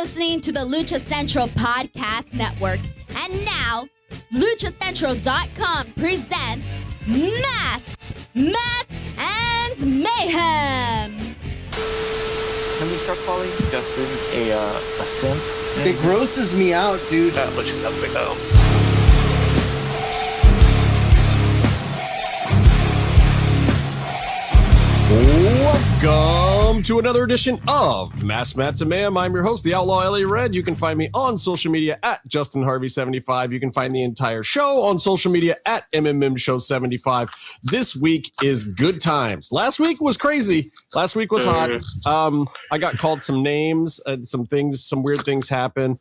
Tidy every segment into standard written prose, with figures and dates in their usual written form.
listening to the Lucha Central Podcast Network. And now, LuchaCentral.com presents Masks, Mats, and Mayhem. Can we start calling Justin a simp? It grosses me out, dude. But just up we go. Welcome to another edition of Masks, Mats, and Mayhem. I'm your host, the Outlaw LA Red. You can find me on social media at JustinHarvey75. You can find the entire show on social media at MMMShow75. This week is good times. Last week was crazy. Last week was hot. I got called some names, some weird things happened.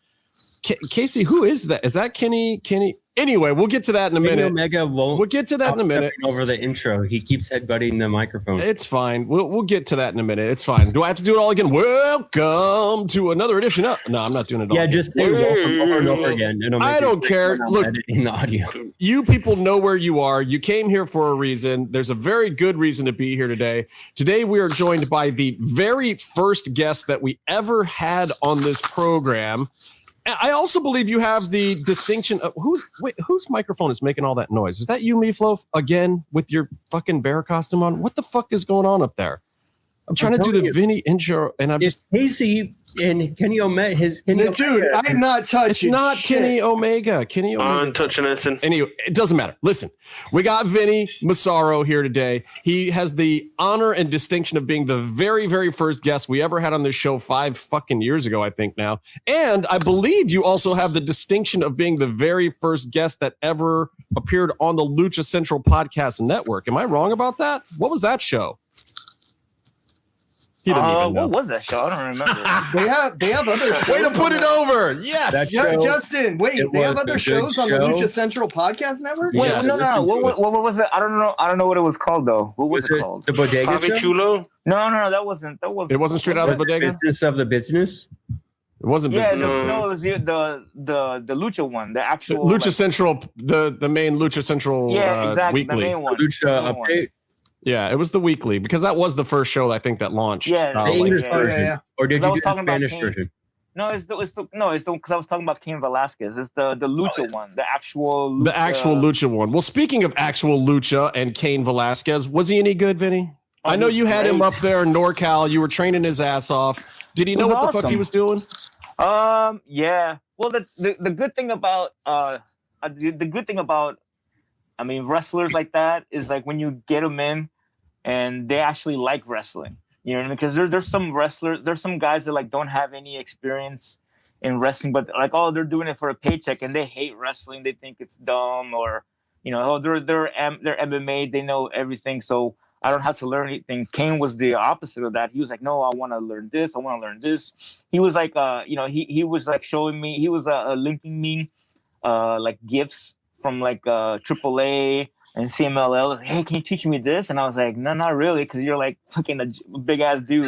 Casey, who is that? Is that Kenny? Anyway, we'll get to that in a minute. Omega won't. We'll get to that in a minute. Over the intro, he keeps headbutting the microphone. It's fine. We'll get to that in a minute. It's fine. Do I have to do it all again? Welcome to another edition of. No, I'm not doing it all. Yeah, just say welcome over and over again. I don't care. Look, editing the audio. You people know where you are. You came here for a reason. There's a very good reason to be here today. Today we are joined by the very first guest that we ever had on this program. I also believe you have the distinction of whose microphone is making all that noise? Is that you, Meatloaf, again with your fucking bear costume on? What the fuck is going on up there? I'm trying to do the Vinnie intro, and I'm just Casey and Kenny Omega. Dude, I'm not touching. It's not shit. Kenny Omega. Kenny Omega. I'm touching anything. Anyway, it doesn't matter. Listen, we got Vinnie Massaro here today. He has the honor and distinction of being the very, very first guest we ever had on this show 5 fucking years ago, I think now. And I believe you also have the distinction of being the very first guest that ever appeared on the Lucha Central Podcast Network. Am I wrong about that? What was that show? He doesn't even know. What was that show? I don't remember. They have other shows. Way to put it over. Yes. Yeah, Justin, wait, they have other shows on the Lucha Central Podcast Network? Wait, Yes. no. What was it? I don't know what it was called though. What was it called? The Bodega Show? Chulo? No, that wasn't. It wasn't straight out of the bodega. Business of the business. It wasn't Yeah, business. no, it was the Lucha one, the actual Lucha Central, the main Lucha Central exactly, weekly. the main one. Lucha Update. Yeah, it was the weekly because that was the first show I think that launched. Yeah, The English version. yeah. Or did I you was get the talking about Spanish Cain. version? No, it's the because I was talking about Cain Velasquez. It's the Lucha one, the actual Lucha. The actual Lucha one. Well, speaking of actual Lucha and Cain Velasquez, was he any good, Vinny? I know you had him up there in NorCal. You were training his ass off. Did he know what the fuck he was doing? Yeah. Well, the good thing about I mean, wrestlers like that is like when you get them in and they actually like wrestling, you know what I mean? Because there's some wrestlers, there's some guys that like don't have any experience in wrestling, but like, oh, they're doing it for a paycheck and they hate wrestling. They think it's dumb, or, you know, oh, they're MMA, they know everything. So I don't have to learn anything. Cain was the opposite of that. He was like, no, I want to learn this. I want to learn this. He was like, he was like showing me, he was linking me like gifts from like AAA and CMLL. Like, hey, can you teach me this? And I was like, no, not really, because you're like fucking a big ass dude.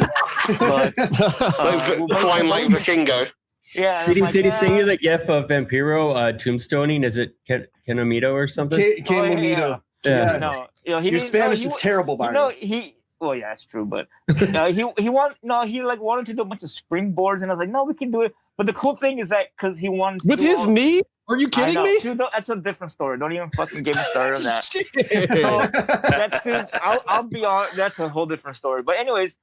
But flying like Vikingo. Yeah. Did he sing you the gif of Vampiro tombstoning? Is it Kenomito or something? Kenomito. Yeah. No, you know, Your Spanish is terrible, Byron. Well, yeah, it's true, but he wanted to do a bunch of springboards, and I was like, no, we can do it. But the cool thing is that because he wanted With his knee? Are you kidding me? Dude, that's a different story. Don't even fucking get me started on that. Shit. So, dude, I'll be on. That's a whole different story. But anyways,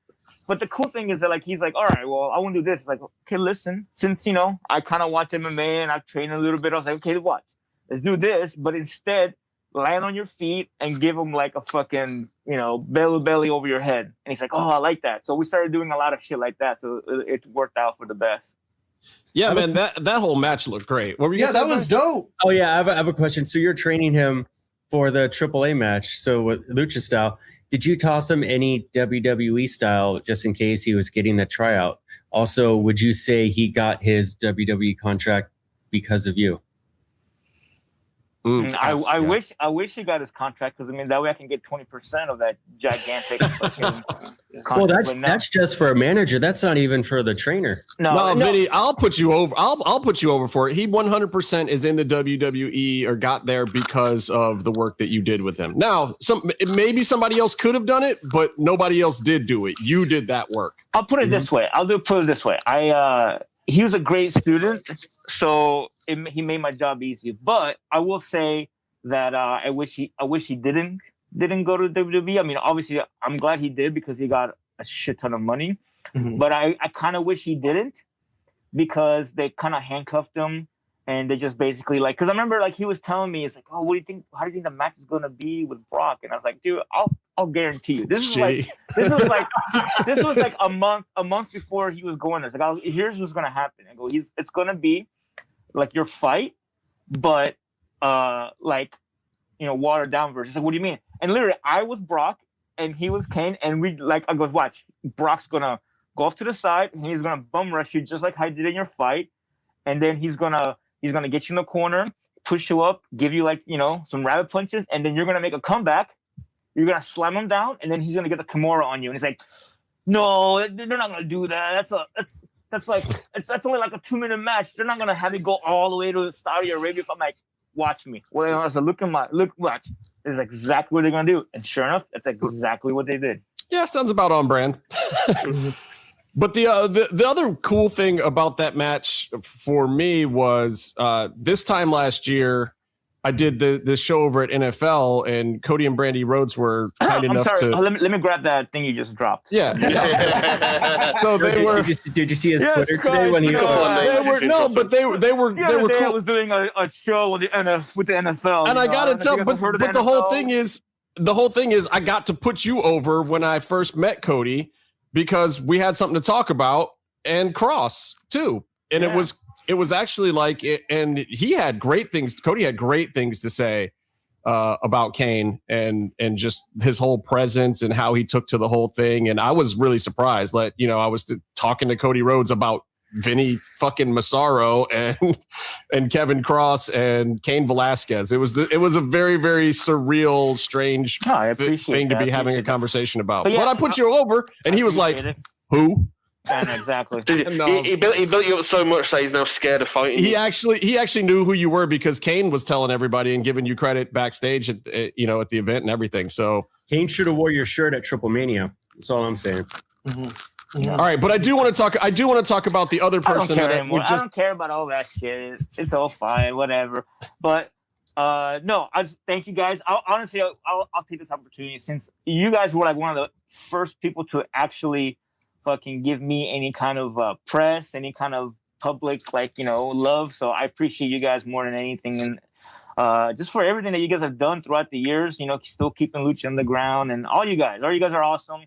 but the cool thing is that like he's like, all right, well, I want to do this. It's like, okay, listen, since you know I kind of watch MMA and I've trained a little bit, I was like, okay, watch, let's do this. But instead, land on your feet and give him like a fucking, you know, belly over your head. And he's like, oh, I like that. So we started doing a lot of shit like that. So it worked out for the best. Yeah, man, that whole match looked great. What were you that was dope. Oh yeah, I have a question. So you're training him for the AAA match. So with Lucha style, did you toss him any WWE style just in case he was getting the tryout? Also, would you say he got his WWE contract because of you? I wish he got his contract, because I mean that way I can get 20% of that gigantic fucking Well, contract. that's just for a manager. That's not even for the trainer. No, Vinny, I'll put you over. I'll put you over for it. He 100% is in the WWE or got there because of the work that you did with him. Now, maybe somebody else could have done it, but nobody else did do it. You did that work. I'll put it this way. Put it this way. he was a great student, so he made my job easy. But I will say that I wish he didn't go to WWE. I mean, obviously, I'm glad he did because he got a shit ton of money. Mm-hmm. But I kind of wish he didn't, because they kind of handcuffed him, and they just basically like, because I remember like he was telling me, it's like, oh, what do you think? How do you think the match is gonna be with Brock? And I was like, dude, I'll guarantee you. This was like a month before he was going. It's like, here's what's gonna happen. I go, it's gonna be like your fight, but like, you know, watered down version. He's like, what do you mean? And literally, I was Brock and he was Cain, and we like, I go, watch, Brock's gonna go off to the side and he's gonna bum rush you just like I did in your fight, and then he's gonna get you in the corner, push you up, give you like, you know, some rabbit punches, and then you're gonna make a comeback. You're gonna slam him down, and then he's gonna get the Kimura on you. And he's like, no, they're not gonna do that. That's only like a 2-minute match. They're not gonna have it go all the way to Saudi Arabia. If I'm like, watch me. Well, I was like, watch. It's exactly what they're gonna do. And sure enough, that's exactly what they did. Yeah, sounds about on brand. But the other cool thing about that match for me was this time last year, I did this show over at NFL, and Cody and Brandy Rhodes were kind enough to. Let me grab that thing you just dropped. Yeah. So they were. Did you see his Twitter today when he? They were cool. I was doing a show with the NFL, and I gotta tell, but the whole thing is, I got to put you over when I first met Cody, because we had something to talk about, and Kross too, and it was actually like, and he had great things. Cody had great things to say about Cain and just his whole presence and how he took to the whole thing. And I was really surprised that, you know, I was talking to Cody Rhodes about Vinnie fucking Massaro and Kevin Kross and Cain Velasquez. It was a very, very surreal, strange thing to be having a conversation about. But I put you over, and he was like, who? Yeah, exactly. He built you up so much that he's now scared of fighting. He actually knew who you were, because Cain was telling everybody and giving you credit backstage at the event and everything. So Cain should have wore your shirt at Triple Mania. That's all I'm saying. Mm-hmm. Yeah. All right, but I do want to talk about the other person. I don't care about all that shit. It's all fine, whatever. But no, I just thank you guys. I'll take this opportunity, since you guys were like one of the first people to actually fucking give me any kind of press, any kind of public, like, you know, love. So I appreciate you guys more than anything, and just for everything that you guys have done throughout the years. You know, still keeping Lucha Underground, and all you guys are awesome.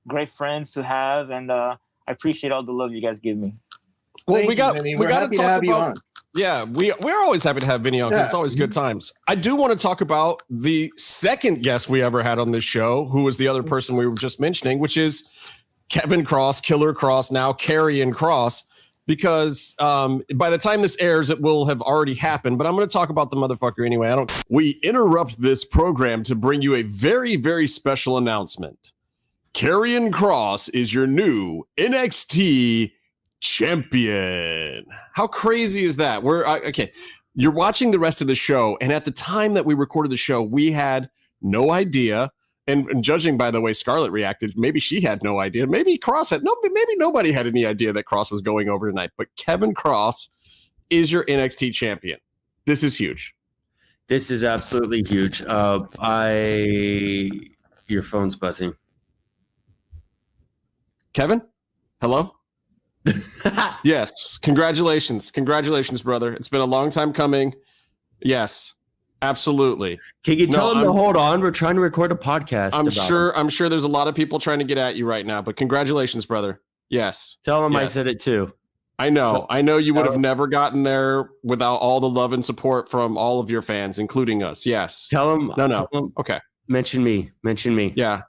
Great friends to have, and I appreciate all the love you guys give me. Well, we got to talk about. Yeah, we're always happy to have Vinny on, because it's always good times. I do want to talk about the second guest we ever had on this show, who was the other person we were just mentioning, which is Kevin Kross, Killer Kross, now KARRION KROSS, because by the time this airs, it will have already happened. But I'm going to talk about the motherfucker anyway. We interrupt this program to bring you a very, very special announcement. KARRION KROSS is your new NXT champion. How crazy is that? Okay. You're watching the rest of the show, and at the time that we recorded the show, we had no idea. And judging by the way Scarlett reacted, maybe she had no idea. Maybe Kross had maybe nobody had any idea that Kross was going over tonight. But Kevin Kross is your NXT champion. This is huge. This is absolutely huge. Your phone's buzzing. Kevin? Hello? Yes. Congratulations, brother. It's been a long time coming. Yes. Absolutely. Can you tell him to hold on? We're trying to record a podcast. I'm sure there's a lot of people trying to get at you right now, but congratulations, brother. Yes. Tell him I said it too. I know you would have never gotten there without all the love and support from all of your fans, including us. Yes. Tell him. No. Tell him, okay. Mention me. Yeah.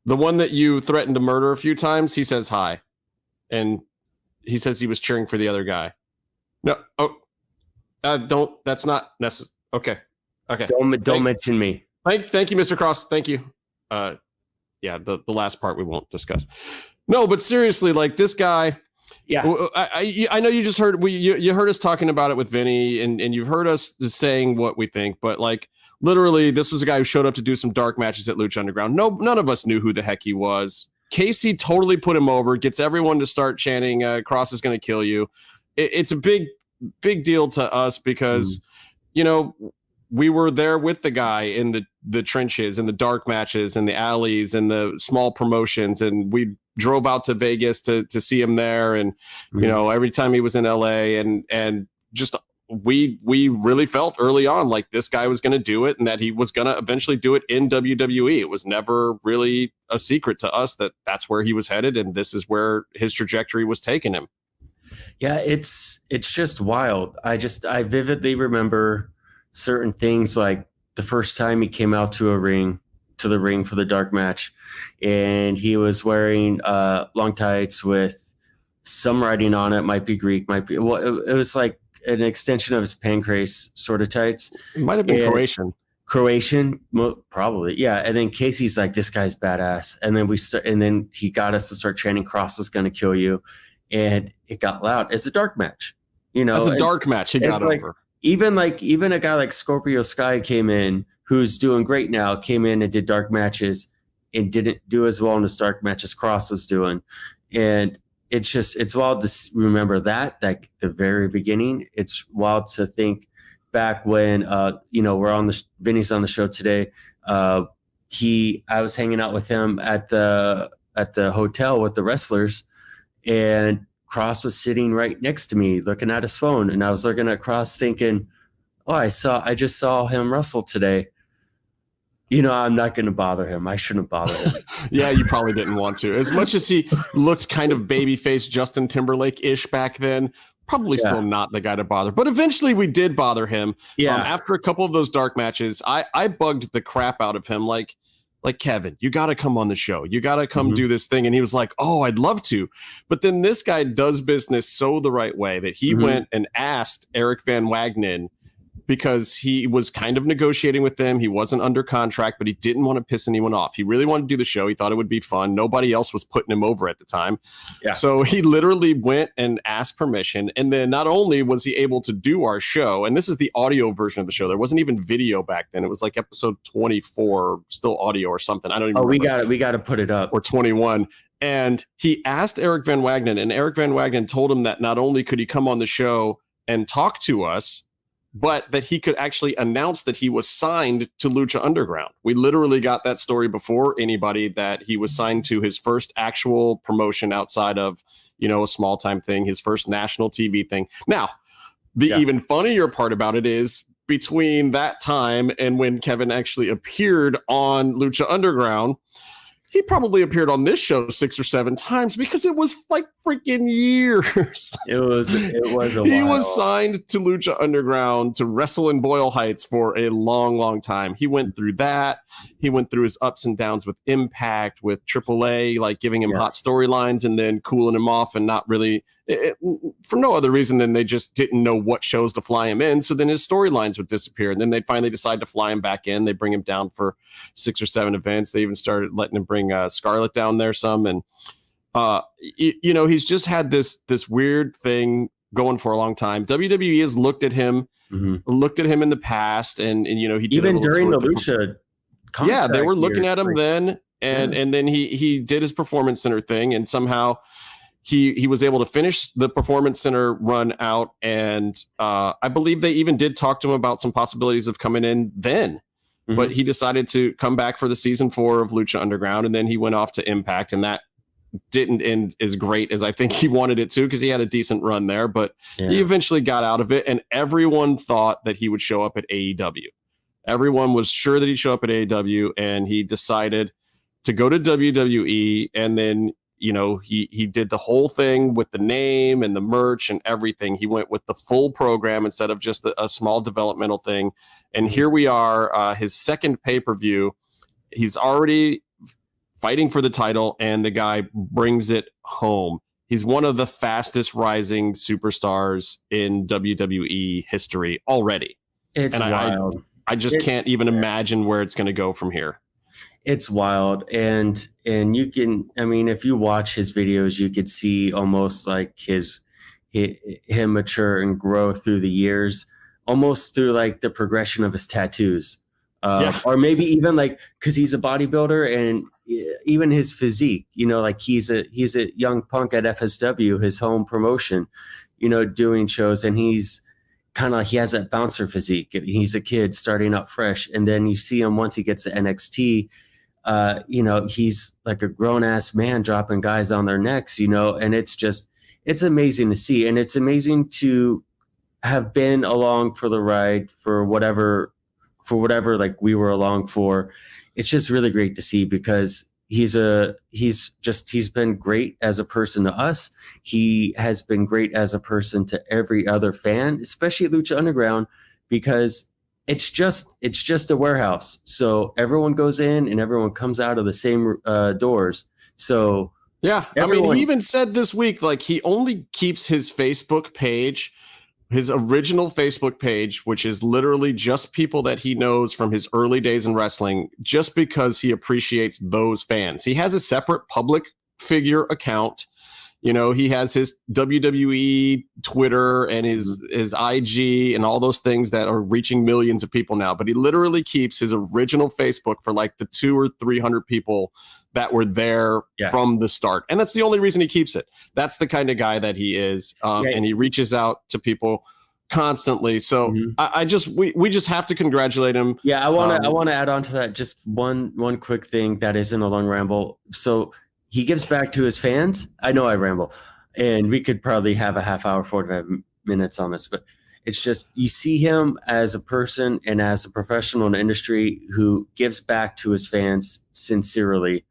The one that you threatened to murder a few times, he says hi. And he says he was cheering for the other guy. No. Oh. Don't. That's not necessary. Okay. Don't mention me. Thank you, Mr. Kross. Thank you. Yeah. The last part we won't discuss. No, but seriously, like this guy. Yeah. I know you just heard you heard us talking about it with Vinny, and you've heard us saying what we think, but like literally, this was a guy who showed up to do some dark matches at Lucha Underground. None of us knew who the heck he was. Casey totally put him over, gets everyone to start chanting, Kross is going to kill you. It's a big deal to us because, you know, we were there with the guy in the trenches and the dark matches and the alleys and the small promotions. And we drove out to Vegas to see him there. And, you know, every time he was in LA and just, we really felt early on like this guy was going to do it and that he was going to eventually do it in WWE. It was never really a secret to us that that's where he was headed. And this is where his trajectory was taking him. Yeah, it's just wild. I vividly remember certain things, like the first time he came out to the ring for the dark match, and he was wearing long tights with some writing on it. Might be Greek, might be, well, it was like an extension of his pancrase sort of tights. It might have been Croatian, probably, yeah. And then Casey's like, this guy's badass, and then he got us to start chanting, Kross is going to kill you, and it got loud. It's a dark match, you know. It's a dark match. He got like, over. Even a guy like Scorpio Sky came in, who's doing great now, came in and did dark matches and didn't do as well in his dark match as Kross was doing. And it's wild to remember that the very beginning. It's wild to think back when, you know, Vinny's on the show today. I was hanging out with him at the hotel with the wrestlers, and Kross was sitting right next to me looking at his phone, and I was looking at Kross thinking, oh, I just saw him wrestle today. You know, I'm not going to bother him. I shouldn't bother him. Yeah, you probably didn't want to. As much as he looked kind of babyface Justin Timberlake-ish back then, probably still not the guy to bother. But eventually we did bother him. Yeah. After a couple of those dark matches, I bugged the crap out of him. Like, Kevin, you got to come on the show. You got to come do this thing. And he was like, oh, I'd love to. But then this guy does business so the right way that he went and asked Eric Van Wagenen, because he was kind of negotiating with them. He wasn't under contract, but he didn't want to piss anyone off. He really wanted to do the show. He thought it would be fun. Nobody else was putting him over at the time. Yeah. So he literally went and asked permission. And then not only was he able to do our show, and this is the audio version of the show. There wasn't even video back then. It was like episode 24, still audio or something. I don't even remember. We got to put it up. Or 21. And he asked Eric Van Wagenen, and Eric Van Wagenen told him that not only could he come on the show and talk to us, but that he could actually announce that he was signed to Lucha Underground. We literally got that story before anybody, that he was signed to his first actual promotion outside of, you know, a small time thing, his first national TV thing. Now, the even funnier part about it is between that time and when Kevin actually appeared on Lucha Underground, he probably appeared on this show 6 or 7 times because it was like freaking years. It was a He while. was signed to Lucha Underground to wrestle in Boyle Heights for a long, long time. He went through that. He went through his ups and downs with Impact, with AAA, like giving him hot storylines and then cooling him off, and not really for no other reason than they just didn't know what shows to fly him in. So then his storylines would disappear, and then they'd finally decide to fly him back in. They bring him down for 6 or 7 events. They even started letting him bring Scarlett down there some. And you know, he's just had this weird thing going for a long time. WWE has looked at him in the past, and you know, he did even during the Lucha. Yeah, they were looking at him then, and then he did his Performance Center thing, and somehow he was able to finish the Performance Center run out. And I believe they even did talk to him about some possibilities of coming in then. But he decided to come back for the season 4 of Lucha Underground, and then he went off to Impact, and that didn't end as great as I think he wanted it to, because he had a decent run there, but he eventually got out of it, and everyone thought that he would show up at AEW. Everyone was sure that he'd show up at AEW, and he decided to go to WWE, and then, you know, he did the whole thing with the name and the merch and everything. He went with the full program instead of just a small developmental thing. And here we are, his second pay-per-view. He's already fighting for the title, and the guy brings it home. He's one of the fastest rising superstars in WWE history already. It's wild. I just can't even imagine where it's going to go from here. It's wild. And you can, I mean, if you watch his videos, you could see almost like him mature and grow through the years, almost through like the progression of his tattoos. Or maybe even like, because he's a bodybuilder, and even his physique, like he's a young punk at FSW, his home promotion, doing shows, and he's he has that bouncer physique. He's a kid starting up fresh. And then you see him once he gets to NXT, he's like a grown ass man dropping guys on their necks, and it's amazing to see. And it's amazing to have been along for the ride for whatever like we were along for. It's just really great to see, because he's been great as a person to us. He has been great as a person to every other fan, especially at Lucha Underground, because it's just a warehouse. So everyone goes in and everyone comes out of the same doors. So yeah, he even said this week, like, he only keeps his Facebook page, his original Facebook page, which is literally just people that he knows from his early days in wrestling, just because he appreciates those fans. He has a separate public figure account. He has his WWE Twitter and his IG and all those things that are reaching millions of people now. But he literally keeps his original Facebook for like the 200 or 300 people that were there from the start. And that's the only reason he keeps it. That's the kind of guy that he is. And he reaches out to people constantly. So we just have to congratulate him. Yeah, I want to add on to that just one quick thing that isn't a long ramble. So he gives back to his fans. I know I ramble, and we could probably have a half hour, 45 minutes on this, but it's just, you see him as a person and as a professional in the industry who gives back to his fans sincerely.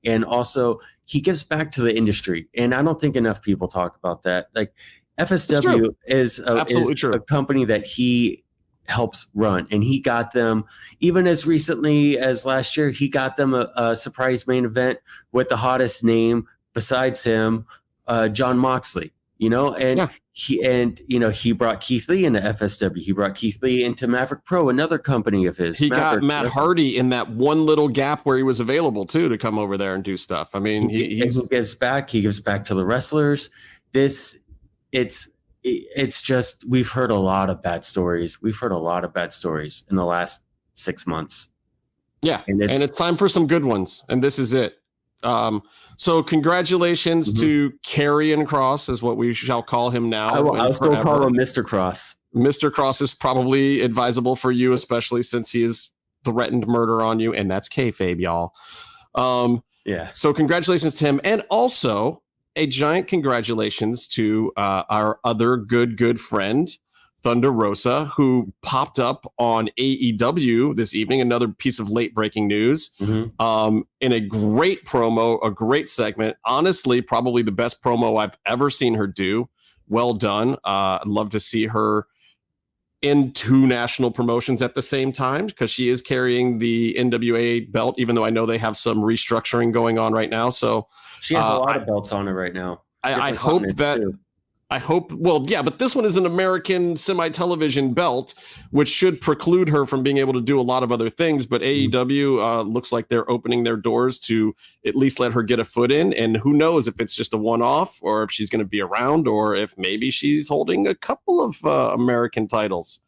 And also he gives back to the industry. And I don't think enough people talk about that. Like, FSW is a company that he helps run, and he got them, even as recently as last year, he got them a surprise main event with the hottest name besides him, John Moxley, and he brought Keith Lee into FSW. He brought Keith Lee into Maverick Pro, another company of his. He got Matt Hardy in that one little gap where he was available too, to come over there and do stuff. I mean, he gives back. He gives back to the wrestlers. It's just, we've heard a lot of bad stories. We've heard a lot of bad stories in the last 6 months. Yeah. And it's time for some good ones. And this is it. So congratulations to KARRION KROSS, is what we shall call him now. I'll still call him Mr. Cross. Mr. Cross is probably advisable for you, especially since he has threatened murder on you. And that's kayfabe, y'all. So congratulations to him. And also, a giant congratulations to our other good friend, Thunder Rosa, who popped up on AEW this evening. Another piece of late breaking news in a great promo, a great segment. Honestly, probably the best promo I've ever seen her do. Well done. I'd love to see her in 2 national promotions at the same time, because she is carrying the NWA belt, even though I know they have some restructuring going on right now. So she has a lot of belts on her right now. I hope but this one is an American semi-television belt, which should preclude her from being able to do a lot of other things. But AEW looks like they're opening their doors to at least let her get a foot in. And who knows if it's just a one-off, or if she's going to be around, or if maybe she's holding a couple of American titles.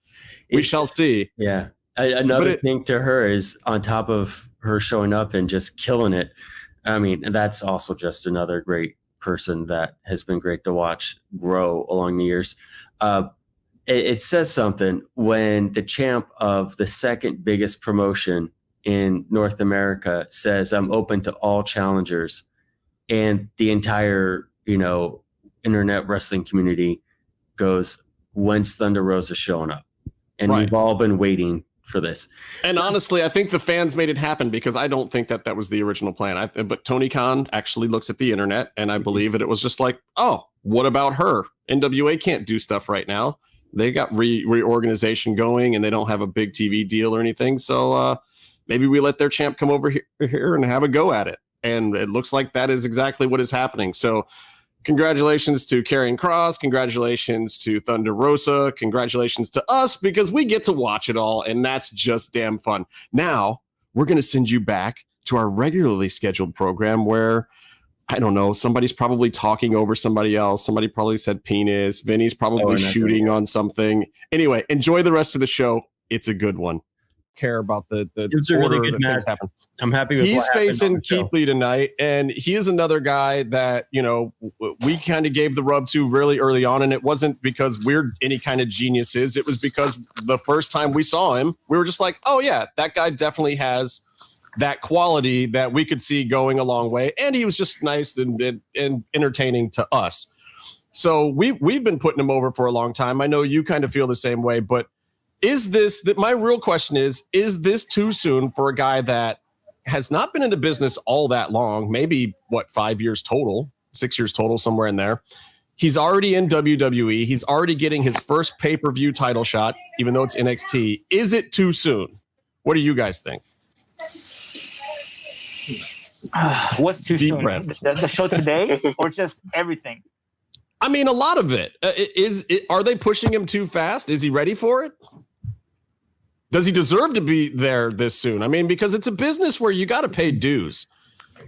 We shall see. Yeah. Another thing to her is, on top of her showing up and just killing it, I mean, that's also just another great person that has been great to watch grow along the years. It says something when the champ of the second biggest promotion in North America says, "I'm open to all challengers," and the entire, internet wrestling community goes, "When's Thunder Rosa showing up?" And we've all been waiting for this. And honestly, I think the fans made it happen, because I don't think that was the original plan. But Tony Khan actually looks at the internet, and I believe that it was just like, oh, what about her? NWA can't do stuff right now. They got reorganization going, and they don't have a big TV deal or anything. So maybe we let their champ come over here and have a go at it. And it looks like that is exactly what is happening. So congratulations to KARRION KROSS. Congratulations to Thunder Rosa. Congratulations to us, because we get to watch it all, and that's just damn fun. Now, we're going to send you back to our regularly scheduled program where, I don't know, somebody's probably talking over somebody else. Somebody probably said penis. Vinny's probably shooting on something. Anyway, enjoy the rest of the show. It's a good one. care about the It's a really good match. Happen. I'm happy with he's what facing on Keith Lee tonight, and he is another guy that, you know, we kind of gave the rub to really early on, and it wasn't because we're any kind of geniuses. It was because the first time we saw him, we were just like, oh yeah, that guy definitely has that quality that we could see going a long way, and he was just nice and entertaining to us. So we've been putting him over for a long time. I know you kind of feel the same way, but my real question is this too soon for a guy that has not been in the business all that long? Maybe 5 years total, 6 years total, somewhere in there. He's already in WWE. He's already getting his first pay-per-view title shot, even though it's NXT. Is it too soon? What do you guys think? What's too Deep soon? breaths. The show today, or just everything? I mean, a lot of it. Are they pushing him too fast? Is he ready for it? Does he deserve to be there this soon? I mean, because it's a business where you got to pay dues,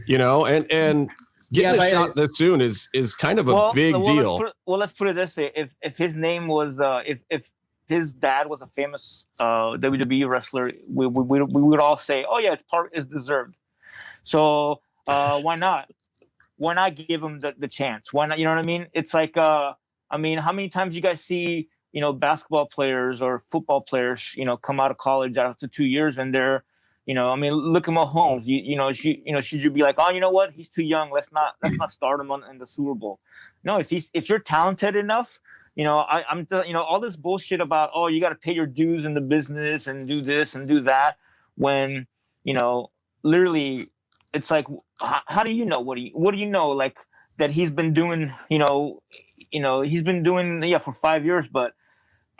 you know, and getting a shot this soon is kind of a big deal. Let's put it this way: if his name was if his dad was a famous WWE wrestler, we would all say, oh yeah, it's deserved. So why not? Why not give him the chance? Why not? You know what I mean? It's like, I mean, how many times you guys see, you know, basketball players or football players, you know, come out of college after 2 years and they're, you know, I mean, look at Mahomes. Should you be like, oh, you know what? He's too young. Let's not start him in the Super Bowl. No, if you're talented enough, you know, I'm all this bullshit about, oh, you got to pay your dues in the business and do this and do that, when, you know, literally. It's like, how do you know? What do you know? Like, that he's been doing, he's been doing, for 5 years. But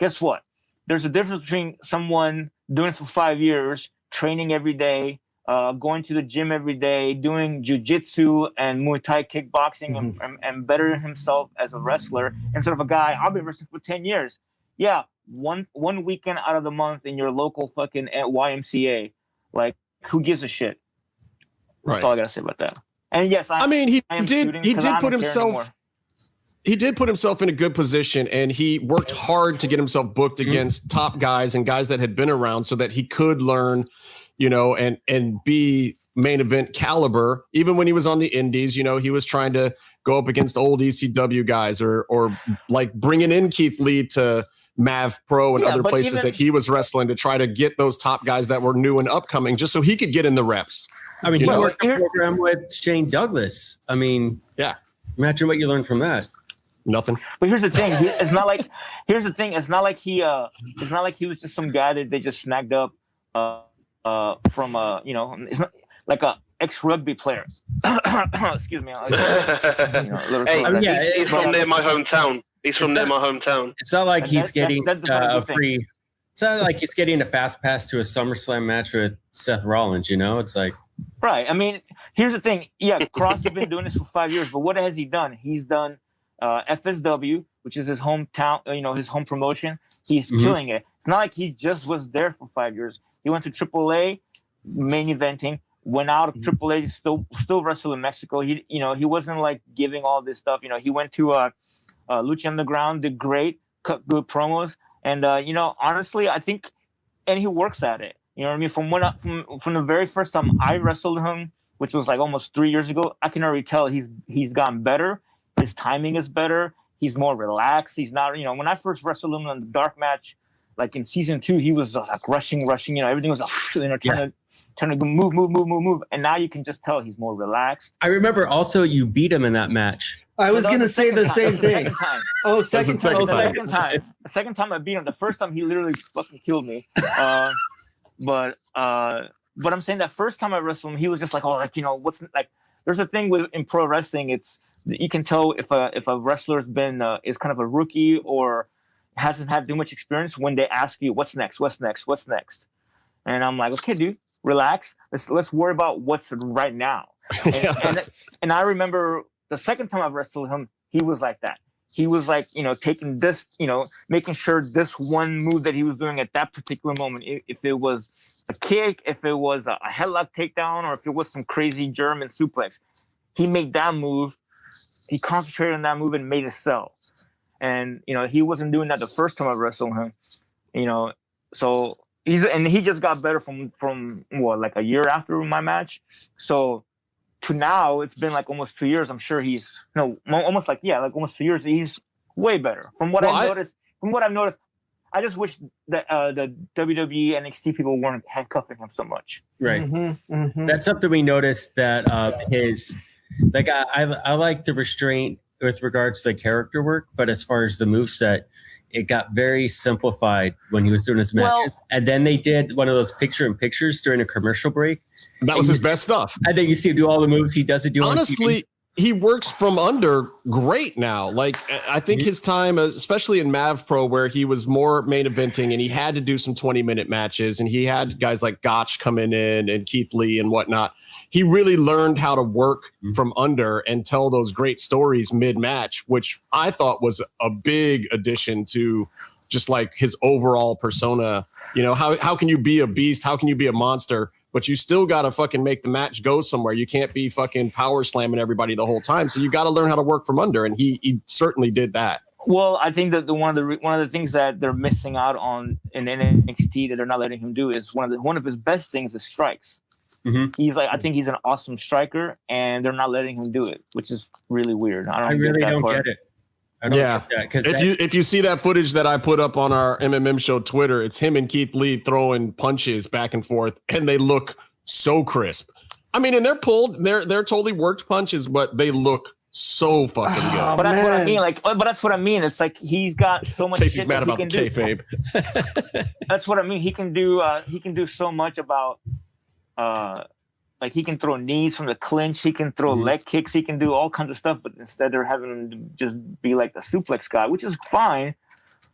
guess what? There's a difference between someone doing it for 5 years, training every day, going to the gym every day, doing jiu-jitsu and Muay Thai kickboxing, and bettering himself as a wrestler, instead of a guy, I've been wrestling for 10 years. Yeah, one weekend out of the month in your local fucking YMCA. Like, who gives a shit? That's all I gotta say about that. And yes, he did put himself in a good position, and he worked hard to get himself booked against top guys and guys that had been around, so that he could learn, you know, and be main event caliber. Even when he was on the indies, you know, he was trying to go up against old ECW guys, or like bringing in Keith Lee to Mav Pro and other places that he was wrestling, to try to get those top guys that were new and upcoming, just so he could get in the reps. I mean, he worked a program with Shane Douglas. I mean, yeah. Imagine what you learned from that. Nothing. But here's the thing. It's not like he was just some guy that they just snagged up from it's not like a ex-rugby player. Excuse me. He's from near my hometown. He's from near my hometown. It's not like he's getting a free. It's not like he's getting a fast pass to a SummerSlam match with Seth Rollins. You know, it's like. Right. I mean, here's the thing. Yeah, Kross has been doing this for 5 years, but what has he done? He's done FSW, which is his hometown, his home promotion. He's killing it. It's not like he just was there for 5 years. He went to AAA, main eventing, went out of AAA, still wrestled in Mexico. He wasn't like giving all this stuff. You know, he went to Lucha Underground, did great, cut good promos, and honestly, I think, and he works at it. You know what I mean? From the very first time I wrestled him, which was like almost 3 years ago, I can already tell he's gotten better. His timing is better. He's more relaxed. He's not, when I first wrestled him in the dark match, like in season 2, he was like rushing. Everything was trying to move. And now you can just tell he's more relaxed. I remember also you beat him in that match. I was going to say the same thing. Second time. The second time I beat him. The first time he literally fucking killed me. But I'm saying that first time I wrestled him, he was just like, what's like. There's a thing in pro wrestling. It's, you can tell if a wrestler's been is kind of a rookie or hasn't had too much experience when they ask you what's next. And I'm like, okay, dude, relax. Let's worry about what's right now. And I remember the second time I wrestled him, he was like that. He was like, taking this, making sure this one move that he was doing at that particular moment, if it was a kick, if it was a headlock takedown, or if it was some crazy German suplex, he made that move. He concentrated on that move and made it sell. And, he wasn't doing that the first time I wrestled him, so he just got better from what, like a year after my match. So to now, it's been like almost 2 years. I'm sure he's almost 2 years. He's way better from what I've noticed. From what I've noticed, I just wish that the WWE NXT people weren't handcuffing him so much. Right. That's something we noticed that I like the restraint with regards to the character work, but as far as the moveset, it got very simplified when he was doing his matches. And then they did one of those picture-in-pictures during a commercial break. That was his best stuff. And then you see him do all the moves he doesn't do. Honestly, he works from under great now. Like, I think his time, especially in Mav Pro, where he was more main eventing and he had to do some 20-minute matches, and he had guys like Gotch coming in and Keith Lee and whatnot. He really learned how to work from under and tell those great stories mid-match, which I thought was a big addition to just like his overall persona. You know, how can you be a beast? How can you be a monster? But you still got to fucking make the match go somewhere. You can't be fucking power slamming everybody the whole time. So you got to learn how to work from under, and he certainly did that. Well, I think that one of the things that they're missing out on in NXT that they're not letting him do is one of his best things is strikes. I think he's an awesome striker, and they're not letting him do it, which is really weird. I really don't get it. If you see that footage that I put up on our MMMShow Twitter, it's him and Keith Lee throwing punches back and forth, and they look so crisp. I mean, and they're totally worked punches, but they look so fucking good. But that's what I mean. But that's what I mean. It's like he's got so much. Casey's mad about the kayfabe. That's what I mean. He can do so much about. Like he can throw knees from the clinch, he can throw leg kicks, he can do all kinds of stuff, but instead they're having him just be like the suplex guy, which is fine.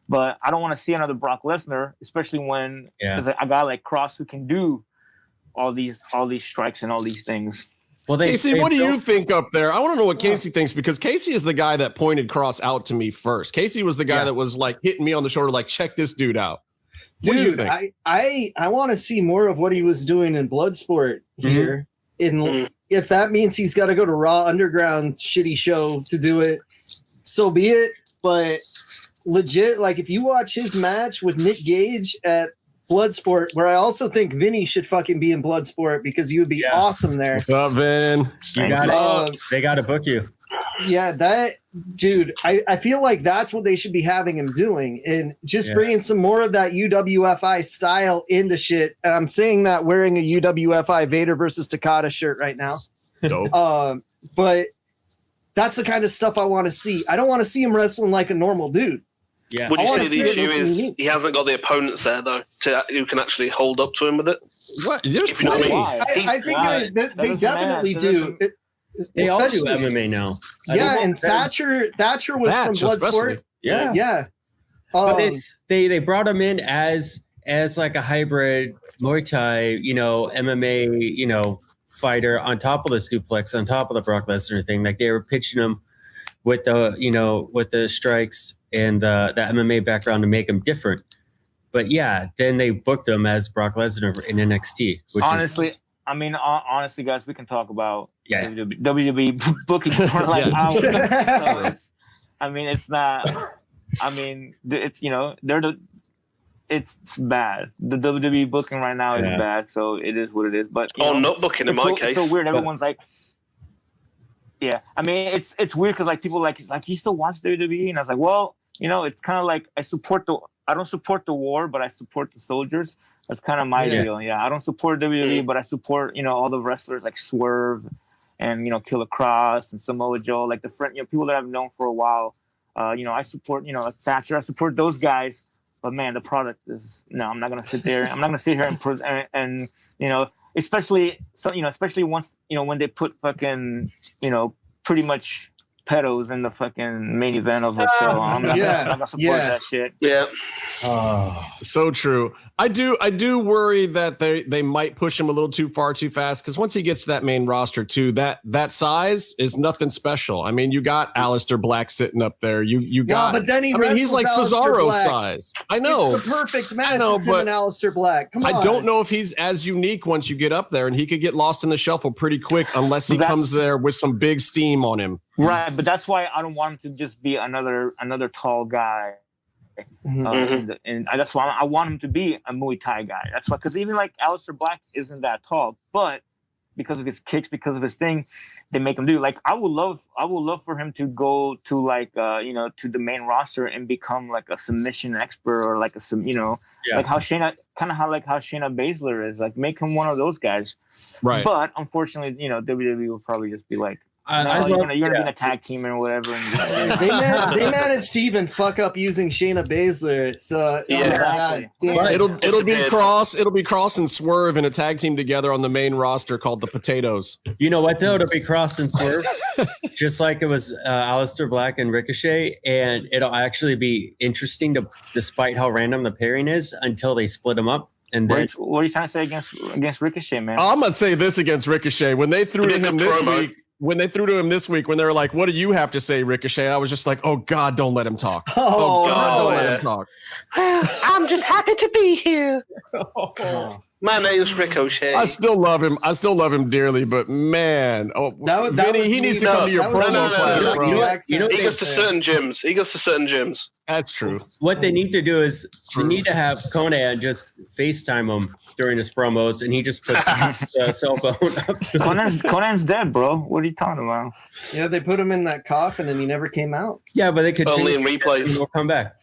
But I don't want to see another Brock Lesnar, especially when there's a guy like Kross who can do all these strikes and all these things. Well, Casey, what do you think up there? I want to know what Casey thinks, because Casey is the guy that pointed Kross out to me first. Casey was the guy that was like hitting me on the shoulder, like, check this dude out. What do you think? I want to see more of what he was doing in Bloodsport here. If that means he's got to go to Raw Underground shitty show to do it, so be it. But legit, like if you watch his match with Nick Gage at Bloodsport, where I also think Vinny should fucking be in Bloodsport because you would be awesome there. What's up, Vin? They got to book you. Yeah, that dude, I feel like that's what they should be having him doing, and just bringing some more of that UWFI style into shit. And I'm saying that wearing a UWFI Vader versus Takada shirt right now. Dope. But that's the kind of stuff I want to see. I don't want to see him wrestling like a normal dude. Yeah. Would you say the issue is he hasn't got the opponents there though who can actually hold up to him with it? What? If you know what I mean. I think they definitely do. They all do MMA now. And Thatcher was from Bloodsport. Yeah. But they brought him in as like a hybrid Muay Thai, MMA, fighter on top of the suplex, on top of the Brock Lesnar thing. Like they were pitching him with the strikes and the MMA background to make him different. But then they booked him as Brock Lesnar in NXT. Which honestly, guys, we can talk about WWE booking for like hours. So it's not. It's bad. The WWE booking right now is bad, so it is what it is. But not booking in my case. It's so weird. Everyone's like, it's weird because like people like you still watch WWE, and I was like, well, it's kind of like I don't support the war, but I support the soldiers. That's kind of my deal. Yeah, I don't support WWE, but I support all the wrestlers like Swerve and Killer Kross and Samoa Joe, like the people that I've known for a while. I support like Thatcher. I support those guys. But man, the product is I'm not gonna sit there. I'm not gonna sit here and especially once when they put fucking pretty much pedos in the fucking main event of the show. I'm not gonna support that shit. Yeah. So true. I do worry that they might push him a little too far too fast, because once he gets to that main roster too, that size is nothing special. I mean, you got Aleister Black sitting up there. You got but then he's like Cesaro size. I know. It's the perfect match. It's him and Aleister Black. Come on. I don't know if he's as unique once you get up there, and he could get lost in the shuffle pretty quick unless he comes there with some big steam on him. Right, but that's why I don't want him to just be another tall guy And that's why I want him to be a Muay Thai guy. That's why, because even like Aleister Black isn't that tall, but because of his kicks, because of his thing, they make him do. Like I would love for him to go to like to the main roster and become like a submission expert or like like how Shayna Baszler is. Like make him one of those guys. Right. But unfortunately, WWE will probably just be like, you're gonna be in a tag team or whatever. And they managed to even fuck up using Shayna Baszler. So exactly. It'll be Cross. It'll be Cross and Swerve in a tag team together on the main roster called the Potatoes. You know what though? It'll be Cross and Swerve, just like it was Aleister Black and Ricochet, and it'll actually be interesting despite how random the pairing is, until they split them up. And then, what are you trying to say against Ricochet, man? I'm gonna say this against Ricochet when they threw to him this week. When they threw to him this week, when they were like, "What do you have to say, Ricochet?" I was just like, "Oh God, don't let him talk. Don't let him talk." I'm just happy to be here. My name's Ricochet. I still love him. I still love him dearly, but man, Vinny, he needs to come to your promo class, bro. He goes to certain gyms. That's true. What they need to do is they need to have Conan just FaceTime him during his promos, and he just puts the cell phone up. Conan's dead, bro. What are you talking about? Yeah, they put him in that coffin, and he never came out. Yeah, but they could only in replays. He'll come back.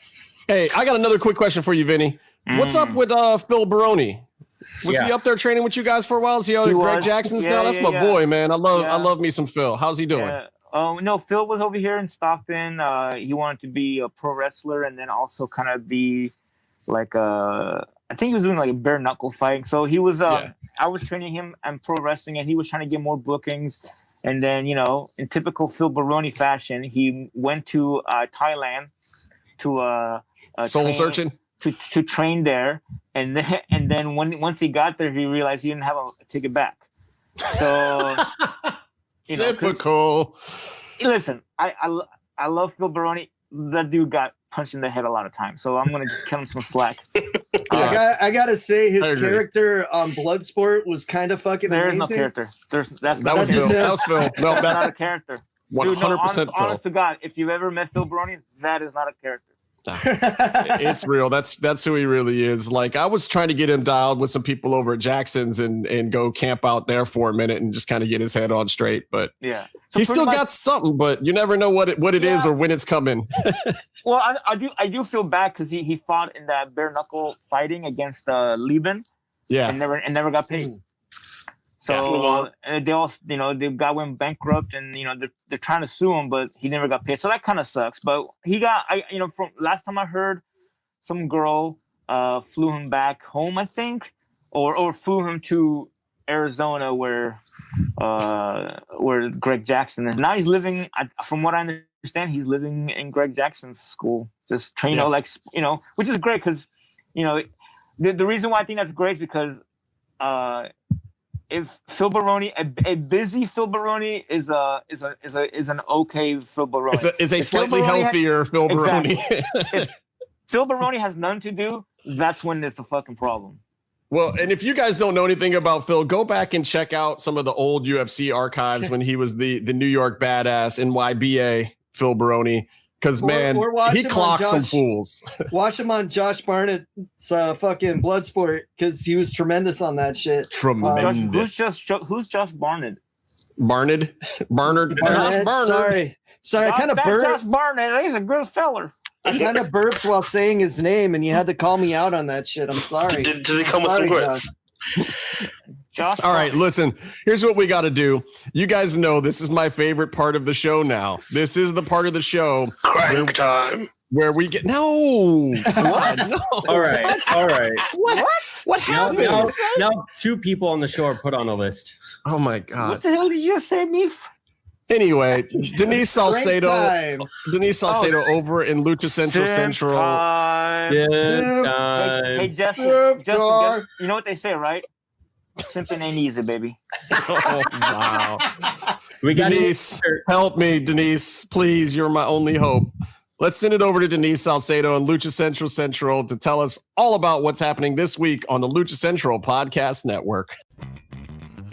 Hey, I got another quick question for you, Vinny. What's up with Phil Baroni? Was he up there training with you guys for a while? Is he out at Greg Jackson's now? That's my boy, man. I love me some Phil. How's he doing? No, Phil was over here in Stockton. He wanted to be a pro wrestler and then also kind of be like I think he was doing like a bare knuckle fighting. So he was I was training him in pro wrestling, and he was trying to get more bookings. And then, in typical Phil Baroni fashion, he went to Thailand to soul searching to train there, and then once he got there, he realized he didn't have a ticket back. So typical. Listen, I love Phil Baroni. That dude got punched in the head a lot of times, so I'm gonna cut him some slack. I gotta say his character on Bloodsport was kind of fucking. There is amazing. no character. That was Phil. That was Phil. No, that's not a character. 100% Phil. Honest to God, if you've ever met Phil Baroni, that is not a character. It's real. That's who he really is. Like I was trying to get him dialed with some people over at Jackson's and go camp out there for a minute and just kind of get his head on straight. But so he still got something, but you never know what it is or when it's coming. Well, I do feel bad because he fought in that bare knuckle fighting against Lieben, and never got paid. So they all, the guy went bankrupt, and they're trying to sue him, but he never got paid. So that kind of sucks. But he got, from last time I heard, some girl flew him back home, I think, or flew him to Arizona where Greg Jackson is. Now he's living, from what I understand, he's living in Greg Jackson's school, just training, which is great because, the reason why I think that's great is because if Phil Baroni, a busy Phil Baroni is an okay Phil Baroni. Is a slightly healthier Phil Baroni. Exactly. If Phil Baroni has none to do, that's when it's a fucking problem. Well, and if you guys don't know anything about Phil, go back and check out some of the old UFC archives when he was the New York Badass NYBA Phil Baroni. Because, man, he clocked some fools. Watch him on Josh Barnett's fucking Bloodsport, because he was tremendous on that shit. Tremendous. Who's Josh Barnett? Barnard? Josh Barnard. Sorry, I kind of burped. Josh Barnett, he's a good feller. I kind of burped while saying his name, and you had to call me out on that shit. I'm sorry. Did he come with some grits? Josh. All right, listen, here's what we got to do. You guys know this is my favorite part of the show now. This is the part of the show Crank time. Where we get what? No. All right. What happened? Now 2 people on the show are put on a list. Oh my God. What the hell did you just say, me? Anyway, Denise Salcedo over in Lucha Central. Hey, Justin, you know what they say, right? Simping ain't easy, baby. Oh, wow. Denise, help me, Denise. Please, you're my only hope. Let's send it over to Denise Salcedo and Lucha Central to tell us all about what's happening this week on the Lucha Central Podcast Network.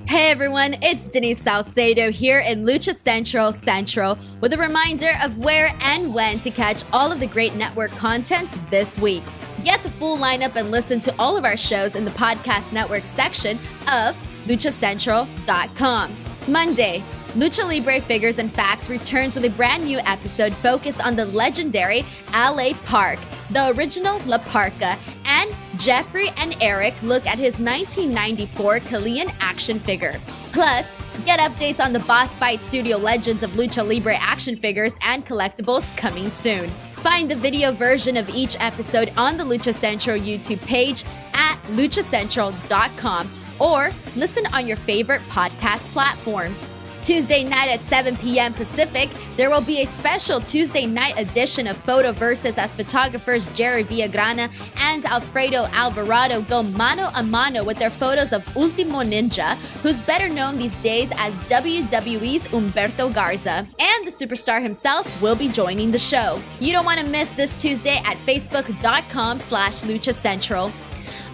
Hey everyone, it's Denise Salcedo here in Lucha Central with a reminder of where and when to catch all of the great network content this week. Get the full lineup and listen to all of our shows in the podcast network section of luchacentral.com. Monday, Lucha Libre Figures and Facts returns with a brand new episode focused on the legendary LA Park, the original La Parka, and Jeffrey and Eric look at his 1994 Chilean action figure. Plus, get updates on the Boss Fight Studio Legends of Lucha Libre action figures and collectibles coming soon. Find the video version of each episode on the Lucha Central YouTube page at luchacentral.com or listen on your favorite podcast platform. Tuesday night at 7 p.m. Pacific, there will be a special Tuesday night edition of Photo Versus as photographers Jerry Villagrana and Alfredo Alvarado go mano a mano with their photos of Ultimo Ninja, who's better known these days as WWE's Humberto Garza, and the superstar himself will be joining the show. You don't want to miss this Tuesday at facebook.com/Lucha Central.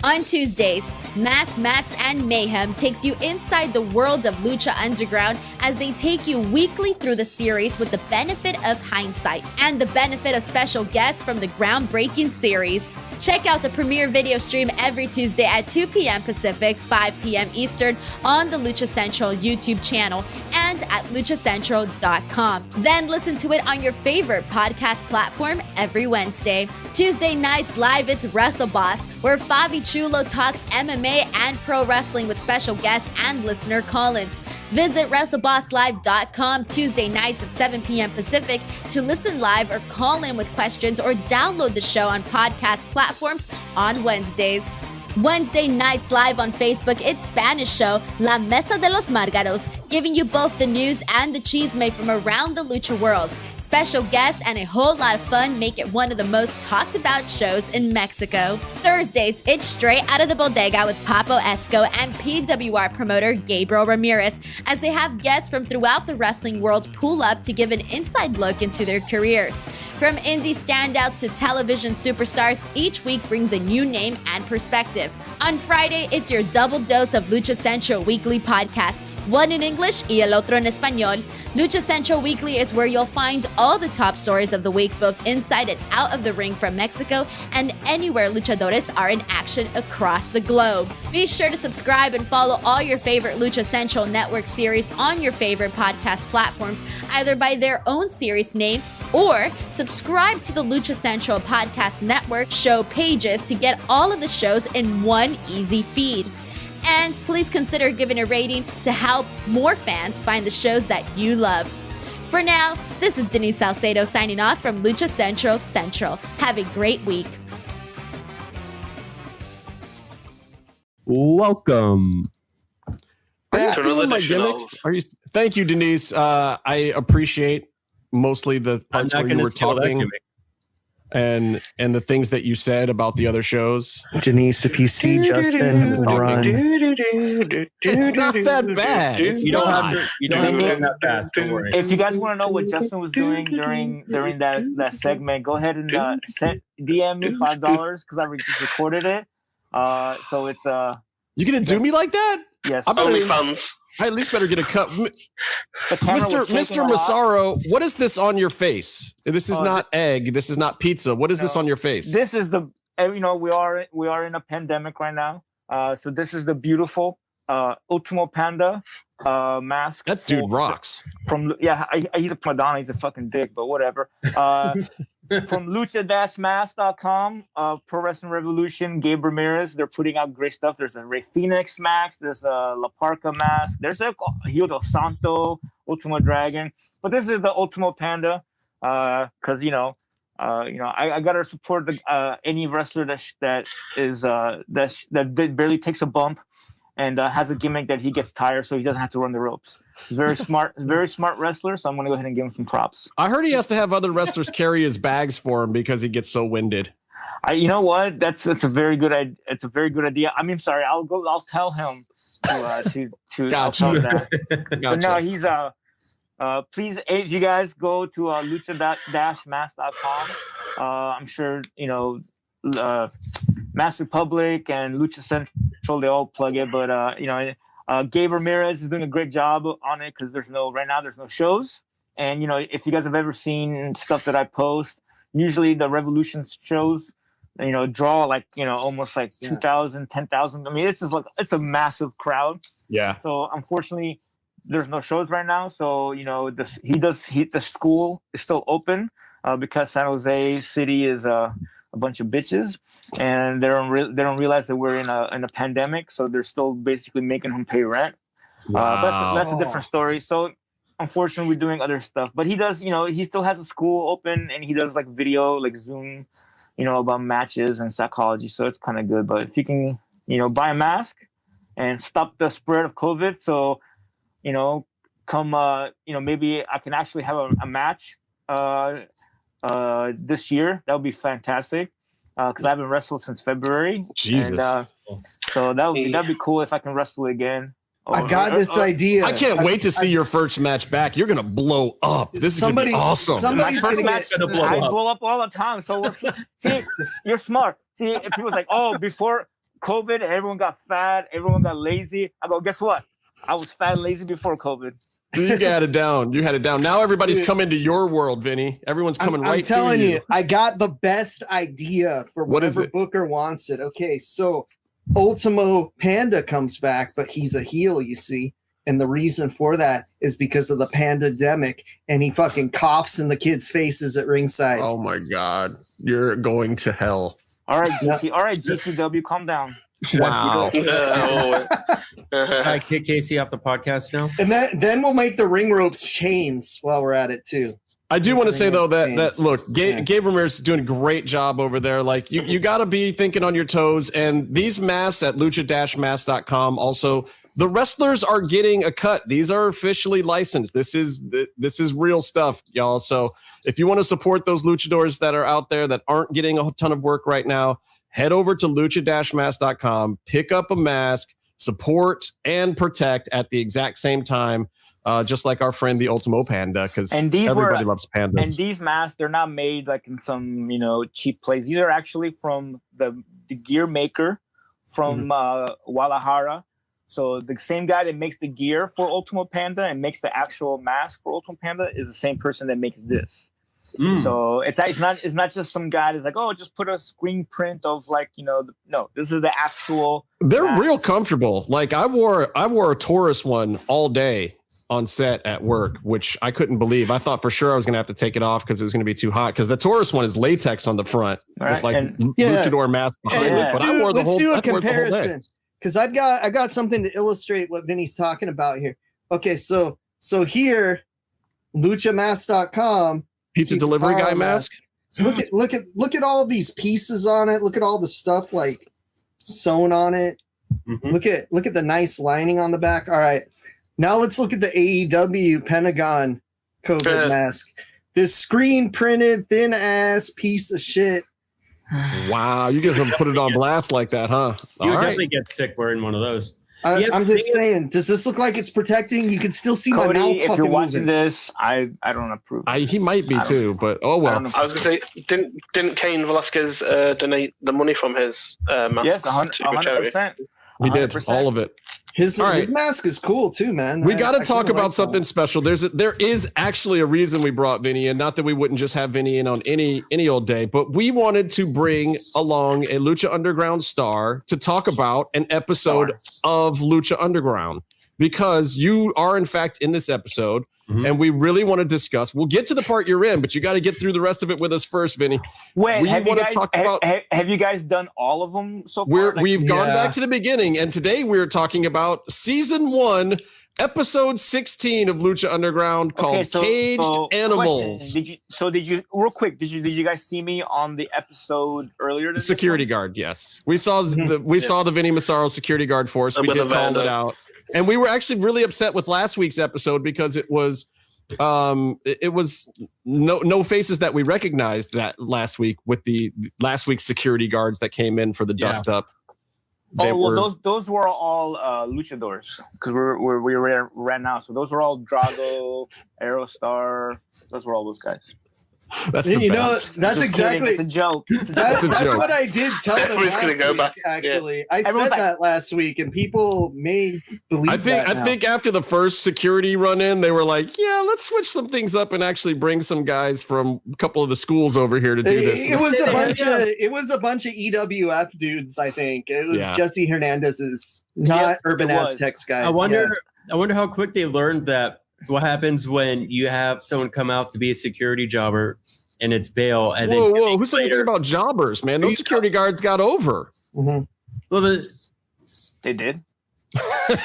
On Tuesdays, Mass Mats and Mayhem takes you inside the world of Lucha Underground as they take you weekly through the series with the benefit of hindsight and the benefit of special guests from the groundbreaking series. Check out the premiere video stream every Tuesday at 2 p.m. Pacific, 5 p.m. Eastern on the Lucha Central YouTube channel and at luchacentral.com. Then listen to it on your favorite podcast platform every Wednesday. Tuesday nights live, it's Wrestle Boss, where Fabi Chulo talks MMA and pro wrestling with special guests and listener call-ins. Visit WrestleBossLive.com Tuesday nights at 7 p.m. Pacific to listen live or call in with questions or download the show on podcast platforms on Wednesdays. Wednesday nights live on Facebook, it's Spanish show La Mesa de los Márgaros, giving you both the news and the chisme from around the lucha world. Special guests and a whole lot of fun make it one of the most talked about shows in Mexico. Thursdays, it's Straight Out of the Bodega with Papo Esco and PWR promoter Gabriel Ramirez, as they have guests from throughout the wrestling world pull up to give an inside look into their careers. From indie standouts to television superstars, each week brings a new name and perspective. On Friday, it's your double dose of Lucha Central Weekly podcast, one in English y el otro en español. Lucha Central Weekly is where you'll find all the top stories of the week, both inside and out of the ring from Mexico and anywhere luchadores are in action across the globe. Be sure to subscribe and follow all your favorite Lucha Central Network series on your favorite podcast platforms, either by their own series name or subscribe to the Lucha Central Podcast Network show pages to get all of the shows in one easy feed. And please consider giving a rating to help more fans find the shows that you love. For now, this is Denise Salcedo signing off from Lucha Central. Have a great week. Welcome. Are you To stealing another my edition gimmicks? of- Thank you, Denise. I appreciate mostly the parts where you were talking and the things that you said about the other shows. Denise, if you see Justin run, It's not that bad. You don't have to run that fast. Don't worry. If you guys want to know what Justin was doing during that segment, go ahead and DM me $5 because I just recorded it. So it's You gonna do me like that? yes. OnlyFans. I at least better get a cut. The camera was shaking Mr. a lot. Massaro, what is this on your face? This is not egg. This is not pizza. What is this on your face? This is the we are in a pandemic right now. So this is the beautiful Ultimo Panda mask. That dude rocks. He's a Madonna. He's a fucking dick, but whatever. From lucha-mask.com, Pro Wrestling Revolution, Gabe Ramirez, they're putting out great stuff. There's a Rey Fenix mask, there's a La Parka mask, there's a Hijo del Santo, Ultimo Dragon, but this is the Ultimo Panda, because I gotta support any wrestler that barely takes a bump and has a gimmick that he gets tired, so he doesn't have to run the ropes. He's very smart wrestler, so I'm going to go ahead and give him some props. I heard he has to have other wrestlers carry his bags for him because he gets so winded. You know what? It's a very good idea. It's a very good idea. I mean, sorry. I'll tell him to Gotcha. I'll tell him that. Gotcha. But no, he's please, if you guys go to lucha-mask.com. I'm sure Mass Republic and Lucha Central, they all plug it, but Gabe Ramirez is doing a great job on it because there's no shows. And, if you guys have ever seen stuff that I post, usually the Revolution shows, draw like, almost like 2,000, 10,000. I mean, it's a massive crowd. Yeah. So unfortunately, there's no shows right now. So, the school is still open because San Jose City is a bunch of bitches, and they don't realize that we're in a pandemic. So they're still basically making him pay rent. Wow. That's a different story. So unfortunately, we're doing other stuff, but he does, he still has a school open, and he does like video, like Zoom, about matches and psychology. So it's kind of good. But if you can, buy a mask and stop the spread of COVID. So, come, maybe I can actually have a match this year. That would be fantastic. Because I haven't wrestled since February. Jesus. And, so that'd be cool if I can wrestle again. I've got this idea. I can't wait to see your first match back. You're gonna blow up. This is gonna be awesome. My first match, I blow up all the time. So see, you're smart. See, if he was like, before COVID, everyone got fat, everyone got lazy. I go, guess what? I was fat and lazy before COVID. You got it down. You had it down. Now everybody's coming to your world, Vinny. Everyone's coming right to you. I'm telling you, I got the best idea for whatever Booker wants it. Okay, so Ultimo Panda comes back, but he's a heel, you see. And the reason for that is because of the pandemic, and he fucking coughs in the kids' faces at ringside. Oh my God. You're going to hell. All right, GCW, calm down. Wow. I kick Casey off the podcast now. And then we'll make the ring ropes chains while we're at it too. I do want to say though that look, Gabe Ramirez is doing a great job over there. Like you got to be thinking on your toes. And these masks at lucha-mask.com. Also, the wrestlers are getting a cut. These are officially licensed. This is real stuff, y'all. So if you want to support those luchadors that are out there that aren't getting a ton of work right now, head over to lucha-mask.com, pick up a mask, support and protect at the exact same time. Just like our friend the Ultimo Panda, because everybody loves pandas. And these masks, they're not made like in some cheap place. These are actually from the gear maker from Guadalajara. So the same guy that makes the gear for Ultimo Panda and makes the actual mask for Ultimo Panda is the same person that makes this. So it's not just some guy that's like, just put a screen print of no, this is the actual. They're mask. Real comfortable. Like I wore a Taurus one all day on set at work, which I couldn't believe. I thought for sure I was going to have to take it off because it was going to be too hot. Because the Taurus one is latex on the front, with luchador mask behind it. But I wore the whole. Let's do a comparison because I've got something to illustrate what Vinny's talking about here. Okay, so here, luchamask.com. Pizza delivery guy mask. Look at all of these pieces on it. Look at all the stuff like sewn on it. Mm-hmm. Look at the nice lining on the back. All right. Now let's look at the AEW Pentagon COVID mask. This screen printed thin ass piece of shit. Wow, you guys have put it on blast like that, huh? You would definitely get sick wearing one of those. I'm just saying, does this look like it's protecting? You can still see Cody, my mouth. If you're watching this, I don't approve. He might be too, but oh well. I was going to say, didn't Cain Velasquez donate the money from his mask? Yes, 100%. He did all of it. His mask is cool too, man. We got to talk about something special. There is actually a reason we brought Vinny in. Not that we wouldn't just have Vinny in on any old day, but we wanted to bring along a Lucha Underground star to talk about an episode of Lucha Underground, because you are in fact in this episode. Mm-hmm. And we really want to discuss. We'll get to the part you're in, but you got to get through the rest of it with us first, Vinny. Wait, have you guys done all of them so far? We've gone back to the beginning, and today we're talking about season 1, episode 16 of Lucha Underground, called Caged Animals. Did you real quick? Did you guys see me on the episode earlier? The security guard, yes. We saw saw the Vinnie Massaro security guard force. We did call it out. And we were actually really upset with last week's episode because it was no faces that we recognized that last week with the last week's security guards that came in for the dust up. Those were all luchadors because we ran now. So those were all Drago, Aerostar. Those were all those guys. That's the best. That's exactly. It's a joke. That's joke. what I did tell them Everybody's last gonna go week, back. actually. I Everyone's said like- that last week, and people may believe I think after the first security run in, they were like, "Yeah, let's switch some things up and actually bring some guys from a couple of the schools over here to do this." It was a bunch of EWF dudes. I think it was Jesse Hernandez's, not Urban Aztecs guys. I wonder how quick they learned that. What happens when you have someone come out to be a security jobber and it's bail? And whoa! Who said anything about jobbers, man? Those security guards got over. Mm-hmm. Well, They did.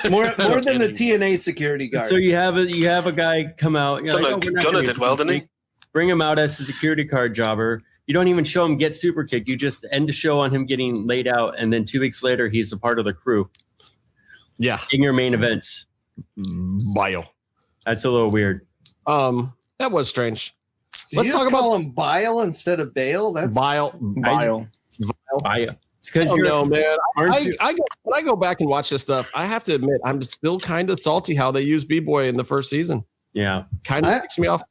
more than the TNA security guards. So you have a guy come out. You're like, Gunner did well, didn't he? Bring him out as a security card jobber. You don't even show him get super kicked. You just end the show on him getting laid out, and then 2 weeks later, he's a part of the crew. Yeah, in your main events. Bio. That's a little weird. That was strange. Let's talk about him Bile instead of Bale. That's Bile. It's because man. When I go back and watch this stuff, I have to admit I'm still kind of salty how they used B-Boy in the first season. Yeah, kind of makes me off.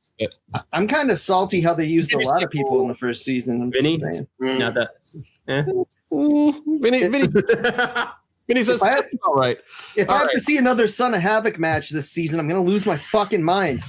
I'm kind of salty how they used a lot of people in the first season. Vinny, not that. Vinny says, all right. If I have to see another Son of Havoc match this season, I'm going to lose my fucking mind.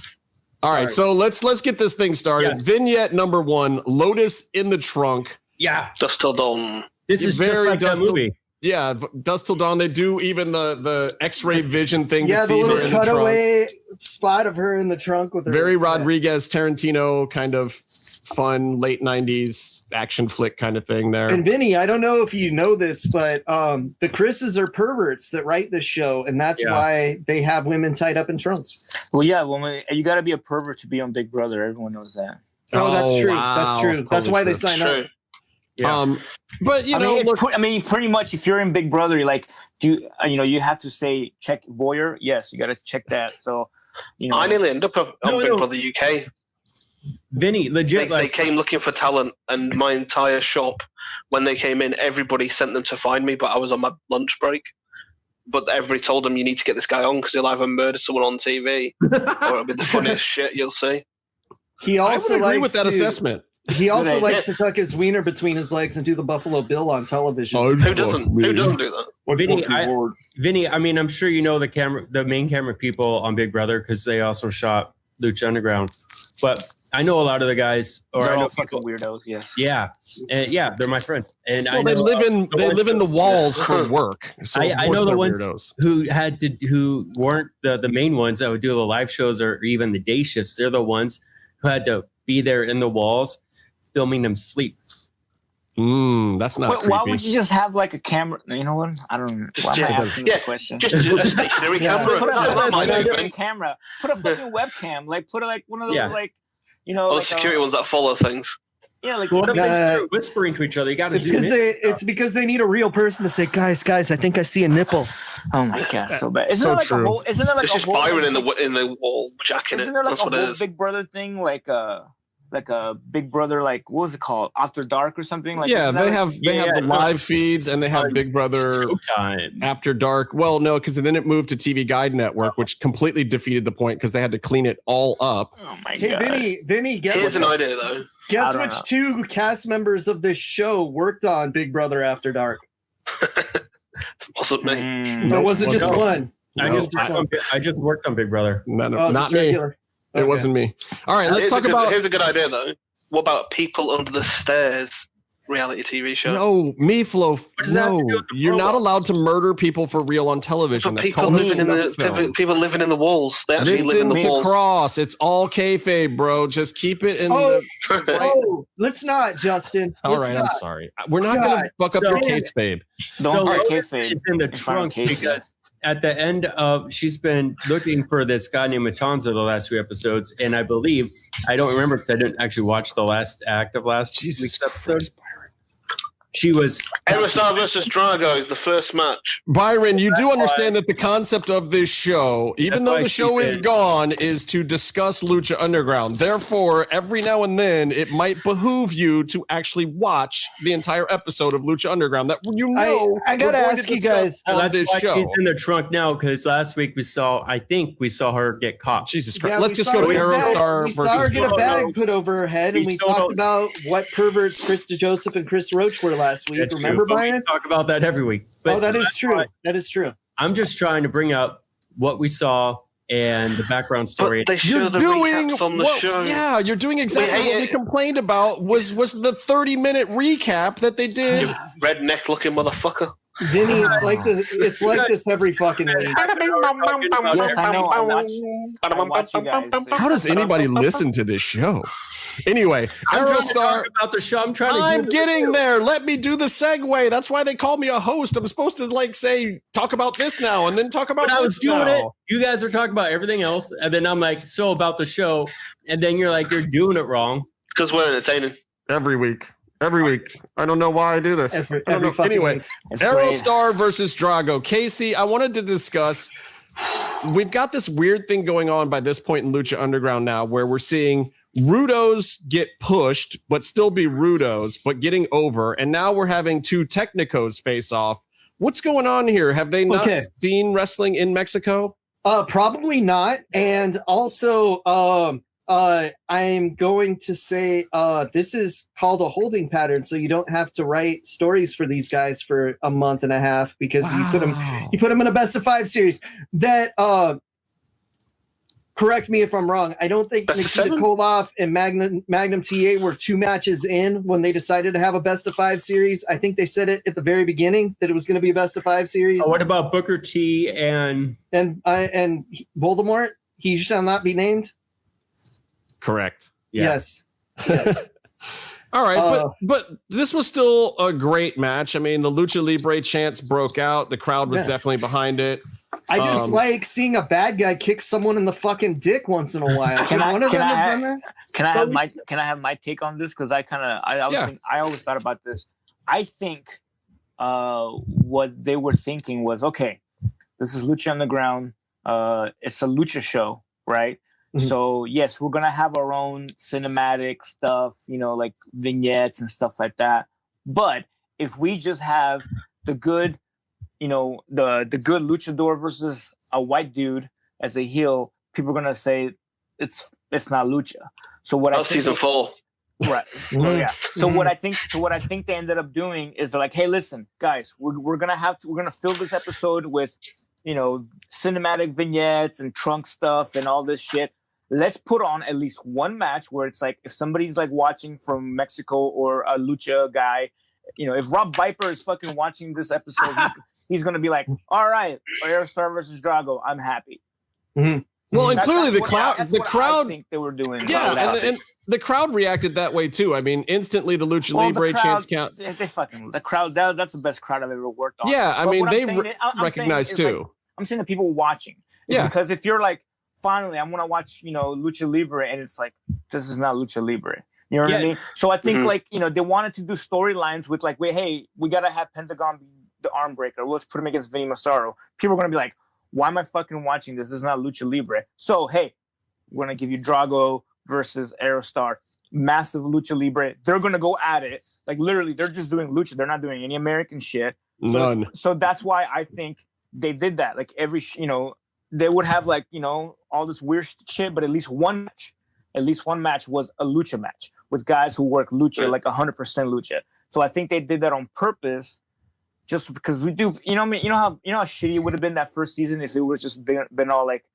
All right, so let's get this thing started. Yes. Vignette number 1, Lotus in the trunk. Yeah. Dust Till Dawn. This is just like that movie. Yeah, Dust Till Dawn. They do even the X-ray vision thing. Yeah, to see the her little in the cutaway spot of her in the trunk with her. Very Rodriguez, Tarantino kind of fun late 90s action flick kind of thing there. And Vinny, I don't know if you know this, but the Chris's are perverts that write this show, and that's why they have women tied up in trunks. Well, yeah, you got to be a pervert to be on Big Brother. Everyone knows that. Oh, that's true. Wow. That's true. That's why they sign up. Yeah. But you know, pretty much, if you're in Big Brother, you're like, you have to say check voyeur. Yes, you got to check that. So, I nearly ended up on Big Brother UK. Vinny, legit. They came looking for talent, and my entire shop, when they came in, everybody sent them to find me, but I was on my lunch break. But everybody told them, you need to get this guy on because he'll either murder someone on TV or it'll be the funniest shit you'll see. He also I would agree with that assessment. He also likes to tuck his wiener between his legs and do the Buffalo Bill on television. Who doesn't? Who doesn't do that? Vinny, I mean, I'm sure you know the main camera people on Big Brother because they also shot Lucha Underground. But I know a lot of the guys, They're I know all fucking weirdos. Yes. Yeah, and they're my friends. And well, they live in the walls for work. So I know the ones weirdos. who weren't the main ones that would do the live shows or even the day shifts. They're the ones who had to be there in the walls, filming them sleep. That's not. Why would you just have like a camera? You know what? I don't know. Why am I asking this question? Just a stationary camera. Put a camera. Put a fucking webcam. Like put one of those the security ones that follow things. Yeah, like what if they're whispering to each other? You got to. It's because they need a real person to say, guys, I think I see a nipple. Oh my god, so bad. Isn't there like true. Isn't there like it's just Byron in the wall jacking it? Isn't there like That's a what it whole is. Big Brother thing, like a Big Brother, like what was it called, After Dark or something? Like they have the live feeds and they have Big Brother Showtime After Dark. Well, no, because then it moved to TV Guide Network, which completely defeated the point because they had to clean it all up. Oh my god! Hey, Vinny, here's an idea though. Guess which two cast members of this show worked on Big Brother After Dark? It wasn't me. Or was it just one? I just worked on Big Brother. Not me. Regular. It wasn't me. All right, let's talk about. Here's a good idea though. What about People Under the Stairs reality TV show? No, Meatloaf. No, you're not allowed to murder people for real on television. That's people living in the walls. They actually live in the walls. Cross. It's all kayfabe, bro. Just keep it in the. Let's not, Justin. All right, I'm sorry. We're not going to fuck up your kayfabe. Don't kayfabe. It's in the trunk because at the end of, she's been looking for this guy named Matanza the last few episodes, and I believe, I don't remember because I didn't actually watch the last act of last week's episode. She was Aerostar versus Drago is the first match. Byron, you do understand that the concept of this show, even though the show is gone, is to discuss Lucha Underground. Therefore, every now and then, it might behoove you to actually watch the entire episode of Lucha Underground. That I gotta ask you guys. on this show. She's in the trunk now because last week I think we saw her get caught. Jesus Christ! Yeah, Let's just go to Aerostar We versus. saw her get a bag Drago. put over her head, and we talked about what perverts Chris DeJoseph and Chris Roach were last week. That's Remember, true. Byron? We talk about that every week. Oh, that is true. why That is true. I'm just trying to bring up what we saw and the background story. But they show the recaps on the show. Yeah, you're doing exactly what we complained about. Was the 30-minute recap that they did? You redneck looking motherfucker. Vinny, it's like this every fucking week. Yes, I know. I watch you guys. How does anybody listen to this show? Anyway, I'm trying to Aerostar. talk about the show. I'm getting there. Let me do the segue. That's why they call me a host. I'm supposed to say talk about this now and then talk about When I was this doing now. it, you guys are talking about everything else, and then I'm like, so about the show, and then you're like, you're doing it wrong. Because we're entertaining. Every week. I don't know why I do this. Every I don't know. fucking Anyway, week. It's great. Aerostar versus Drago. Casey, I wanted to discuss. We've got this weird thing going on by this point in Lucha Underground now, where we're seeing Rudos get pushed, but still be Rudos, but getting over. And now we're having two Technicos face off. What's going on here? Have they not seen wrestling in Mexico? Probably not. And also, I'm going to say this is called a holding pattern, so you don't have to write stories for these guys for a month and a half because you put them in a best of 5 series. That correct me if I'm wrong. I don't think Nikita Koloff and Magnum TA were 2 matches in when they decided to have a best of 5 series. I think they said it at the very beginning that it was going to be a best of 5 series. What about Booker T and Voldemort? He shall not be named. Correct. Yeah. Yes. All right, but this was still a great match. I mean, the Lucha Libre chants broke out. The crowd was definitely behind it. I just like seeing a bad guy kick someone in the fucking dick once in a while. Can I have my take on this? Because I always thought about this. I think what they were thinking was, okay, this is Lucha Underground. It's a lucha show, right? Mm-hmm. So yes, we're gonna have our own cinematic stuff, like vignettes and stuff like that. But if we just have the good, the good luchador versus a white dude as a heel, people are gonna say it's not lucha. So what season 4, right? Well, yeah. So what I think they ended up doing is they're like, hey, listen, guys, we're gonna fill this episode with cinematic vignettes and trunk stuff and all this shit. Let's put on at least one match where it's like if somebody's like watching from Mexico or a lucha guy, if Rob Viper is fucking watching this episode, he's gonna be like, all right, Aerostar versus Drago, I'm happy. Mm-hmm. Well, and clearly the crowd I think they were doing. Yeah, and the crowd reacted that way too. I mean, instantly the Lucha Libre chants count. The crowd. That's the best crowd I've ever worked on. Yeah, I mean, they recognize too. Like, I'm saying the people watching. Because if you're like, finally, I'm gonna watch, Lucha Libre, and it's like, this is not Lucha Libre. You know what I mean? So I think they wanted to do storylines with like, hey, we gotta have Pentagon be the arm breaker. Let's put him against Vinnie Massaro. People are gonna be like, why am I fucking watching this? This is not Lucha Libre. So hey, we're gonna give you Drago versus Aerostar. Massive Lucha Libre. They're gonna go at it. Like literally, they're just doing lucha. They're not doing any American shit. None. So that's why I think they did that. Like they would have like, all this weird shit, but at least one match was a lucha match with guys who work lucha, like 100% lucha. So I think they did that on purpose, just because we do, how shitty it would have been that first season if it was just been all like,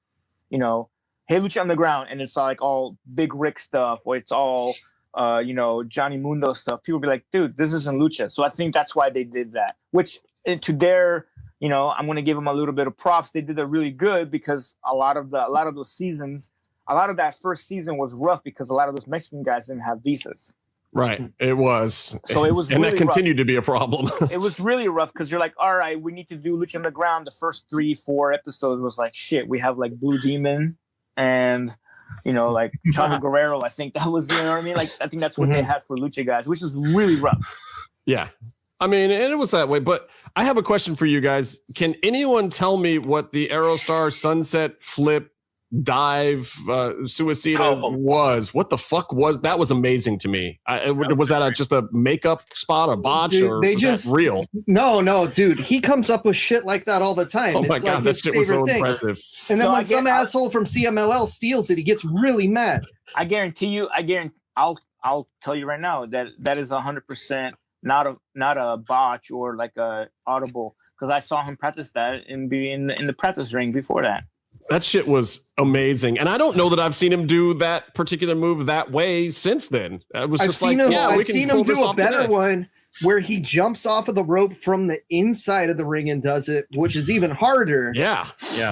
hey, Lucha Underground, and it's like all Big Rick stuff, or it's all, Johnny Mundo stuff. People be like, dude, this isn't lucha. So I think that's why they did that, which to their, I'm going to give them a little bit of props. They did that really good because a lot of those seasons, a lot of that first season was rough because a lot of those Mexican guys didn't have visas. Right. It was. So it was, and really that continued rough. to be a problem. It was really rough because you're like, all right, we need to do Lucha Underground. The first 3-4 episodes was like, shit, we have like Blue Demon and, like Chavo Guerrero. I think that was, what I mean? Like, I think that's what they had for Lucha guys, which is really rough. Yeah. I mean, and it was that way. But I have a question for you guys. Can anyone tell me what the Aerostar Sunset Flip Dive Suicida was? What the fuck was that? Was amazing to me. Was that just a makeup spot, a botch, dude, or was that real? No, dude. He comes up with shit like that all the time. Oh my it's god, like that shit was so impressive. And then when some asshole from CMLL steals it, he gets really mad. I guarantee you. I'll tell you right now that is 100%. Not a botch or like a audible, because I saw him practice that in the practice ring before that. That shit was amazing, and I don't know that I've seen him do that particular move that way since then. It was I've seen him do a better one where he jumps off of the rope from the inside of the ring and does it, which is even harder. Yeah,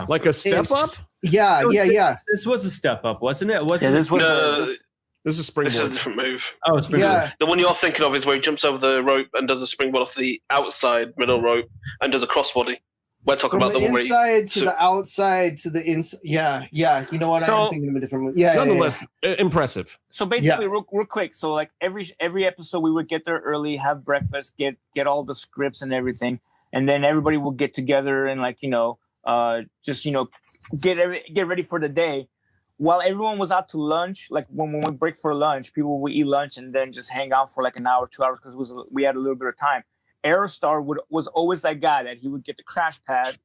like a step up. Yeah. This was a step up, wasn't it? This is a springboard. This is a different move. Oh, springboard. Yeah. The one you're thinking of is where he jumps over the rope and does a springboard off the outside middle rope and does a crossbody. We're talking about the one where inside to the outside to the inside. Yeah. You know what? I'm thinking of a different move. Yeah. Nonetheless, impressive. So basically, real quick. So like every episode, we would get there early, have breakfast, get all the scripts and everything, and then everybody will get together and get ready for the day. While everyone was out to lunch, like when we break for lunch, people would eat lunch and then just hang out for like an hour, 2 hours, because we had a little bit of time. Aerostar was always that guy that he would get the crash pad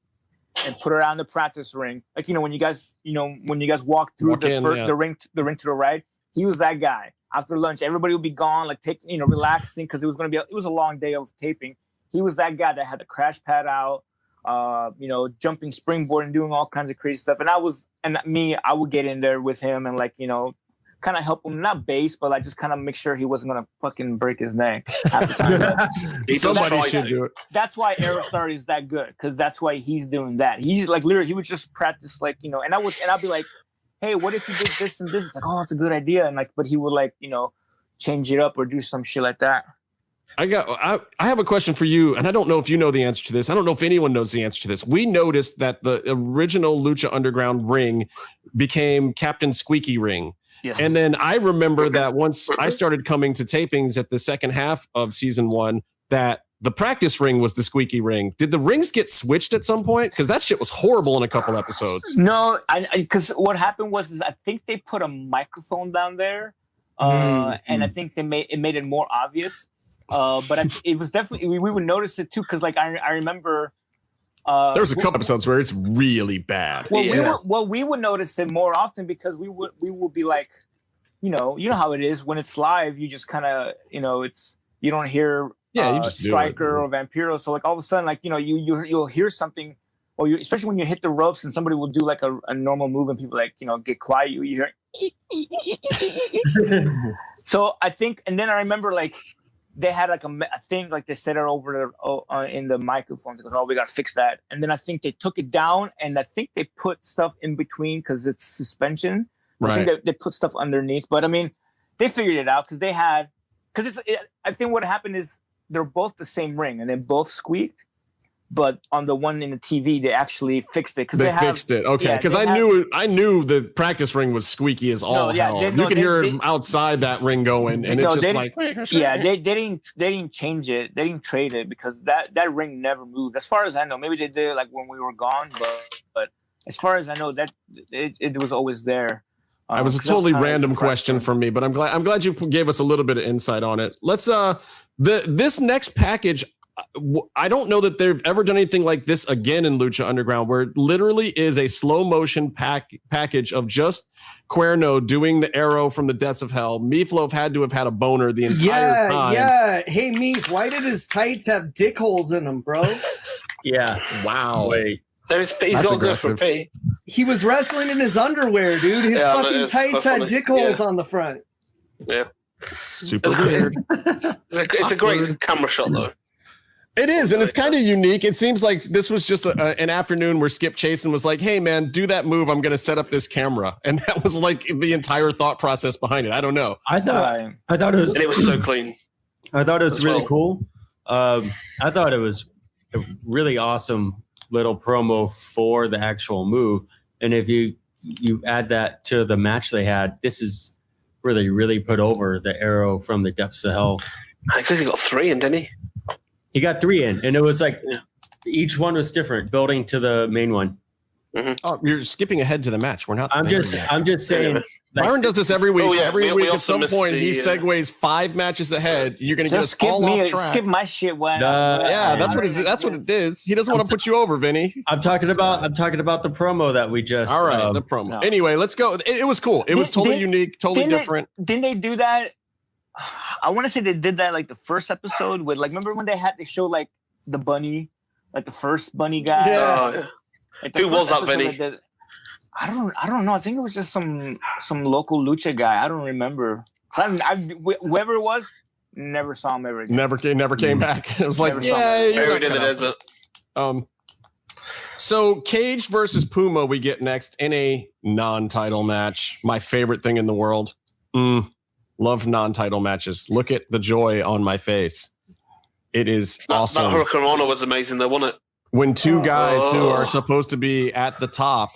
and put it around the practice ring. Like, when you guys walk through the ring to the right, he was that guy. After lunch, everybody would be gone, like relaxing, because it was a long day of taping. He was that guy that had the crash pad out, jumping springboard and doing all kinds of crazy stuff. And I would get in there with him and kind of help him, not base, but just kind of make sure he wasn't gonna fucking break his neck half the time. Somebody should do it. That's why Aerostar is that good, because that's why he's doing that. He's literally, he would just practice and I'd be like, hey, what if you did this and this? It's like, oh, it's a good idea, and but he would change it up or do some shit like that. I have a question for you, and I don't know if you know the answer to this. I don't know if anyone knows the answer to this. We noticed that the original Lucha Underground ring became Captain Squeaky Ring. Yes. And then I remember that once I started coming to tapings at the second half of season 1, that the practice ring was the Squeaky Ring. Did the rings get switched at some point? Because that shit was horrible in a couple episodes. No, because what happened was I think they put a microphone down there, and I think it made it more obvious. But it was definitely, we would notice it too, because I remember there was a couple episodes where it's really bad. Well, we would notice it more often because we would be like, you know how it is when it's live. You just kind of you don't hear you just Striker or Vampiro. So all of a sudden you'll hear something, or especially when you hit the ropes and somebody will do a normal move and people get quiet. You hear. So I think, and then I remember they had a thing, they set it over in the microphones. It goes, oh, we got to fix that. And then I think they took it down, and I think they put stuff in between because it's suspension. Right. I think they put stuff underneath. But, they figured it out because I think what happened is they're both the same ring, and they both squeaked. But on the one in the TV, they actually fixed it. They fixed it. Okay. Because I knew the practice ring was squeaky as all hell. You could hear outside that ring going, and it's just they didn't change it. They didn't trade it because that ring never moved. As far as I know, maybe they did it when we were gone, but as far as I know, that it was always there. It was a totally random question from me, but I'm glad you gave us a little bit of insight on it. Let's this next package. I don't know that they've ever done anything like this again in Lucha Underground, where it literally is a slow motion package of just Cuerno doing the arrow from the depths of hell. Meatloaf had to have had a boner the entire time. Yeah. Hey, Meef, why did his tights have dick holes in them, bro? Yeah. Wow. Wait. He's got good for pay. He was wrestling in his underwear, dude. His fucking tights had dick holes on the front. Yeah. Super weird. It's a great camera shot, though. It is, and it's kind of unique. It seems like this was just an afternoon where Skip Chasen was like, hey, man, do that move. I'm going to set up this camera. And that was the entire thought process behind it. I don't know. I thought it was... And it was so clean. I thought it was really cool. I thought it was a really awesome little promo for the actual move. And if you add that to the match they had, this is really, really put over the arrow from the depths of hell. Because he got 3 in, didn't he? He got 3 in, and it was like each one was different, building to the main one. Mm-hmm. Oh, you're skipping ahead to the match. We're not. I'm just saying. Byron does this every week. Every week at some point, he segues 5 matches ahead. You're going to get us all off track. Skip my shit. That's what it is. He doesn't want to put you over, Vinny. I'm talking about the promo that we just. All right, the promo. No. Anyway, let's go. It was cool. It was totally unique, totally different. Didn't they do that? I want to say they did that like the first episode with like. Remember when they showed like the bunny, like the first bunny guy. Yeah. Like who was that, Vinny? I don't know. I think it was just some local lucha guy. I don't remember. Whoever it was, never saw him ever again. Never came back. It was like, buried in the desert. So Cage versus Puma we get next in a non-title match. My favorite thing in the world. Love non-title matches. Look at the joy on my face. It is awesome. That Hurricane was amazing though, wasn't it? When 2 guys who are supposed to be at the top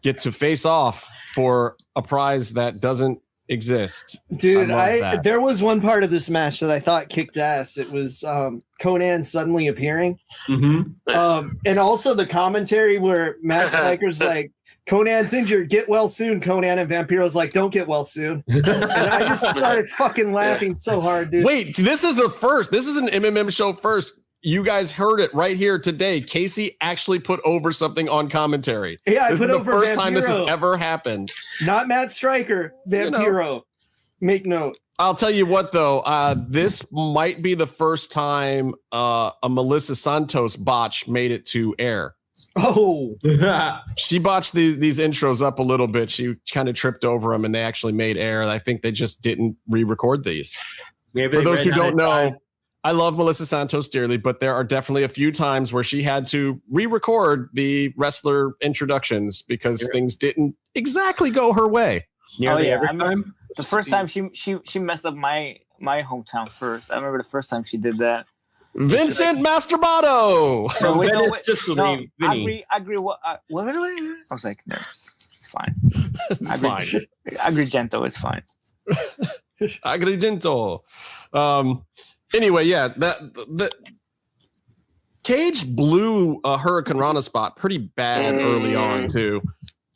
get to face off for a prize that doesn't exist. Dude, there was one part of this match that I thought kicked ass. It was Conan suddenly appearing. Mm-hmm. And also the commentary where Matt Spiker's like, Conan's injured, get well soon, Conan, and Vampiro's like, don't get well soon. And I just started fucking laughing so hard, dude. Wait, this is an MMM show first. You guys heard it right here today. Casey actually put over something on commentary. Yeah, this I put over the first Vampiro. time this has ever happened. Not Matt Stryker, Vampiro. Make note. I'll tell you what, though. This might be the first time a Melissa Santos botch made it to air. Oh, she botched these intros up a little bit. She kind of tripped over them, and they actually made air. I think they just didn't re-record these. For those who don't know, I love Melissa Santos dearly, but there are definitely a few times where she had to re-record the wrestler introductions because things didn't exactly go her way. Every time. The first time she messed up my hometown first. I remember the first time she did that. Vincent Masturbato. Sicily, Vinny. I agree. What? I was like, no, it's fine. It's fine. Agrigento, it's fine. Agrigento. Anyway, yeah, the Cage blew a Hurricane Rana spot pretty bad early on too,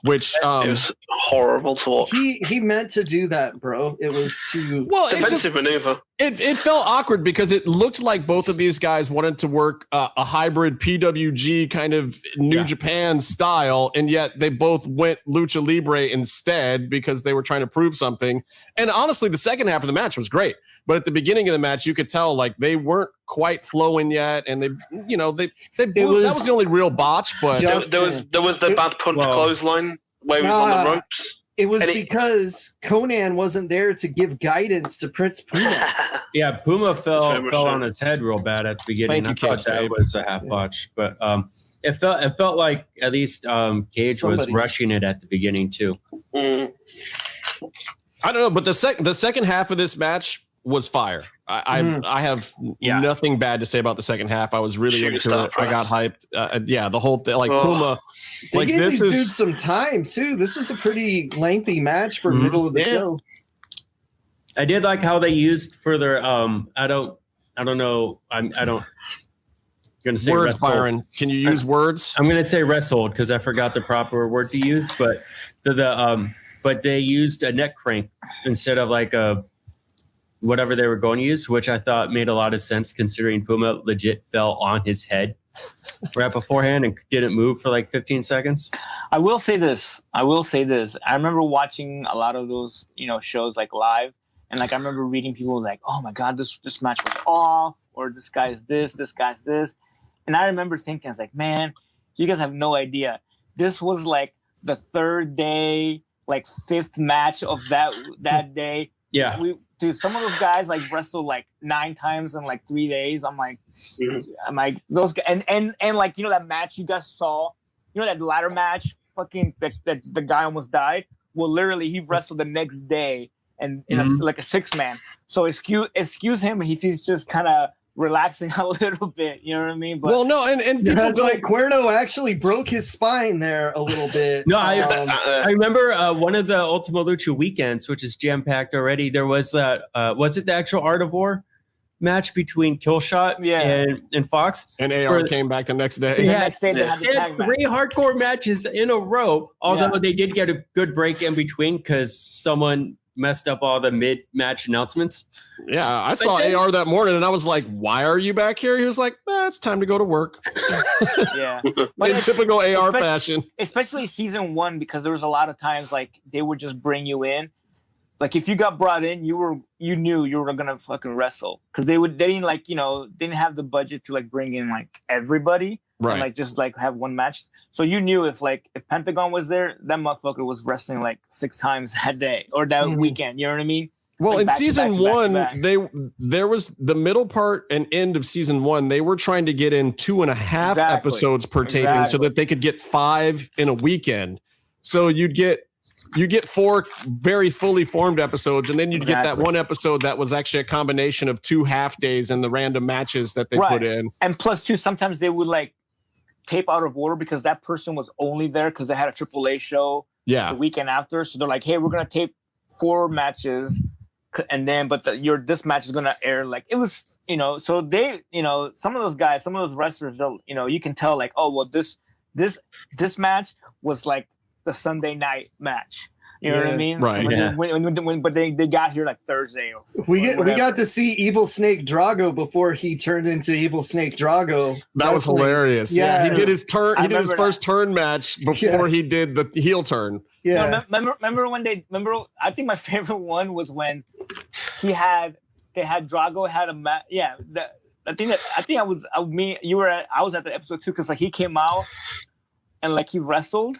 which it was horrible to watch. He meant to do that, bro. It was too defensive maneuver. It felt awkward because it looked like both of these guys wanted to work a hybrid PWG kind of New Japan style, and yet they both went Lucha Libre instead because they were trying to prove something. And honestly, the second half of the match was great, but at the beginning of the match, you could tell like they weren't quite flowing yet, and that was the only real botch. But there was the bad punch clothesline where he was on the ropes. It was because Conan wasn't there to give guidance to Prince Puma. Yeah, Puma fell on his head real bad at the beginning. Thank you, I thought that was a half botch, but it felt like at least Cage was rushing it at the beginning too. Mm. I don't know, but the second half of this match was fire. I have nothing bad to say about the second half. I was really into it. I got hyped. The whole thing, like Puma. They gave these dudes some time too. This was a pretty lengthy match for middle of the show. I did like how they used for their I don't know. I'm gonna say words, wrestled. Byron. Can you use words? I'm gonna say wrestled because I forgot the proper word to use, but but they used a neck crank instead of like a whatever they were going to use, which I thought made a lot of sense considering Puma legit fell on his head right beforehand and didn't move for like 15 seconds. I will say this. I remember watching a lot of those, shows like live, and like I remember reading people like, "Oh my God, this match was off," or "This guy's this," and I remember thinking, I was like, "Man, you guys have no idea. This was like the third day, like fifth match of that day." Yeah. Dude, some of those guys like wrestled like 9 times in like 3 days. I'm like those guys, and like that match you guys saw, that ladder match, fucking that the guy almost died. Well, literally he wrestled the next day and in a 6-man. So excuse him. He's just kind of relaxing a little bit. You know what I mean? But, well, no, and people like Cuerno actually broke his spine there a little bit. No, I remember one of the Ultima Lucha weekends, which is jam packed already. There was was it the actual Art of War match between Killshot and Fox. And AR came back the next day. The next day they had the tag match. 3 hardcore matches in a row, although they did get a good break in between because someone messed up all the mid-match announcements. Yeah, I saw AR that morning and I was like, why are you back here? He was like, it's time to go to work. Yeah. In typical AR fashion. Especially season 1, because there was a lot of times like they would just bring you in. Like if you got brought in, you knew you were gonna fucking wrestle. Because they didn't have the budget to like bring in like everybody. Right. And like just like have one match. So you knew if Pentagon was there, that motherfucker was wrestling like 6 times that day or that weekend. You know what I mean? Well, like in season 1, there was the middle part and end of season 1. They were trying to get in 2.5 episodes per taping so that they could get 5 in a weekend. So you'd get 4 very fully formed episodes, and then you'd get that one episode that was actually a combination of 2 half days and the random matches that they put in. And plus, too, sometimes they would like tape out of order because that person was only there because they had a AAA show the weekend after. So they're like, hey, we're gonna tape 4 matches, and then this match is gonna air. Like it was, so they, some of those guys, some of those wrestlers, you can tell like, oh well, this match was like the Sunday night match. You know what I mean? Right. But they got here like Thursday. We got to see Evil Snake Drago before he turned into Evil Snake Drago. That was hilarious. Yeah. He did his turn. He did his first turn match before he did the heel turn. Yeah. No, remember when I think my favorite one was when Drago had a match. Yeah. I was at the episode 2 because like he came out and like he wrestled.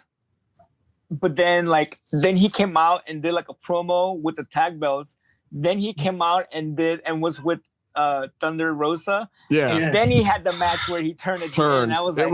But then he came out and did like a promo with the tag belts. Then he came out and was with Thunder Rosa. Yeah. And then he had the match where he turned. And I was like,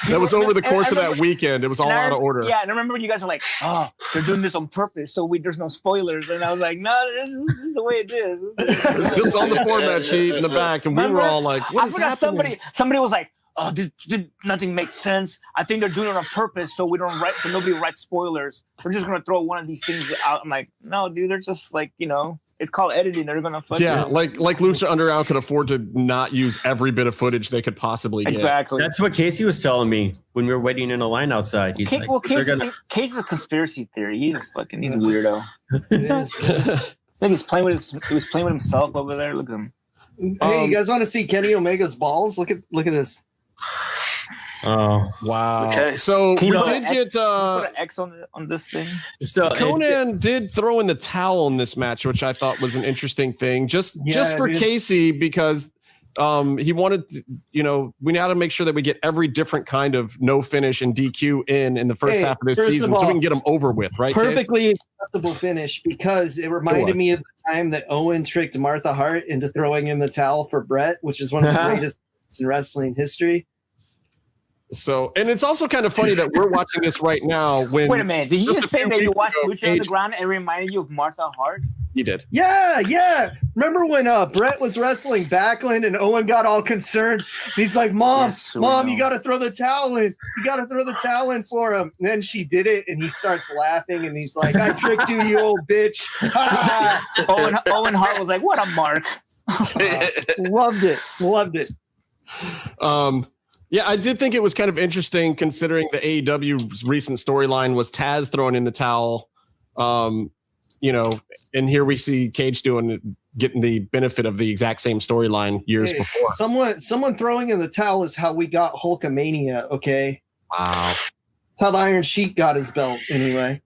that was over the course of that weekend. It was all out of order. Yeah, and I remember you guys were like, "Oh, they're doing this on purpose, so there's no spoilers." And I was like, "No, this is the way it is." It's just on the format sheet in the back, and we were all like, "What is happening?" Somebody was like, "Oh, did nothing make sense? I think they're doing it on purpose, so nobody writes spoilers. We're just gonna throw one of these things out." I'm like, "No, dude, they're just like, it's called editing. They're gonna fuck like Lucha Underground could afford to not use every bit of footage they could possibly get." Exactly. That's what Casey was telling me when we were waiting in a line outside. He's Casey's a conspiracy theory. He's a weirdo. It is. I think he was playing with himself over there. Look at him. Hey, you guys want to see Kenny Omega's balls? Look at this. Oh wow! Okay. So we did get put an X on this thing. So Conan did throw in the towel in this match, which I thought was an interesting thing, just for Casey, because he wanted to, we now to make sure that we get every different kind of no finish and DQ in the first half of this season, so we can get them over with, right? Perfectly acceptable finish, because it reminded me of the time that Owen tricked Martha Hart into throwing in the towel for Brett, which is one of the greatest in wrestling history. So, and it's also kind of funny that we're watching this right now. Wait a minute, did you just say that you watched Lucha Underground and it reminded you of Martha Hart? You did. Yeah. Remember when Brett was wrestling Backlund and Owen got all concerned? He's like, Mom, you got to throw the towel in. You got to throw the towel in for him. And then she did it, and he starts laughing, and he's like, I tricked you old bitch. Owen Hart was like, what a mark. Loved it. Yeah, I did think it was kind of interesting considering the AEW's recent storyline was Taz throwing in the towel. And here we see Cage getting the benefit of the exact same storyline years before. Someone throwing in the towel is how we got Hulkamania, okay? Wow. That's how the Iron Sheik got his belt, anyway.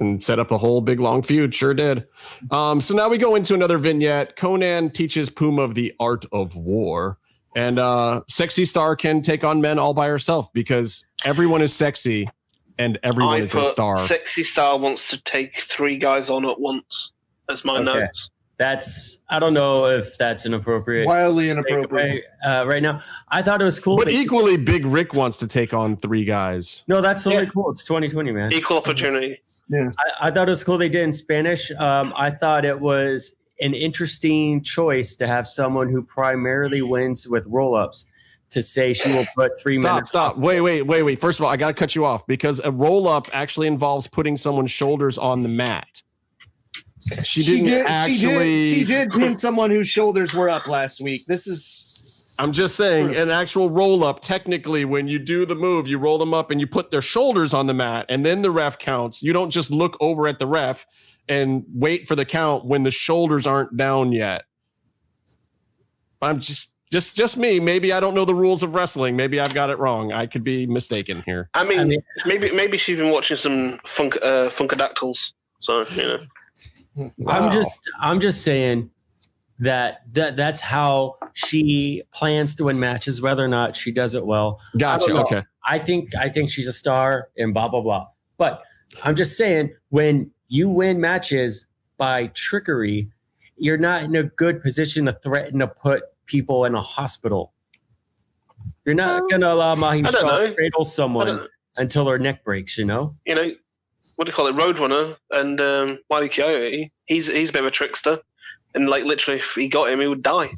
And set up a whole big long feud. Sure did. So now we go into another vignette. Conan teaches Puma the art of war. And Sexy Star can take on men all by herself because everyone is sexy and everyone is a star. Sexy Star wants to take 3 guys on at once as my notes. I don't know if that's inappropriate. Wildly inappropriate. Right now. I thought it was cool. But equally, Big Rick wants to take on 3 guys. No, that's totally cool. It's 2020, man. Equal opportunity. Yeah. I thought it was cool they did in Spanish. I thought it was an interesting choice to have someone who primarily wins with roll-ups to say she will put 3 minutes. Stop. Wait. First of all, I got to cut you off because a roll-up actually involves putting someone's shoulders on the mat. She did pin someone whose shoulders were up last week. I'm just saying, an actual roll up. Technically, when you do the move, you roll them up and you put their shoulders on the mat, and then the ref counts. You don't just look over at the ref and wait for the count when the shoulders aren't down yet. I'm just me. Maybe I don't know the rules of wrestling. Maybe I've got it wrong. I could be mistaken here. I mean maybe she's been watching some Funkadactyls. So Wow. I'm just saying that's how she plans to win matches, whether or not she does it well. Gotcha. Okay. I think she's a star and blah blah blah. But I'm just saying, when you win matches by trickery, you're not in a good position to threaten to put people in a hospital. You're not going to allow Mahishal to cradle someone until their neck breaks. You know, what do you call it? Roadrunner and Wiley Coyote. He's a bit of a trickster. And like literally, if he got him, he would die,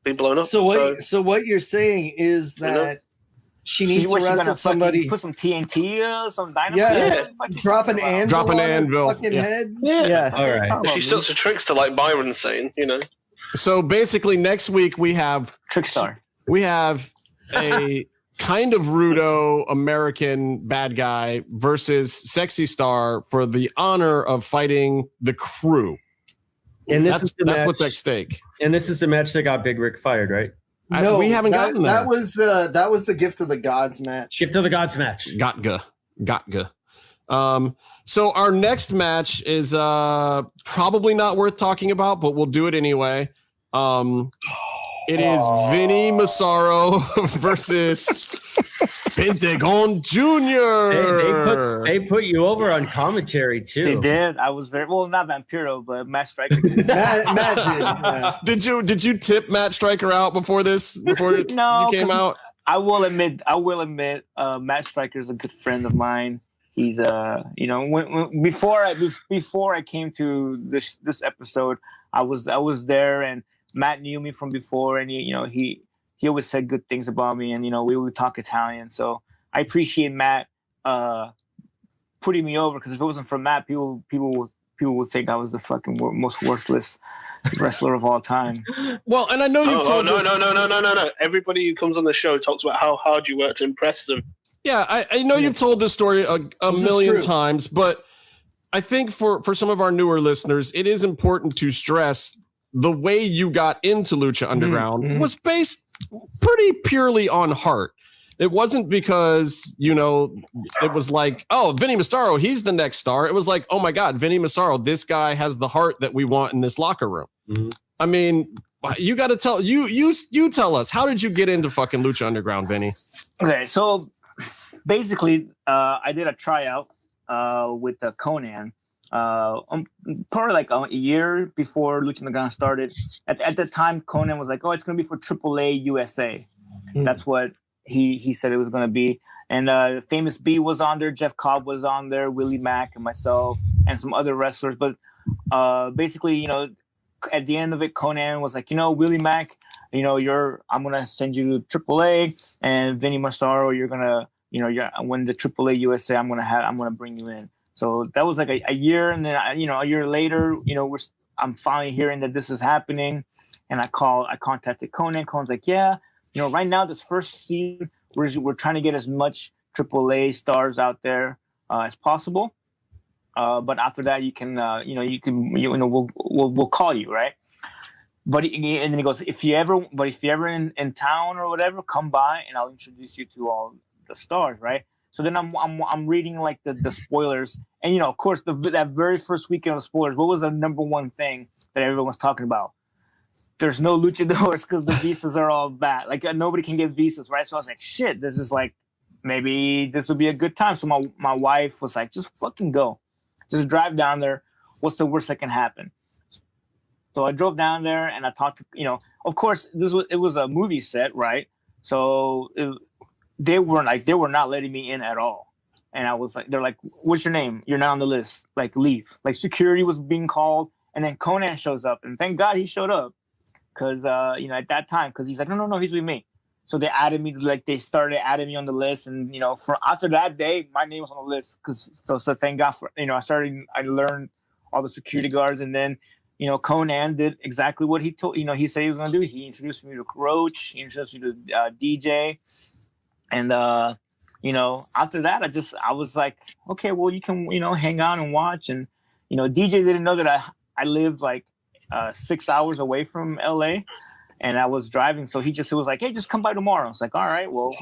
be blown up. So what you're saying is that she needs to wrestle somebody. Put some TNT, some dynamite. Yeah. Drop an anvil. Fucking head. Yeah. All right. She's such a trickster, like Byron saying. So basically, next week we have Trickstar. We have a kind of rudo American bad guy versus Sexy Star for the honor of fighting the Crew. And that's what's at stake. And this is the match that got Big Rick fired, right? No, we haven't gotten there. That was the Gift of the Gods match. Gift of the Gods match. Gotga. So our next match is probably not worth talking about, but we'll do it anyway. It is Vinnie Massaro versus Pentagon Junior. They put you over on commentary too. They did. I was not Vampiro, but Matt Striker. Matt did. Yeah. Did you tip Matt Striker out before you came out? I will admit, Matt Striker is a good friend of mine. He's before I came to this episode, I was there, and Matt knew me from before, and he always said good things about me, and we would talk Italian. So I appreciate Matt putting me over, because if it wasn't for Matt, people would think I was the fucking most worthless wrestler of all time. Well, and I know you told no. Everybody who comes on the show talks about how hard you work to impress them. Yeah, I know you've told this story a million times, but I think for some of our newer listeners, it is important to stress the way you got into Lucha Underground was based pretty purely on heart. It wasn't because, it was like, oh, Vinnie Massaro, he's the next star. It was like, oh my God, Vinnie Massaro, this guy has the heart that we want in this locker room. Mm-hmm. I mean, you got to tell you tell us, how did you get into fucking Lucha Underground, Vinnie? Okay, so basically, I did a tryout with Conan. Probably like a year before Lucha Underground started. At the time, Conan was like, "Oh, it's going to be for AAA USA." That's what he said it was going to be. And Famous B was on there, Jeff Cobb was on there, Willie Mack, and myself, and some other wrestlers. But basically, at the end of it, Conan was like, Willie Mack, I'm going to send you to AAA, and Vinnie Massaro, you're going to, when the AAA USA, I'm going to bring you in. So that was like a year, and then a year later, I'm finally hearing that this is happening, and I contacted Conan. Conan's like, yeah, right now this first season we're trying to get as much AAA stars out there as possible, but after that you can we'll call you, right? But and then he goes, if you ever in town or whatever, come by and I'll introduce you to all the stars, right? So then I'm reading like the spoilers, and of course that very first weekend of spoilers, what was the number one thing that everyone was talking about? There's no luchadors because the visas are all bad. Like nobody can get visas, right? So I was like, shit, this is like, maybe this would be a good time. So my wife was like, just fucking go, just drive down there. What's the worst that can happen? So I drove down there and I talked to, of course it was a movie set, right? So they were not letting me in at all. And I was like, they're like, what's your name? You're not on the list. Like, leave. Like, security was being called. And then Conan shows up. And thank God he showed up. Because, at that time, because he's like, no, he's with me. So they added me, they started adding me on the list. And, for after that day, my name was on the list. So thank God for, I learned all the security guards, and then Conan did exactly what he told. He said he was gonna do. He introduced me to Roach. He introduced me to DJ, and after that, I was like, okay, well, you can hang out and watch. And DJ didn't know that I lived like 6 hours away from LA, and I was driving, so he was like, hey, just come by tomorrow. I was like, all right, well,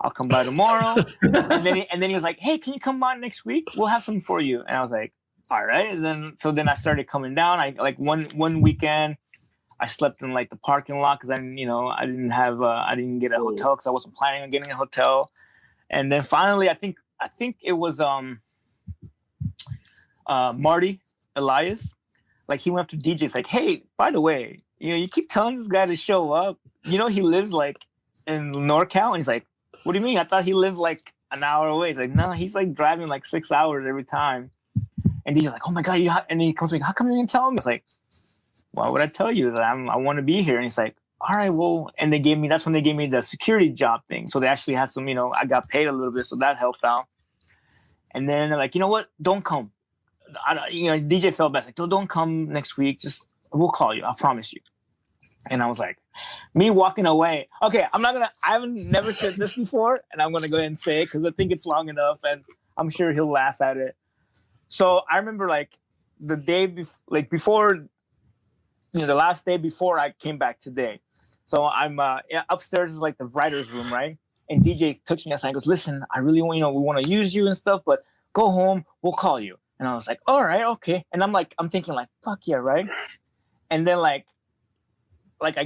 I'll come by tomorrow. and then he was like, hey, can you come by next week? We'll have something for you. And I was like, all right. And then I started coming down. I like one weekend I slept in like the parking lot because I didn't get a hotel because I wasn't planning on getting a hotel. And then finally, I think it was Marty Elias. Like he went up to DJ. It's like, hey, by the way, you keep telling this guy to show up. He lives like in NorCal, and he's like, what do you mean? I thought he lived like an hour away. He's like, no, he's like driving like 6 hours every time. And DJ's like, oh my God, and he comes to me, how come you didn't tell me? It's like, why would I tell you that I want to be here? And he's like, all right, well, and that's when they gave me the security job thing. So they actually had some, I got paid a little bit, so that helped out. And then they're like, you know what? Don't come. DJ felt bad. Like, don't come next week. We'll call you. I promise you. And I was like, me walking away. Okay, I haven't never said this before, and I'm going to go ahead and say it because I think it's long enough, and I'm sure he'll laugh at it. So I remember like the day before, the last day before I came back today. So I'm upstairs is like the writer's room, right? And DJ took me outside and goes, listen, I really want, we want to use you and stuff, but go home, we'll call you. And I was like, all right, okay. And I'm thinking like, fuck yeah, right? And then like I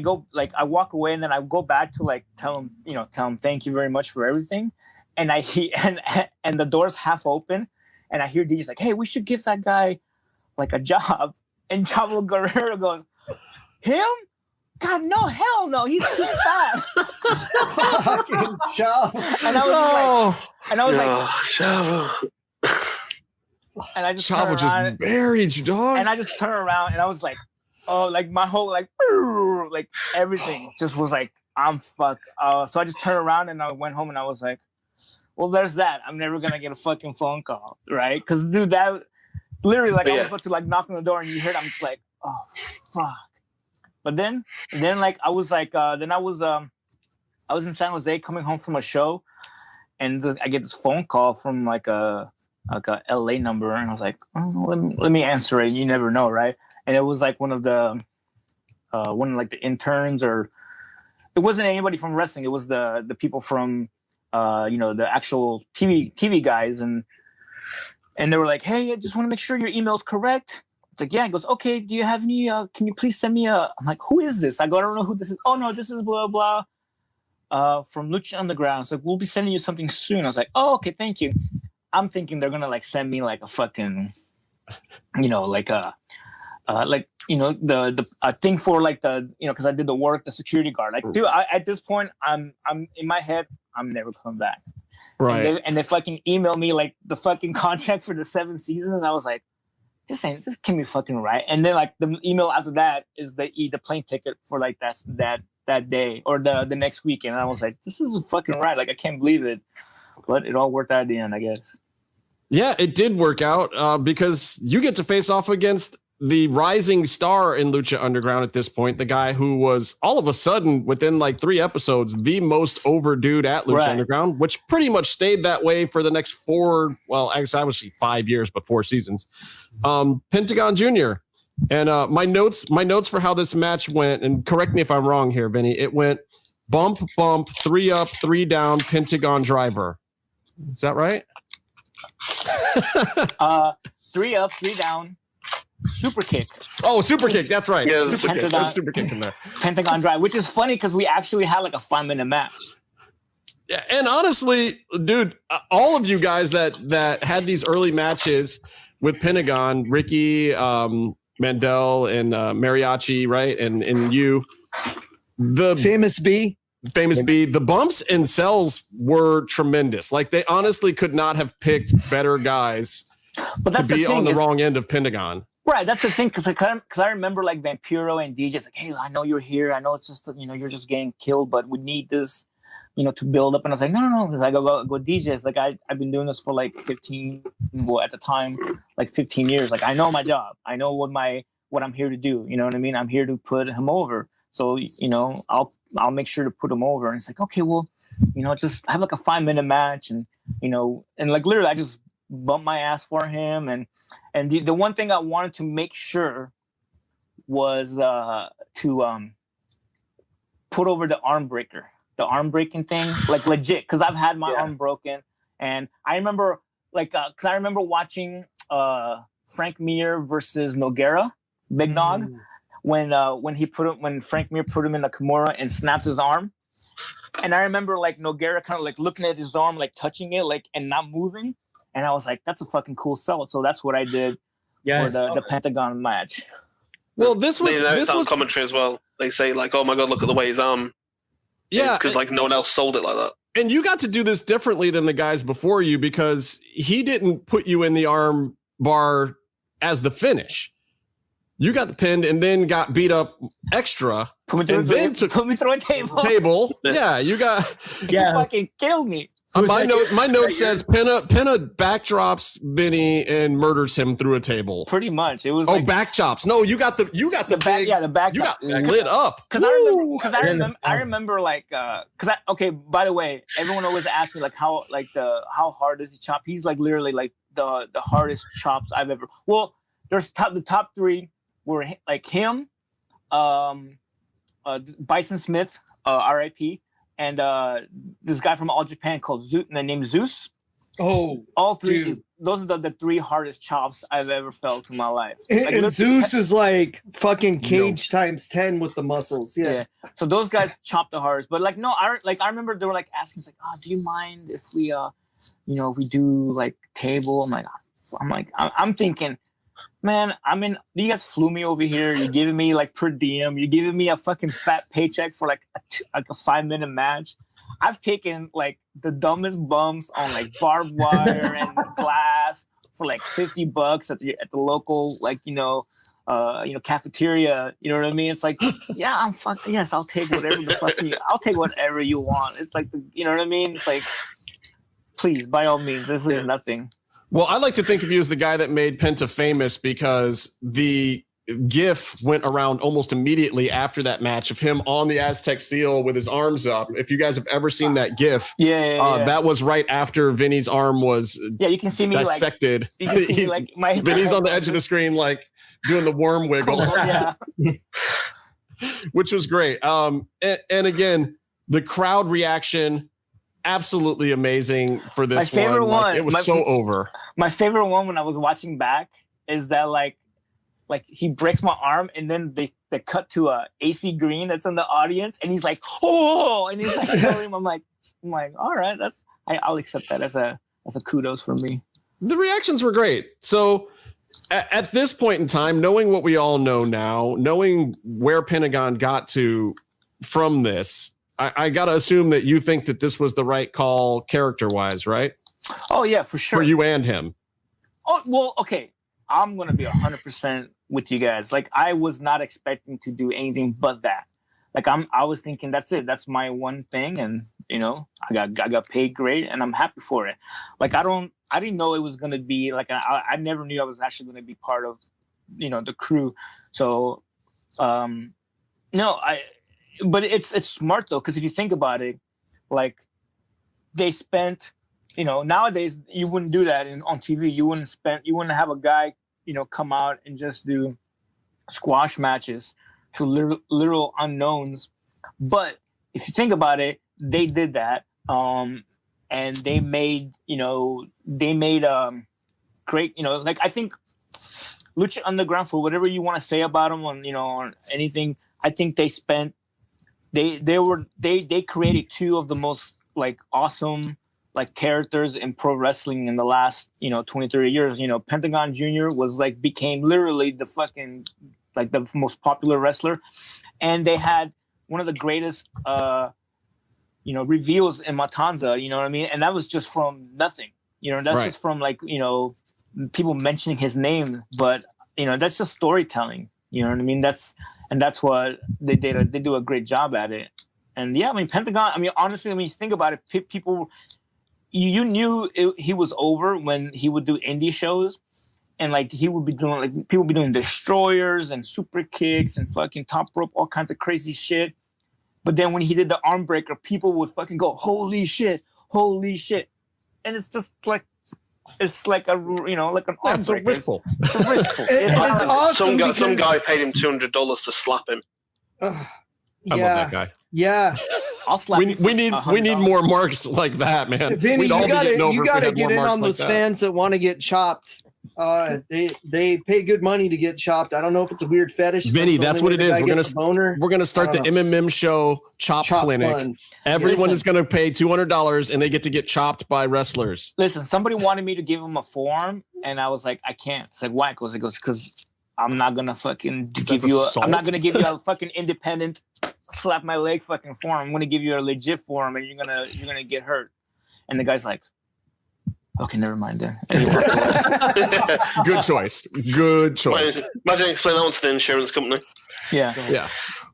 walk away, and then I go back to like tell him thank you very much for everything. And and the door's half open, and I hear DJ's like, hey, we should give that guy like a job. And Chavo Guerrero goes, him? God, no, hell no, he's too fat. Fucking Chavo. And I was like, Chavo. And I just Chavo just buried you, dog. And I just turned around, and I was like, oh, like my whole like everything just was like, I'm fucked. So I just turned around and I went home, and I was like, well, there's that. I'm never gonna get a fucking phone call, right? Because dude, that literally like I was about to like knock on the door, and you heard, I'm just like, oh fuck. But then like I was like I was in San Jose coming home from a show, and I get this phone call from like a LA number, and I was like, oh, let me answer it. You never know, right? And it was like one of the interns, or it wasn't anybody from wrestling. It was the people from the actual TV guys, and they were like, hey, I just want to make sure your email's correct. It's like, yeah. He goes, okay, do you have any, can you please send me I'm like, who is this? I go, I don't know who this is. Oh no, this is blah, blah, from Lucha Underground. It's like, we'll be sending you something soon. I was like, oh, okay, thank you. I'm thinking they're going to like send me like a fucking, the thing for like the, cause I did the work, the security guard. Like, dude, at this point, I'm in my head, I'm never coming back. Right. And they fucking emailed me like the fucking contract for the 7 seasons. And I was like, this can't be fucking right. And then like the email after that is the plane ticket for like that day or the next weekend. And I was like, this is fucking right. Like, I can't believe it. But it all worked out at the end, I guess. Yeah, it did work out because you get to face off against the rising star in Lucha Underground at this point, the guy who was all of a sudden within like 3 episodes, the most over dude at Lucha Underground, which pretty much stayed that way for the next 4, well, actually I was 5 years, but 4 seasons. Pentagon Junior. And my notes for how this match went, and correct me if I'm wrong here, Vinny, it went bump, 3 up, 3 down, Pentagon driver. Is that right? 3 up, 3 down. Super kick. Oh, super kick. That's right. Yeah, super kick in there. Pentagon drive, which is funny because we actually had like a 5-minute match. Yeah, and honestly, dude, all of you guys that had these early matches with Pentagon, Ricky, Mandel, and Mariachi, right, and you, the famous B, the bumps and sells were tremendous. Like, they honestly could not have picked better guys to be on the wrong end of Pentagon. Right, that's the thing, because I remember like Vampiro and DJ's like, hey, I know you're here. I know it's just you're just getting killed, but we need this. to build up. And I was like, no. Because I go DJ. It's like, I've been doing this for like 15, well, at the time, like 15 years. Like, I know my job. I know what I'm here to do. You know what I mean? I'm here to put him over. So, I'll make sure to put him over. And it's like, okay, well, just have like a 5-minute match. And, and like literally I just bumped my ass for him. And the one thing I wanted to make sure was to put over the arm breaking thing, like legit. Because I've had my arm broken. And I remember because I remember watching Frank Mir versus Nogueira, Big Nog. When Frank Mir put him in the Kimura and snapped his arm. And I remember like Nogueira kind of like looking at his arm, like touching it, like, and not moving. And I was like, that's a fucking cool sell. So that's what I did for the Pentagon match. Well, this was commentary as well. They say like, oh my God, look at the way his arm. Yeah. Because like no one else sold it like that. And you got to do this differently than the guys before you because he didn't put you in the arm bar as the finish. You got the pinned and then got beat up extra. Put me through a table. Yeah, you got. You fucking killed me. My note says Penna backdrops Vinny and murders him through a table. Pretty much, it was. Back chops. No, you got the big. The back. You got lit up. Because I remember like by the way, everyone always asks me like how hard does he chop? He's like literally like the hardest chops I've ever. Well, there's the top 3. Were like him, Bison Smith, R.I.P., and this guy from All Japan called named Zeus. Oh, all 3. Those are the 3 hardest chops I've ever felt in my life. And Zeus is like fucking Cage times 10 with the muscles. Yeah. So those guys chop the hardest. But like no, I remember they were like asking me like, do you mind if we we do like table? I'm thinking. Man, you guys flew me over here. You're giving me like per diem. You're giving me a fucking fat paycheck for like a 5-minute match. I've taken like the dumbest bumps on like barbed wire and glass for like $50 at the local cafeteria. You know what I mean? It's like, yeah, yes, I'll take whatever the fuck I'll take whatever you want. It's like you know what I mean? It's like, please, by all means, this is nothing. Well, I like to think of you as the guy that made Penta famous because the GIF went around almost immediately after that match of him on the Aztec seal with his arms up. If you guys have ever seen that GIF, that was right after Vinny's arm was you can see me dissected. You can see me, my Vinny's on the edge of the screen like doing the worm wiggle, which was great. And again, the crowd reaction. Absolutely amazing for this my favorite one. It was so over. My favorite one when I was watching back is that like he breaks my arm and then they cut to a AC Green that's in the audience and he's like, oh, and he's like, I'm like, all right, I'll accept that as a kudos for me. The reactions were great. So at this point in time, knowing what we all know now, knowing where Pentagon got to from this, I got to assume that you think that this was the right call character-wise, right? Oh, yeah, for sure. For you and him. Oh, well, okay. I'm going to be 100% with you guys. Like, I was not expecting to do anything but that. Like, I was thinking, that's it. That's my one thing. And, I got paid great and I'm happy for it. Like, I didn't know it was going to be like, I never knew I was actually going to be part of, the crew. So, but it's smart though, because if you think about it, like they spent, nowadays you wouldn't do that on TV. You wouldn't have a guy, come out and just do squash matches to literal unknowns. But if you think about it, they did that, and they made great, like I think Lucha Underground, for whatever you want to say about them on anything, I think they spent. They created 2 of the most like awesome like characters in pro wrestling in the last 20-30 years. Pentagon Junior became literally the fucking like the most popular wrestler, and they had one of the greatest reveals in Matanza. You know what I mean? And that was just from nothing. That's just from like people mentioning his name, but that's just storytelling. You know what I mean? That's what they did. They do a great job at it. And yeah, I mean, Pentagon, I mean, honestly, when you think about it, people, you knew he was over when he would do indie shows. And like he would be doing, like people would be doing destroyers and super kicks and fucking top rope, all kinds of crazy shit. But then when he did the arm breaker, people would fucking go, holy shit. And it's just like, it's like a, like an arm breaker. It's a It's a wrist pull. It's awesome. Some guy paid him $200 to slap him. I love that guy. Yeah. I'll slap you for We need $100. more marks like that, man. Vinny, We'd all you be getting over if we gotta had more get in marks on like those that. fans that want to get chopped. They pay good money to get chopped. I don't know if it's a weird fetish. Vinny, that's what it is. We're gonna start the I don't MMM show chop clinic. fun. Everyone Listen. is gonna pay $200 and they get to get chopped by wrestlers. Listen, somebody wanted me to give him a forearm, and I was like, I can't. It's like, why? It goes, because I'm not gonna fucking give you assault? I'm not gonna give you a fucking independent slap my leg fucking forearm. I'm gonna give you a legit forearm, and you're gonna get hurt. And the guy's like, okay, never mind then. And he walked away. Good choice. Good choice. Imagine explain that one to the insurance company. Yeah. Yeah.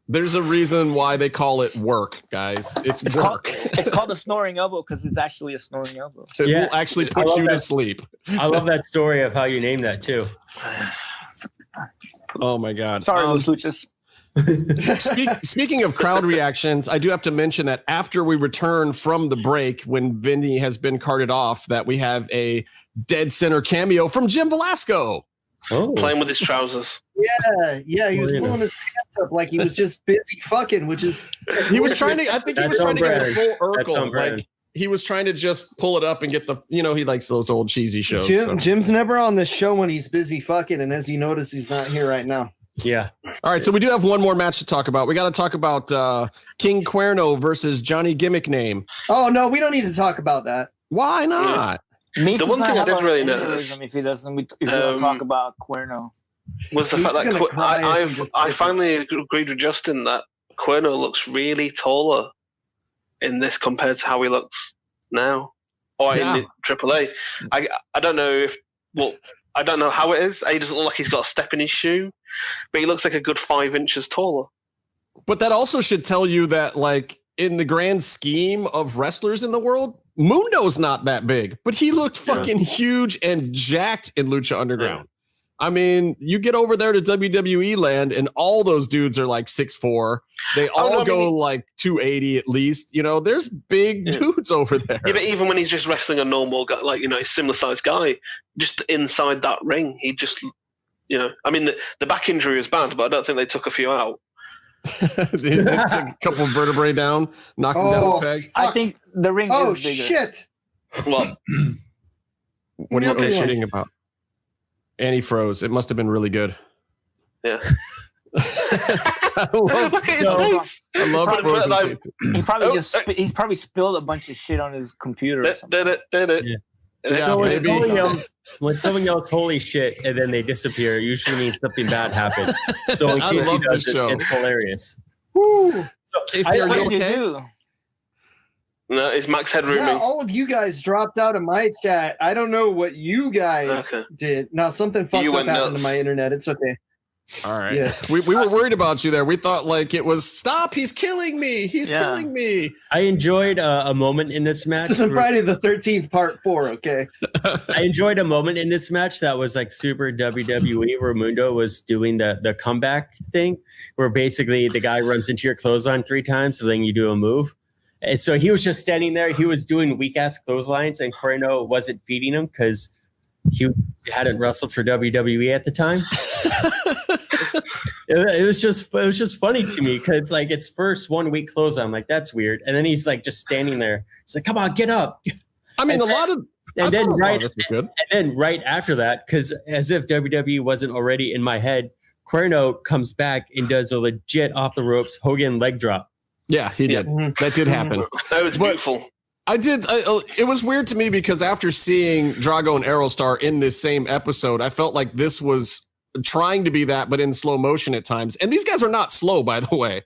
There's a reason why they call it work, guys. It's work. It's called a snoring elbow because it's actually a snoring elbow. It Yeah. will actually I put love you to that. sleep. I love that story of how you named that too. Oh my God. Sorry, Los Luchas. Speaking of crowd reactions, I do have to mention that after we return from the break, when Vinny has been carted off, that we have a dead center cameo from Jim Velasco. Oh, Playing with his trousers. Yeah, he was pulling his pants up like he was just busy fucking, which is He was trying to, I think he was That's trying to get a on full That's on Urkel. brand. Like he was trying to just pull it up and get the, he likes those old cheesy shows. so. Jim's never on the show when he's busy fucking, and as you notice, he's not here right now. yeah. All right, so we do have one more match to talk about. We got to talk about King Cuerno versus Johnny Gimmick Name. Oh no, we don't need to talk about that. Why not? The one thing I did really notice, if he doesn't, if we don't talk about Cuerno. Was the He's fact that gonna cry if he just- I finally agreed with Justin that Cuerno looks really taller in this compared to how he looks now, or Yeah. in AAA. I don't know I don't know how it is. He doesn't look like he's got a step in his shoe, but he looks like a good 5 inches taller. But that also should tell you that, like, in the grand scheme of wrestlers in the world, Mundo's not that big, but he looked fucking huge and jacked in Lucha Underground. I mean, you get over there to WWE land and all those dudes are like 6'4". They all go like 280 at least. There's big dudes over there. Yeah, but even when he's just wrestling a normal guy, like, a similar sized guy, just inside that ring, he just, I mean, the back injury is bad, but I don't think they took a few out. It's a couple of vertebrae down, knocking down the peg. I think the ring Oh is bigger. shit! Well, What are you Never mind. shitting about? And he froze. It must have been really good. yeah. I love, Look at his face. I love Probably, frozen like, faces. He probably Oh, he's probably spilled a bunch of shit on his computer or something. Did it. Yeah. Yeah, So maybe. when someone yells "Holy shit" and then they disappear, it usually means something bad happened. So in I case he love this does show. it's hilarious. Woo. So, Casey, are What you did you okay? do? No, it's Max Headrooming. Yeah, all of you guys dropped out of my chat. I don't know what you guys Okay. did. Now something fucked You up went happened nuts. to my internet. It's okay. All right. Yeah. We were worried about you there. We thought like it was stop. He's killing me. He's killing me. I enjoyed a moment in this match. This is Friday the 13th, part 4. Okay. I enjoyed a moment in this match that was like super WWE, where Mundo was doing the comeback thing, where basically the guy runs into your clothesline 3 times, so then you do a move. And so he was just standing there. He was doing weak ass clotheslines, and Cuerno wasn't feeding him because he hadn't wrestled for WWE at the time. It was just funny to me because like it's first 1 week clothesline. I'm like, that's weird, and then he's like just standing there. He's like, come on, get up. I mean, a lot of And then this was good. And then right after that, because as if WWE wasn't already in my head, Cuerno comes back and does a legit off the ropes Hogan leg drop. Yeah, he did. That did happen. That was But- beautiful. I did. It was weird to me because after seeing Drago and Aerostar in this same episode, I felt like this was trying to be that, but in slow motion at times. And these guys are not slow, by the way.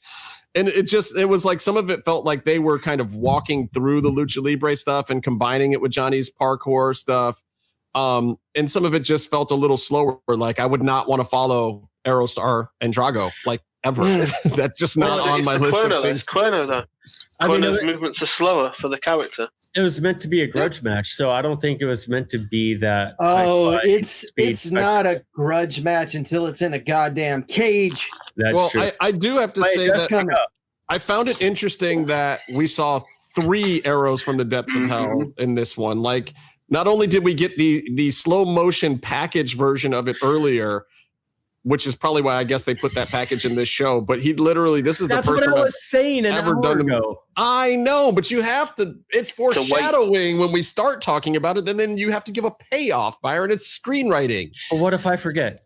And it was like some of it felt like they were kind of walking through the Lucha Libre stuff and combining it with Johnny's parkour stuff. And some of it just felt a little slower. Like I would not want to follow Aerostar and Drago. Like ever. That's just not on my list of things. It's Cuerno, though. Cuerno's movements are slower for the character. It was meant to be a grudge match, so I don't think it was meant to be that. Oh, it's not a grudge match until it's in a goddamn cage. That's true. I do have to say that I found it interesting that we saw 3 arrows from the depths of hell in this one. Like, not only did we get the slow motion package version of it earlier, which is probably why I guess they put that package in this show, but he literally, this is That's the first what I was saying an hour ago. I know, but you have to, it's foreshadowing when we start talking about it, and then you have to give a payoff, Byron. It's screenwriting. But what if I forget?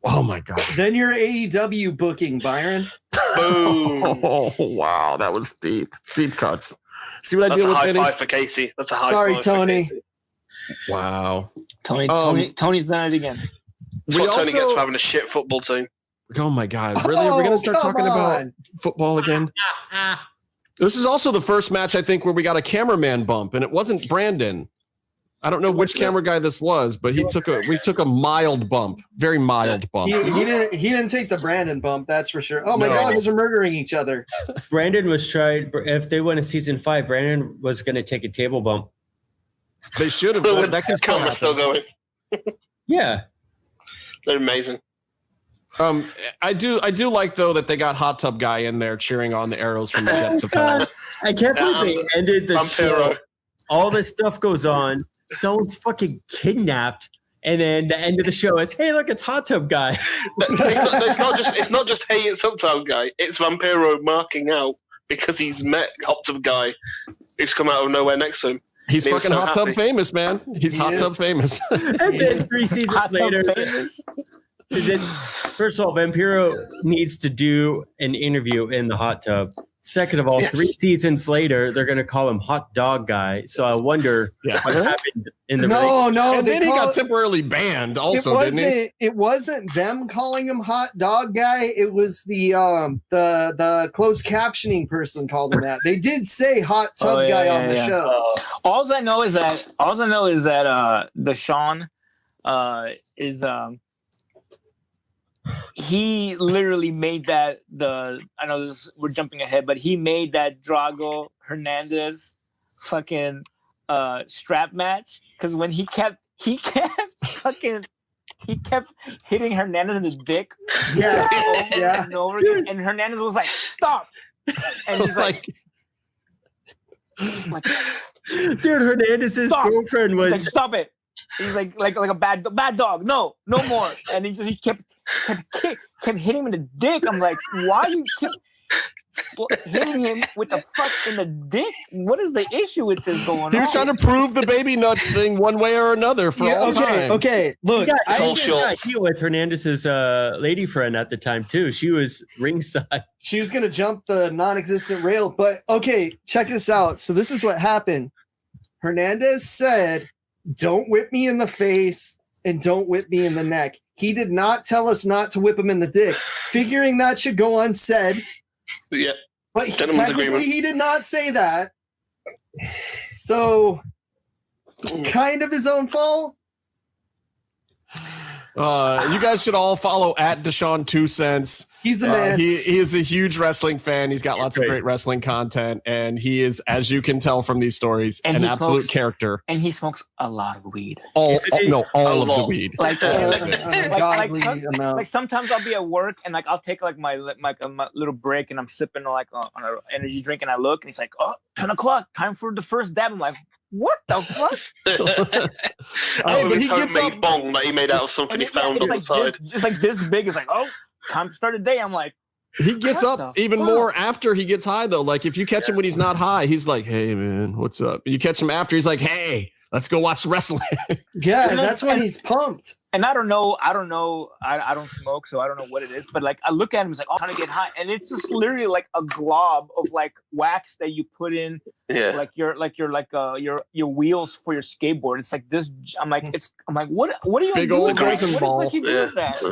Oh my God. Then you're AEW booking, Byron. Boom. Oh, wow. That was deep. Deep cuts. See what I That's did a with high Vinny? five for Casey. That's a high Sorry, five Tony. for Casey. Wow. Tony's done it again. That's what Tony gets for having a shit football team. Oh my God. Really? Are we going to start talking about football again? This is also the first match, I think, where we got a cameraman bump, and it wasn't Brandon. I don't know which camera guy this was, but we took a mild bump, very mild bump. He didn't take the Brandon bump, that's for sure. Oh my dogs are murdering each other. Brandon was trying. If they went to season 5, Brandon was going to take a table bump. They should have. That can Still going. Yeah, they're amazing. I do like though that they got Hot Tub Guy in there cheering on the arrows from the depths of hell. I can't believe they ended the show. All this stuff goes on. Someone's fucking kidnapped, and then the end of the show is, hey, look, it's Hot Tub Guy. It's not just hey, it's Hot Tub Guy. It's Vampiro marking out because he's met Hot Tub Guy, who's come out of nowhere next to him. He's fucking Hot Tub famous, man. He's Hot Tub famous. And then 3 seasons later. Then, first of all, Vampiro needs to do an interview in the hot tub. Second of all, 3 seasons later, they're going to call him Hot Dog Guy. So I wonder what happened in the No. And then he got temporarily banned also, didn't he? It wasn't them calling him Hot Dog Guy. It was the closed captioning person called him that. They did say Hot Tub Guy on the show. All I know is that the Sean is he literally made that I know we're jumping ahead, but he made that Drago Hernandez fucking strap match because when he kept hitting Hernandez in the dick and over again, and Hernandez was like, stop, and he's like dude, Hernandez's girlfriend was like, stop it. He's like a bad dog. No more. And he kept hitting him in the dick. I'm like, why you keep hitting him with the fuck in the dick? What is the issue with this going on? He was trying to prove the baby nuts thing one way or another for all time. Okay, look, I got deal with Hernandez's lady friend at the time too. She was ringside. She was gonna jump the non-existent rail, but okay, check this out. So this is what happened. Hernandez said, don't whip me in the face and don't whip me in the neck. He did not tell us not to whip him in the dick, figuring that should go unsaid. Yeah. But technically he did not say that. So, kind of his own fault. You guys should all follow at Deshaun 2 Cents. He's the man. He is a huge wrestling fan. He's got lots of great wrestling content, and he is, as you can tell from these stories, an absolute character. And he smokes a lot of weed. All of the weed. Like sometimes I'll be at work and like I'll take like my little break and I'm sipping on an energy drink and I look and he's like, 10 o'clock, time for the first dab. I'm like, what the fuck? But he gets up bong that he made out of something he found on the side. It's like this big. It's like, time to start a day. I'm like, he gets up even more after he gets high though. Like if you catch him when he's not high, he's like, hey man, what's up? You catch him after, he's like, hey, let's go watch wrestling. Yeah, that's when he's pumped. And I don't know. I don't smoke, so I don't know what it is. But like, I look at him, he's like, I'm trying to get high, and it's just literally like a glob of like wax that you put in, like your wheels for your skateboard. It's like this. I'm like, what are you big doing? Old raisin ball. What the fuck you do with that?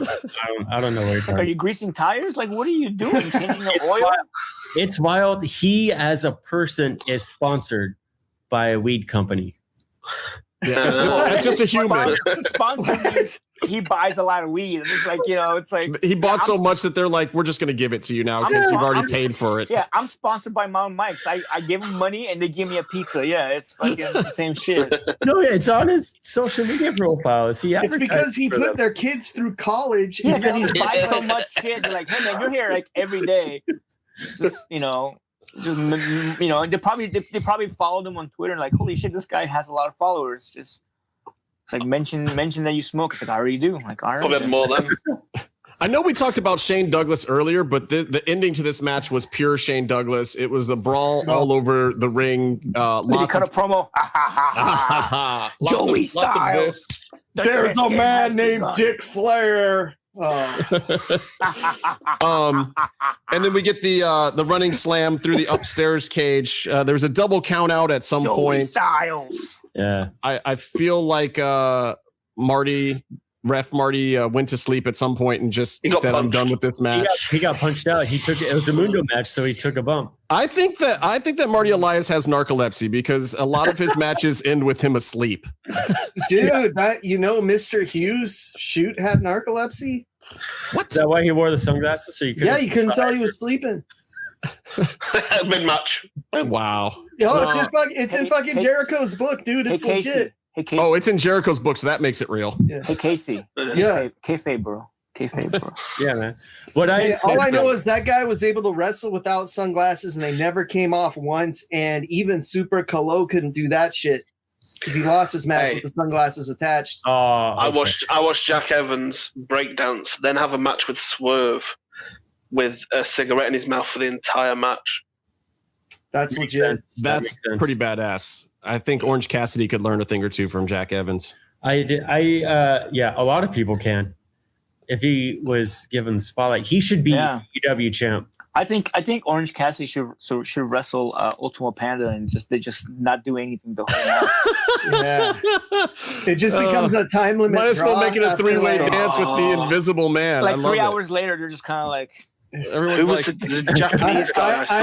I don't know what you're talking. Are you greasing tires? Like, what are you doing? Changing the oil? It's wild. He, as a person, is sponsored by a weed company. It's just a human. Sponsor means he buys a lot of weed. And it's like, it's like He bought so much that they're like, we're just going to give it to you now because you've already paid for it. Yeah, I'm sponsored by Mom Mike's. I give him money and they give me a pizza. Yeah, it's fucking the same shit. No, it's on his social media profile. It's because he put their kids through college. Yeah, because he's buying so much shit. They're like, hey man, you're here like every day. Just they probably followed him on Twitter and like, holy shit, this guy has a lot of followers. Just it's like mention that you smoke. It's like I already do. Like all right. Probably more than. I know we talked about Shane Douglas earlier, but the ending to this match was pure Shane Douglas. It was the brawl all over the ring. He cut a promo. Joey Styles. There's a man named Dick Flair. And then we get the running slam through the upstairs cage. There's a double count out at some point. Styles. Yeah, I feel like Marty went to sleep at some point and just said, punched. "I'm done with this match." he got punched out. It was a Mundo match, so he took a bump. I think that Marty Elias has narcolepsy because a lot of his matches end with him asleep. Dude, Mr. Hughes had narcolepsy. What? Is that why he wore the sunglasses? So you couldn't You couldn't tell he was sleeping. Mid-match. Wow. It's in fucking Jericho's book, dude. It's legit. Hey Casey. Oh, it's in Jericho's book, so that makes it real. Yeah. Hey Casey. Yeah. Kayfabe, bro. Yeah, man. All I know is that guy was able to wrestle without sunglasses, and they never came off once. And even Super Colo couldn't do that shit because he lost his match with the sunglasses attached. I watched Jack Evans breakdance, then have a match with Swerve with a cigarette in his mouth for the entire match. That's legit. That's pretty badass. I think Orange Cassidy could learn a thing or two from Jack Evans. A lot of people can. If he was given the spotlight, he should be EW champ. I think Orange Cassidy should wrestle Ultimo Panda and they just not do anything the whole match. Yeah, it just becomes a time limit. Might as well make it a three-way dance with the Invisible Man. Like 3 hours later, they're just kind of like. Who was the Japanese guy I saw?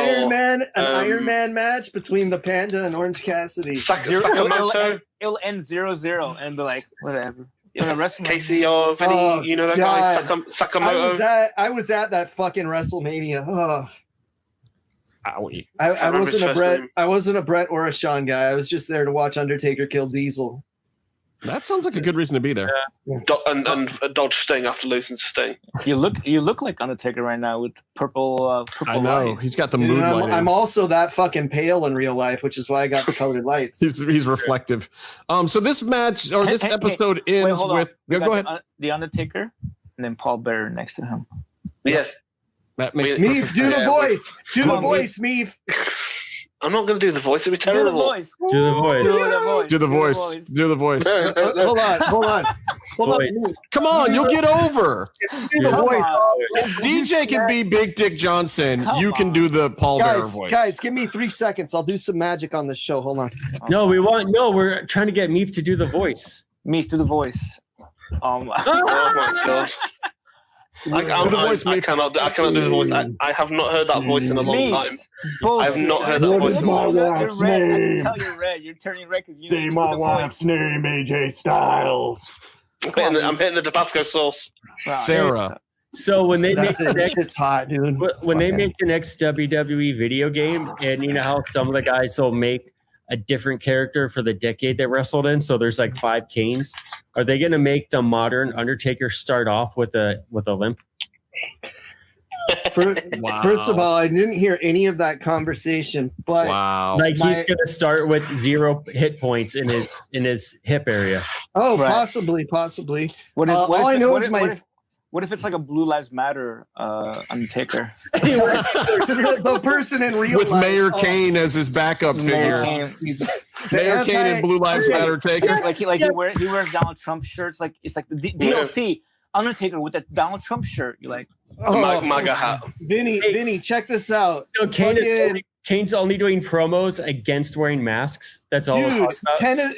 Iron Man match between the Panda and Orange Cassidy. Sakamoto. It'll end 0-0 and be like, whatever. Casey or Vinny, that guy, Sakamoto. I was at that fucking WrestleMania. Oh. I wasn't a Brett or a Sean guy. I was just there to watch Undertaker kill Diesel. That sounds like a good reason to be there. Yeah. And dodge Sting after losing to Sting. You look like Undertaker right now with purple. I know light. he's got the mood lighting. I'm also that fucking pale in real life, which is why I got the colored lights. He's reflective. So this match or this episode ends with. Go ahead. The Undertaker and then Paul Bearer next to him. Yeah. That makes Meef, do the voice. Do the voice, Meef. I'm not going to do the voice. It'd be terrible. Do the voice. Do the voice. Do the voice. Do the voice. Hold on. Come on, you'll get over. Do the voice. If DJ can be Big Dick Johnson, you can do the Paul Bearer voice. Guys, give me 3 seconds. I'll do some magic on this show. Hold on. We're trying to get Meef to do the voice. Meef, do the voice. Oh my god. I cannot do the voice. I have not heard that voice in a long time. I have not heard that voice in a long time. You're red. I can tell you're red. You're turning red because you say my wife's name, AJ Styles. I'm hitting the Tabasco sauce. Sarah. So when they make the next, it's hot, dude. When they make the next WWE video game, and you know how some of the guys will make a different character for the decade they wrestled in. So there's like 5 Canes. Are they going to make the modern Undertaker start off with a limp? First of all, I didn't hear any of that conversation, but he's going to start with 0 hit points in his hip area. Oh, right. Possibly. What if it's like a Blue Lives Matter Undertaker? The person in real with life. Mayor Cain as his backup figure. Mayor Cain and Blue Lives Matter Taker. He wears Donald Trump shirts. Like it's like the DLC Undertaker with that Donald Trump shirt. You're like, MAGA hat. Vinny, check this out. So Kane's only doing promos against wearing masks. That's all. Dude,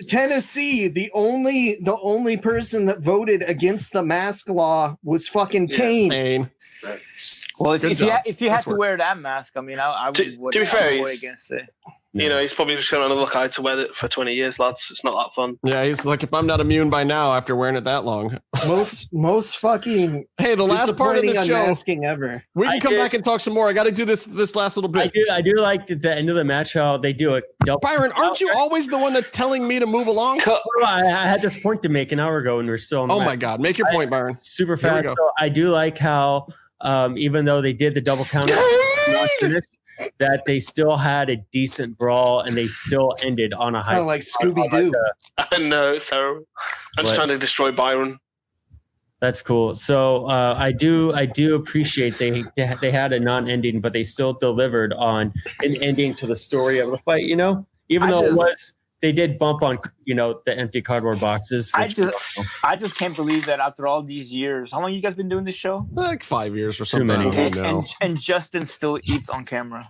Tennessee, the only person that voted against the mask law was fucking Cain. Well, if you had to wear that mask, I mean, I would vote against it. You know, he's probably just going to look, I had to wear it for 20 years, lads. It's not that fun. Yeah, he's like, if I'm not immune by now after wearing it that long. Most fucking hey, the last part of the show. Unmasking ever. We can come back and talk some more. I got to do this last little bit. I do like at the end of the match how they do it. Byron, aren't you always the one that's telling me to move along? I had this point to make an hour ago and we're still on the Oh match. my God. Make your point, Byron. Super fast. So I do like how even though they did the double count not finished, that they still had a decent brawl and they still ended on a high. Sound like Scooby-Doo. I know, it's terrible. I'm just trying to destroy Byron. That's cool. So I do appreciate they had a non-ending, but they still delivered on an ending to the story of the fight. You know, even though they did bump on the empty cardboard boxes. I just can't believe that after all these years. How long you guys been doing this show? Like 5 years or something. Too many. I don't know. And Justin still eats on camera.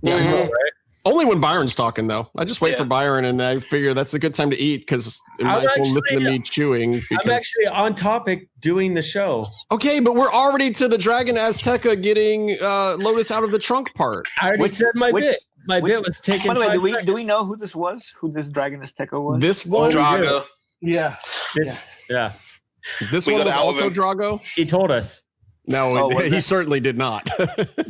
Yeah, I know, right? Only when Byron's talking, though. I just wait for Byron, and I figure that's a good time to eat because it might as well listen to me chewing. I'm actually on topic doing the show. Okay, but we're already to the Dragon Azteca getting Lotus out of the trunk part. I already said my bit. My bit was taken. By the way, do we know who this was? Who this Dragon Azteca was? This one, Drago. Yeah. This We one got was out of also him. Drago. He told us. No, he certainly did not.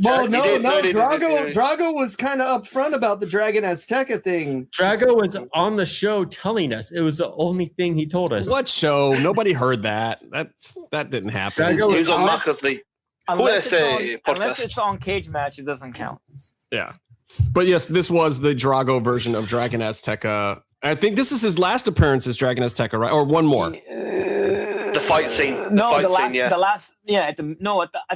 Well, He did. Drago was kind of upfront about the Dragon Azteca thing. Drago was on the show telling us. It was the only thing he told us. What show? Nobody heard that. That didn't happen. Drago He was on Unless podcast. it's on Cage Match, it doesn't count. Yeah. But yes, this was the Drago version of Dragon Azteca. I think this is his last appearance as Dragon Azteca, right? Or one more. The fight scene. I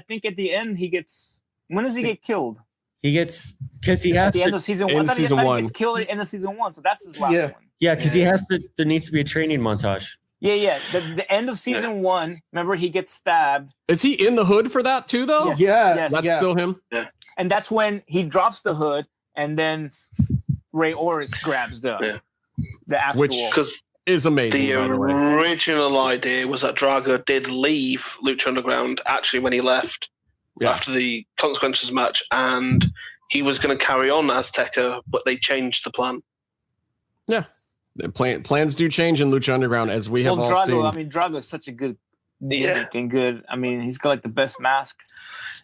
think at the end he gets. When does he get killed? He gets because he At has the end to. of season in one. season one. He gets killed at the end of season one, so that's his last Yeah. one. Yeah, because he has to. There needs to be a training montage. Yeah. The end of season one. Remember, he gets stabbed. Is he in the hood for that too, though? Yes. Yeah. Yes. That's still him? And that's when he drops the hood, and then Ray Orris grabs the actual. Which is amazing. The by the way. original idea was that Drago did leave Lucha Underground actually when he left after the Consequences match, and he was going to carry on Azteca, but they changed the plan. Yeah. Plans do change in Lucha Underground, as we have all Drago, seen. I mean, Drago is such a good gimmick and good. I mean, he's got like the best mask.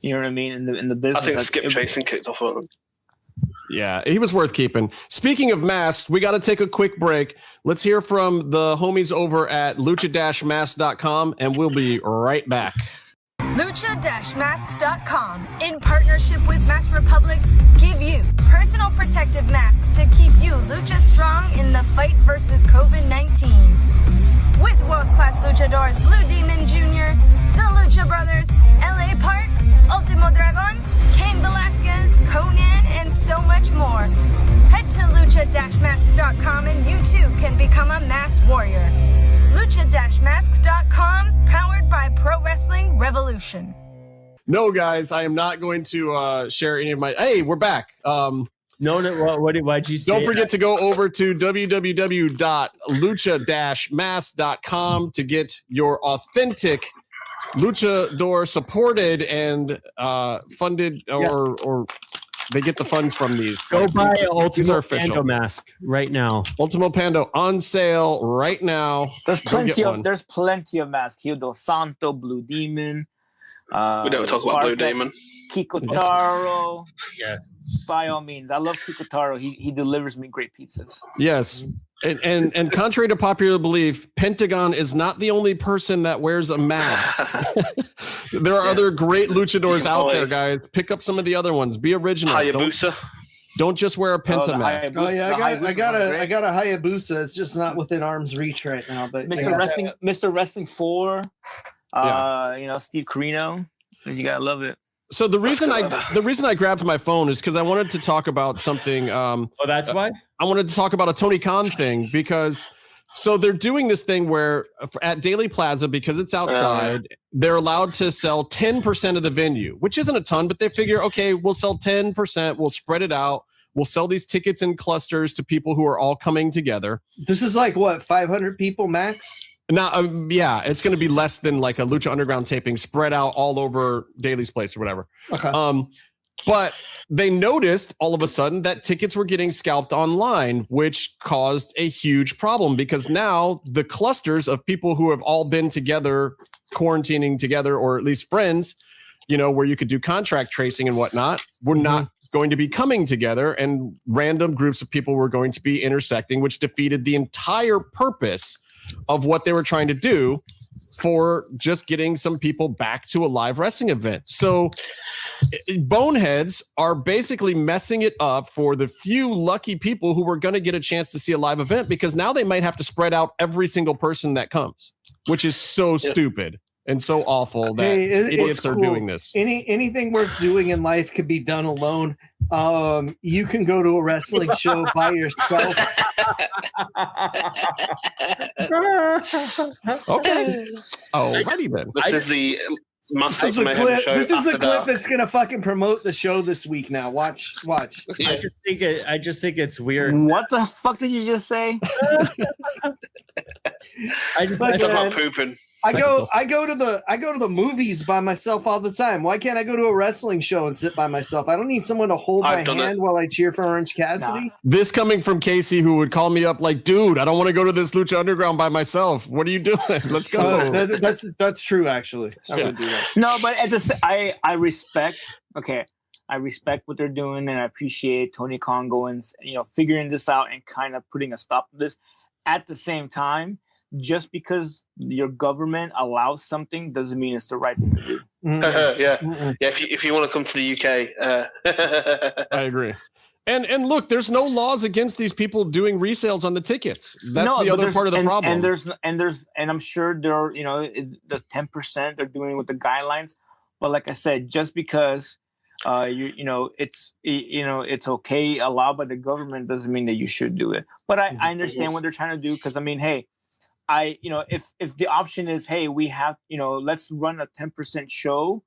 You know what I mean? In the business. I think like, Skip Chasing kicked off on him. Yeah, he was worth keeping. Speaking of masks, we got to take a quick break. Let's hear from the homies over at lucha-masks.com, and we'll be right back. Lucha-masks.com, in partnership with Mask Republic, give you personal protective masks to keep you Lucha strong in the fight versus COVID-19. With world-class luchadors Blue Demon Jr., the Lucha Brothers, LA Park, Ultimo Dragon, Cain Velasquez, Conan, and so much more. Head to lucha-masks.com and you too can become a masked warrior. Lucha-masks.com, powered by Pro Wrestling Revolution. No, guys, I am not going to share any of my... Hey, we're back. No, why'd you say Don't forget to go over to www.lucha-mask.com to get your authentic luchador supported and funded, or they get the funds from these. Go buy an these are Ultimo official. Pando mask right now. Ultimo Pando on sale right now. There's Go get one. there's plenty of masks. Hio Del Santo, Blue Demon. We don't talk about Blue Demon. Kiko Taro. Yes. By all means, I love Kiko Taro. He delivers me great pizzas. Yes. And contrary to popular belief, Pentagon is not the only person that wears a mask. There are other great luchadors out there, guys. Pick up some of the other ones. Be original. Hayabusa. Don't just wear a Penta mask. Oh yeah, I got a Hayabusa. It's just not within arm's reach right now. But Mr. Wrestling 4. Steve Carino. You gotta love it. So the reason I grabbed my phone is because I wanted to talk about something. That's why? I wanted to talk about a Tony Khan thing because so they're doing this thing where at Daily Plaza, because it's outside, they're allowed to sell 10% of the venue, which isn't a ton, but they figure, okay, we'll sell 10%, we'll spread it out. We'll sell these tickets in clusters to people who are all coming together. this is like what, 500 people max? Now, it's going to be less than like a Lucha Underground taping spread out all over Daly's place or whatever. Okay. But they noticed all of a sudden that tickets were getting scalped online, which caused a huge problem because now the clusters of people who have all been together, quarantining together, or at least friends, where you could do contract tracing and whatnot, were not going to be coming together, and random groups of people were going to be intersecting, which defeated the entire purpose of what they were trying to do for just getting some people back to a live wrestling event. So boneheads are basically messing it up for the few lucky people who were going to get a chance to see a live event, because now they might have to spread out every single person that comes, which is so stupid and so awful that idiots are doing this. Anything worth doing in life could be done alone. You can go to a wrestling show by yourself. Okay. Alrighty then. This is the This is the clip that's gonna fucking promote the show this week. Now watch. Yeah. I just think it's weird. What the fuck did you just say? It's about pooping. I go to the movies by myself all the time. Why can't I go to a wrestling show and sit by myself? I don't need someone to hold my hand while I cheer for Orange Cassidy. Nah. This coming from Casey, who would call me up like, dude, I don't want to go to this Lucha Underground by myself. What are you doing? Let's go. That's true, actually. I would do that. No, but I respect. Okay, I respect what they're doing, and I appreciate Tony Khan going, figuring this out and kind of putting a stop to this. At the same time, just because your government allows something doesn't mean it's the right thing to do. Yeah. If you want to come to the UK, I agree. And look, there's no laws against these people doing resales on the tickets. That's the other part of the problem. And I'm sure there are, the 10% they're doing with the guidelines. But like I said, just because it's okay, allowed by the government, doesn't mean that you should do it. But I understand what they're trying to do, because hey, if the option is, hey, we have, let's run a 10% show,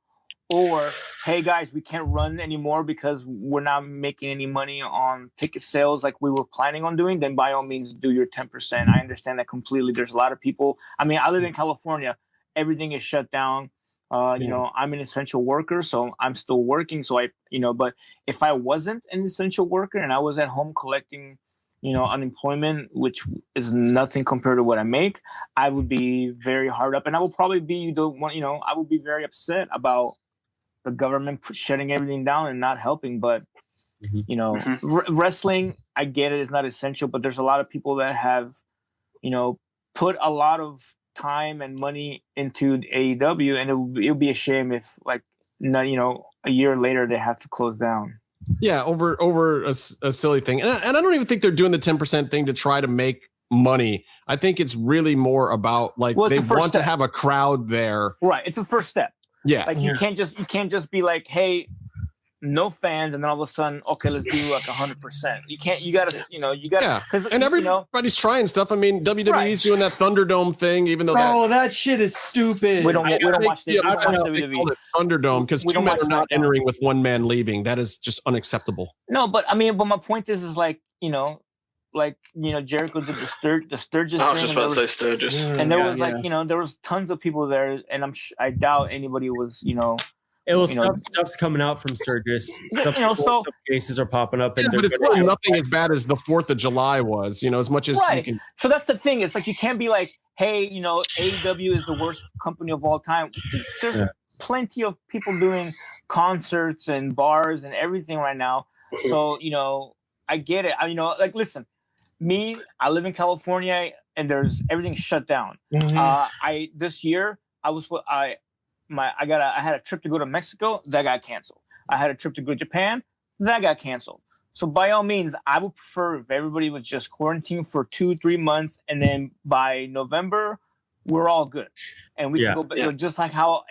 or hey guys, we can't run anymore because we're not making any money on ticket sales like we were planning on doing, then by all means do your 10%. I understand that completely. There's a lot of people. I live in California. Everything is shut down. I'm an essential worker, so I'm still working. So but if I wasn't an essential worker and I was at home collecting, unemployment, which is nothing compared to what I make, I would be very hard up, and I will probably be the one. I would be very upset about the government shutting everything down and not helping. But wrestling, I get it, is not essential, but there's a lot of people that have, put a lot of time and money into AEW, and it would be a shame if, a year later they have to close down. Yeah, over a silly thing. And I don't even think they're doing the 10% thing to try to make money. I think it's really more about they want to have a crowd there. Right. It's the first step. Yeah. You can't just be like, hey, no fans, and then all of a sudden, okay, let's do 100%. You gotta, because and everybody's trying stuff. WWE's doing that Thunderdome thing, even though that shit is stupid. We don't watch this. They call it Thunderdome because two men are not entering with one man leaving. That is just unacceptable. No, but my point is Jericho did the Sturgis I was just about to say Sturgis. And there was there was tons of people there, and I doubt anybody was, stuff's coming out from Sturgis. Some cases are popping up. Yeah, but it's still nothing as bad as the 4th of July was, as much as you can. So that's the thing. It's you can't be like, hey, AEW is the worst company of all time. There's plenty of people doing concerts and bars and everything right now. So, I get it. Listen, I live in California, and everything's shut down. This year I had a trip to go to Mexico that got canceled. I had a trip to go to Japan that got canceled. So by all means, I would prefer if everybody was just quarantined for 2-3 months, and then by November we're all good, and we can go back. Just like how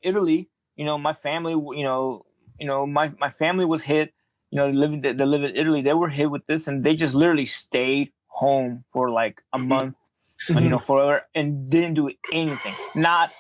Italy, my family, my family was hit. They live in Italy. They were hit with this, and they just literally stayed home for a month, forever, and didn't do anything. Not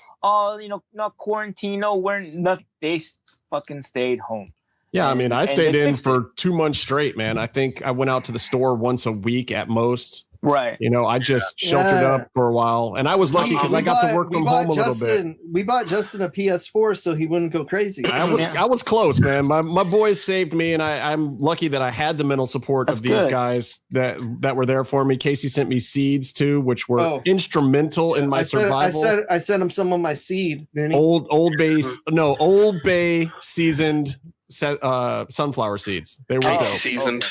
quarantine, wearing nothing. They fucking stayed home. Yeah, I stayed in for 2 months straight, man. I think I went out to the store once a week at most. Right. You know, I just sheltered up for a while, and I was lucky because I got to work from home a little bit. We bought Justin a PS4 so he wouldn't go crazy. I was close, man. My boys saved me, and I'm lucky that I had the mental support of these guys that were there for me. Casey sent me seeds too, which were instrumental in my survival. I sent him some of my seed, Vinny. Old Bay seasoned sunflower seeds. They were dope. Seasoned.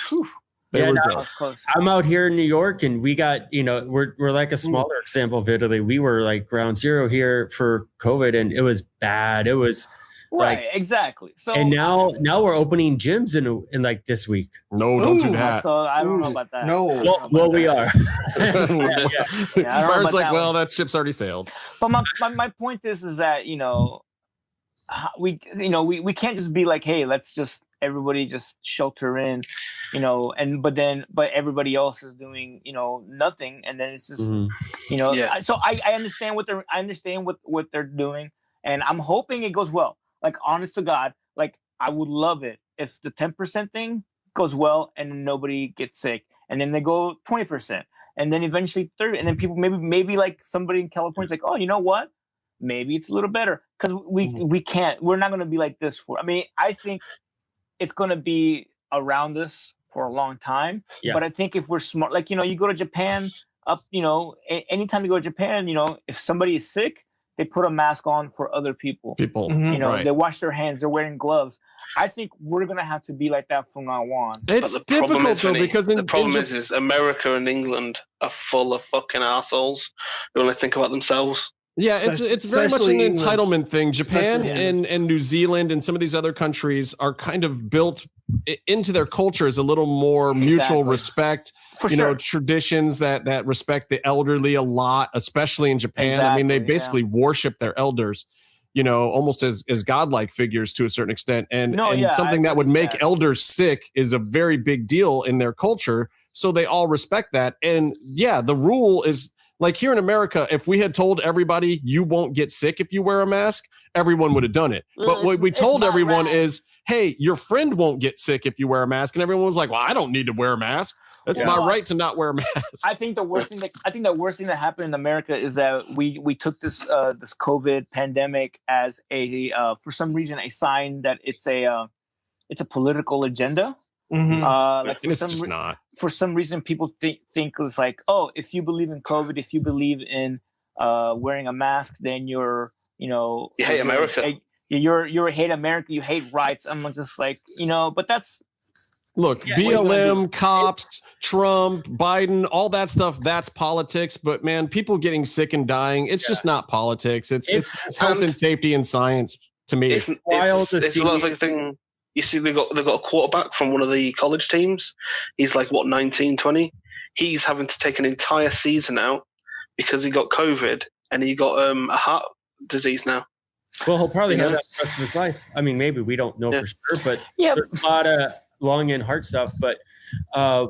I'm out here in New York, and we got, we're like a smaller example of Italy. We were like ground zero here for COVID, and it was bad. It was exactly. So and now we're opening gyms in like this week. No, don't do that. So I don't know about that. No, we are. Byron's like, well, that ship's already sailed. But my point is that we can't just be like, hey, let's just everybody just shelter in, but everybody else is doing nothing, and then it's just So I understand what they're doing, and I'm hoping it goes well. Like, honest to God, like, I would love it if the 10% thing goes well and nobody gets sick, and then they go 20%, and then eventually 30%, and then people maybe like somebody in California's like, oh, you know what? Maybe it's a little better, because we're not going to be like this I think it's going to be around us for a long time. Yeah. But I think if we're smart, like, you go to Japan anytime you go to Japan, if somebody is sick, they put a mask on for other people. They wash their hands, they're wearing gloves. I think we're going to have to be like that from now on. It's difficult though, because the problem is America and England are full of fucking assholes who only think about themselves. Yeah, it's very much an entitlement thing. Japan and New Zealand and some of these other countries are kind of built into their culture as a little more mutual respect. Traditions that respect the elderly a lot, especially in Japan. Exactly, I mean, they basically worship their elders, almost as godlike figures to a certain extent. And something that would make elders sick is a very big deal in their culture. So they all respect that. And the rule is, like, here in America, if we had told everybody you won't get sick if you wear a mask, everyone would have done it. But what we told everyone is, hey, your friend won't get sick if you wear a mask. And everyone was like, well, I don't need to wear a mask. It's my right to not wear a mask. I think the worst thing that happened in America is that we took this COVID pandemic as for some reason a sign that it's a political agenda. Like it's just not. For some reason, people think it's like, oh, if you believe in COVID, if you believe in wearing a mask, then you hate America. You hate America. You hate rights. I'm just like, but that's. Look, BLM, cops, Trump, Biden, all that stuff, that's politics. But, man, people getting sick and dying, it's just not politics. It's health and safety and science to me. It's a lot of the thing. You see, they got a quarterback from one of the college teams. He's like, 19, 20? He's having to take an entire season out because he got COVID and he got a heart disease now. Well, he'll probably have that the rest of his life. I mean, maybe we don't know for sure, but there's a lot of lung and heart stuff. But I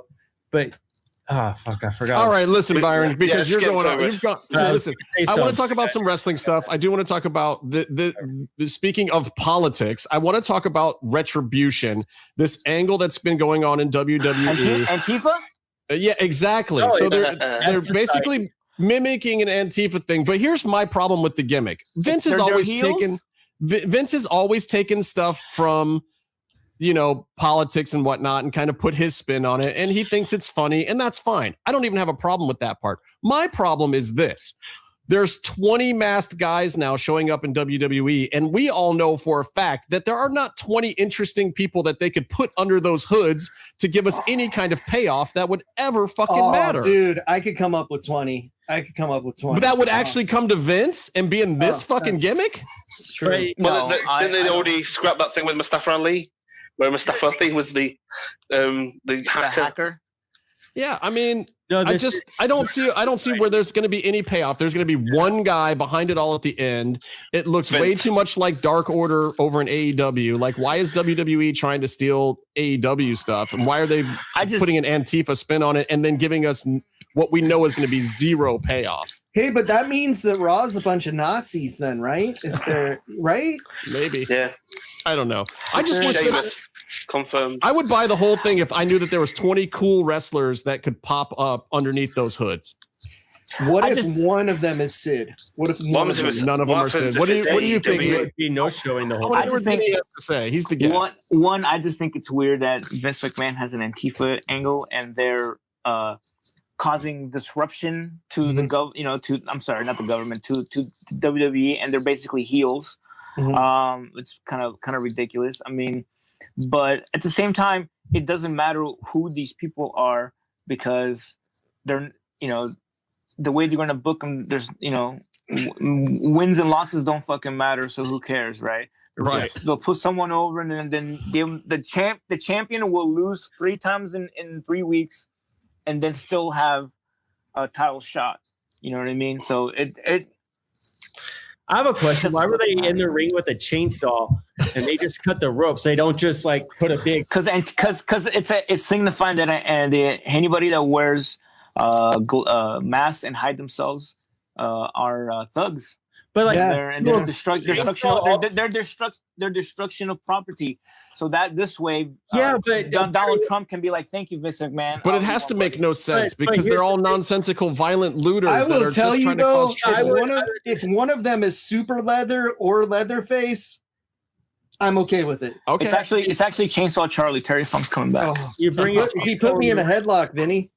forgot. All right, listen, Byron, because you're going on. Listen, I want to talk about some wrestling stuff. I do want to talk about the speaking of politics. I want to talk about retribution. This angle that's been going on in WWE. Antifa? Yeah, exactly. So they're basically mimicking an Antifa thing. But here's my problem with the gimmick. Vince has always taken stuff from politics and whatnot and kind of put his spin on it. And he thinks it's funny, and that's fine. I don't even have a problem with that part. My problem is this. There's 20 masked guys now showing up in WWE, and we all know for a fact that there are not 20 interesting people that they could put under those hoods to give us any kind of payoff that would ever fucking matter. Dude, I could come up with 20. But that would actually come to Vince and be in this fucking gimmick? It's true. Right. Well, didn't they already scrap that thing with Mustafa Ali? Where Mustafa Ali was the hacker. Yeah, I mean, I don't see where there's going to be any payoff. There's going to be one guy behind it all at the end. It looks way too much like Dark Order over in AEW. Like, why is WWE trying to steal AEW stuff? And why are they putting an Antifa spin on it and then giving us what we know is going to be zero payoff? Hey, but that means that Raw's a bunch of Nazis then, right? If they're right? Maybe. Yeah. I don't know. I just wish Confirmed. I would buy the whole thing if I knew that there was 20 cool wrestlers that could pop up underneath those hoods. What if one of them is Sid? What if none of them are Sid? What do you think? There would be no showing the whole. I just think he has to say he's the guest. One, I just think it's weird that Vince McMahon has an Antifa angle and they're causing disruption to the not the government, to WWE, and they're basically heels. It's kind of ridiculous. I mean, but at the same time, it doesn't matter who these people are because they're, the way they're going to book them, there's, wins and losses don't fucking matter. So who cares, right? Right. They'll put someone over and then the champion will lose 3 times in 3 weeks and then still have a title shot. You know what I mean? So I have a question. Why were they in the ring with a chainsaw and they just cut the ropes? They don't just like put a big because it's signifying that anybody that wears masks and hide themselves are thugs. But like they're destruction of property. So that this way, but Donald Trump can be like, "Thank you, Vince McMahon." But it has to make no sense because they're all nonsensical, violent looters. I will tell you though, if one of them is super leather or Leatherface, I'm okay with it. Okay, it's actually Chainsaw Charlie. Terry Funk's coming back. Oh, he put me in a headlock, Vinny.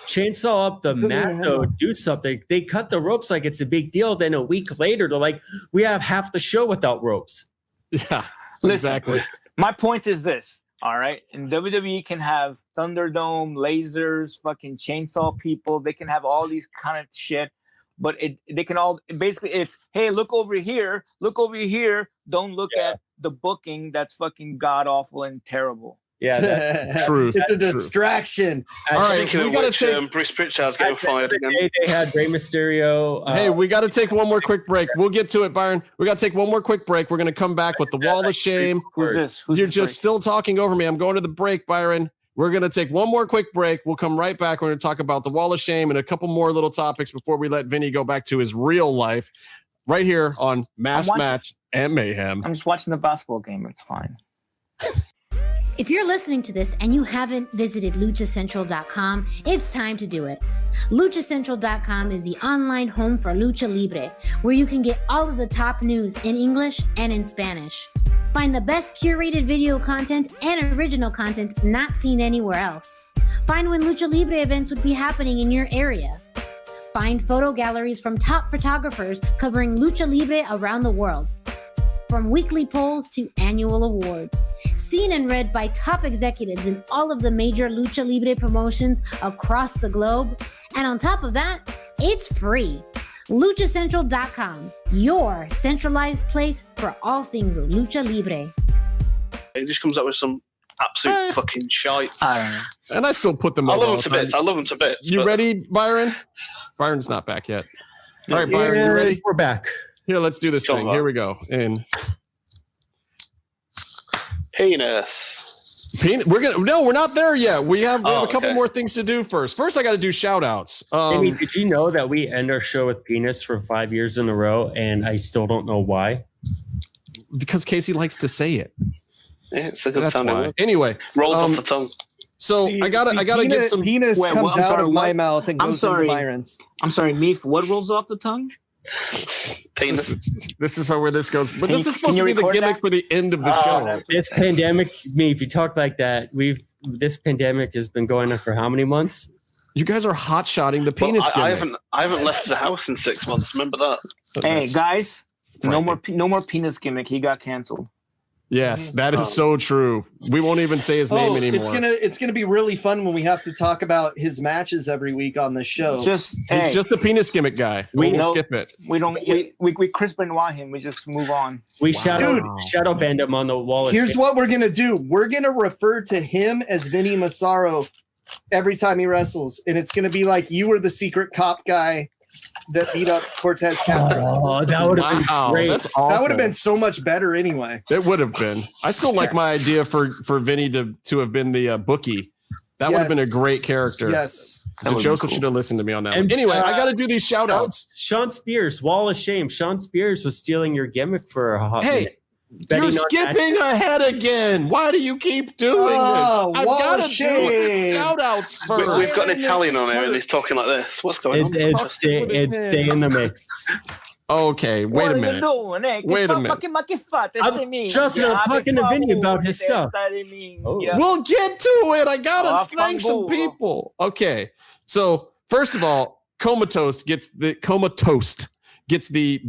Chainsaw up the mat though, do something. They cut the ropes like it's a big deal. Then a week later, they're like, we have half the show without ropes. Yeah, exactly. My point is this, all right? And WWE can have Thunderdome, lasers, fucking chainsaw people. They can have all these kind of shit, but they can all basically it's, hey, look over here. Don't look at the booking that's fucking god awful and terrible. Yeah, true. It's a distraction. All right, we got to take. Bruce Pritchard's getting fired again. They had Rey Mysterio. Hey, we got to take one more quick break. We'll get to it, Byron. We got to take one more quick break. We're going to come back with the Wall of Shame. Who's this? You're just still talking over me. I'm going to the break, Byron. We're going to take one more quick break. We'll come right back. We're going to talk about the Wall of Shame and a couple more little topics before we let Vinny go back to his real life. Right here on Masked Match and Mayhem. I'm just watching the basketball game. It's fine. If you're listening to this and you haven't visited luchacentral.com, it's time to do it. Luchacentral.com is the online home for Lucha Libre, where you can get all of the top news in English and in Spanish. Find the best curated video content and original content not seen anywhere else. Find when Lucha Libre events would be happening in your area. Find photo galleries from top photographers covering Lucha Libre around the world. From weekly polls to annual awards. Seen and read by top executives in all of the major Lucha Libre promotions across the globe. And on top of that, it's free. LuchaCentral.com, your centralized place for all things Lucha Libre. He just comes up with some absolute fucking shite. I don't know. And I still put them I over love him to bits. You ready, Byron? Byron's not back yet. All right, Byron, you ready? We're back. Here, let's do this thing. Here we go. Penis. We're not there yet. We have a couple more things to do first. First, I got to do shout outs. Amy, did you know that we end our show with penis for 5 years in a row, and I still don't know why? Because Casey likes to say it. Yeah, it's a good sounding word. Anyway, rolls off the tongue. So I gotta get some penis comes out of my mouth and goes into Byron's. I'm sorry, Meef. What rolls off the tongue? Penis. This is where this goes. But this is supposed to be the gimmick for the end of the show. This pandemic, me, if you talk like that, this pandemic has been going on for how many months? You guys are hot-shotting the penis gimmick. I haven't left the house in 6 months. Remember that? Hey guys, no more penis gimmick. He got canceled. Yes, that is so true. We won't even say his name anymore. It's gonna be really fun when we have to talk about his matches every week on the show. He's just the penis gimmick guy. We'll skip it. We Chris Benoit him. We just move on. We shadow banned him on the wall. Here's what we're gonna do. We're gonna refer to him as Vinnie Massaro every time he wrestles, and it's gonna be like you were the secret cop guy that beat up Cortez Castro. Oh, that would have been great. That's awful. That would have been so much better anyway. It would have been. I still like my idea for Vinny to have been the bookie. That would have been a great character. Yes. Joseph should have listened to me on that one. Anyway, I got to do these shout outs. Sean Spears, Wall of Shame. Sean Spears was stealing your gimmick for a hot minute. You're skipping ahead again. Why do you keep doing this? I've got to do shout outs first. We've got an Italian on here and he's talking like this. What's going on? It's stay in the mix. Okay, wait a minute. Wait a minute. Justin, I'm talking to Vinny about his stuff. We'll get to it. I gotta thank some people. Okay, so first of all, Comatose gets the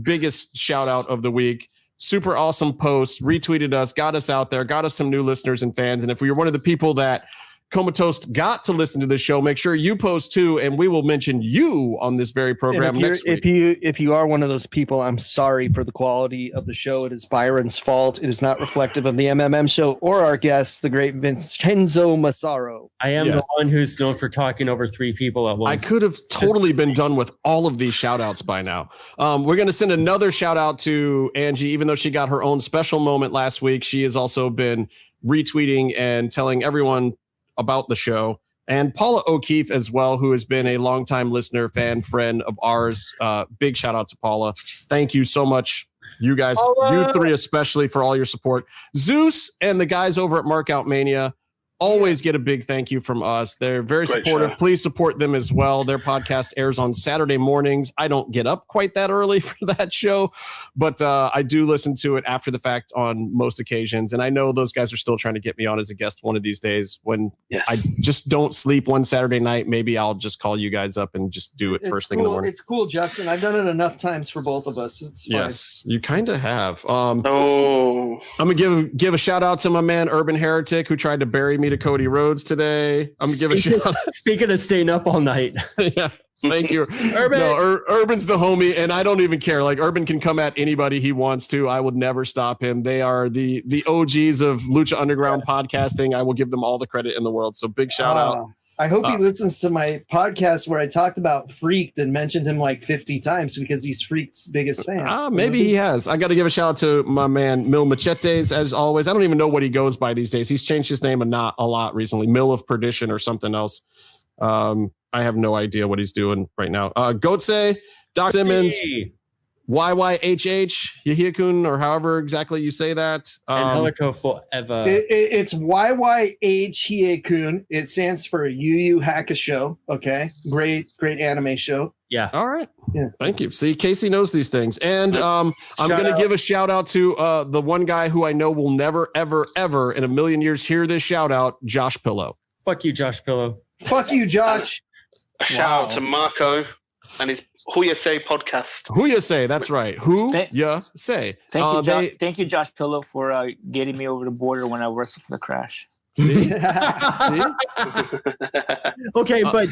biggest shout out of the week. Super awesome post, retweeted us, got us out there, got us some new listeners and fans. And if we were one of the people that Comatose got to listen to the show, make sure you post too, and we will mention you on this very program next week. If you are one of those people, I'm sorry for the quality of the show. It is Byron's fault. It is not reflective of the MMM show or our guest, the great Vincenzo Massaro. I am the one who's known for talking over 3 people at once. I could have totally been done with all of these shout outs by now. We're going to send another shout out to Angie, even though she got her own special moment last week. She has also been retweeting and telling everyone about the show, and Paula O'Keefe as well, who has been a longtime listener, fan, friend of ours. Big shout out to Paula. Thank you so much, you guys, you 3 especially, for all your support. Zeus and the guys over at Markout Mania always get a big thank you from us. They're very supportive. Show. Please support them as well. Their podcast airs on Saturday mornings. I don't get up quite that early for that show, but I do listen to it after the fact on most occasions. And I know those guys are still trying to get me on as a guest one of these days. When I just don't sleep one Saturday night, maybe I'll just call you guys up and just do it first thing in the morning. It's cool, Justin. I've done it enough times for both of us. It's fine. Yes, you kind of have. I'm gonna give a shout out to my man Urban Heretic, who tried to bury me to Cody Rhodes today. I'm gonna give a shout out. Speaking of staying up all night. Yeah, thank you. Urban. No, Urban's the homie, and I don't even care. Like, Urban can come at anybody he wants to. I would never stop him. They are the OGs of Lucha Underground podcasting. I will give them all the credit in the world. So big shout out. I hope he listens to my podcast where I talked about Freaked and mentioned him like 50 times because he's Freaked's biggest fan. Maybe he has. I got to give a shout out to my man Mil Machetes, as always. I don't even know what he goes by these days. He's changed his name a lot recently. Mill of Perdition or something else. I have no idea what he's doing right now. Goatse, Doc Simmons, YYHH, Yahia-kun, or however exactly you say that. And Helico forever. It's YYHIE-kun. It stands for Yu Yu Hakusho. Okay. Great anime show. Yeah. All right. Yeah. Thank you. See, Casey knows these things. And I'm going to give a shout out to the one guy who I know will never, ever, ever in a million years hear this shout out, Josh Pillow. Fuck you, Josh Pillow. Fuck you, Josh. A shout out to Marco and his Who You Say podcast. Who You Say, that's right. Who You Say. Thank you, Josh Pillow, for getting me over the border when I wrestled for the Crash. See? Okay, but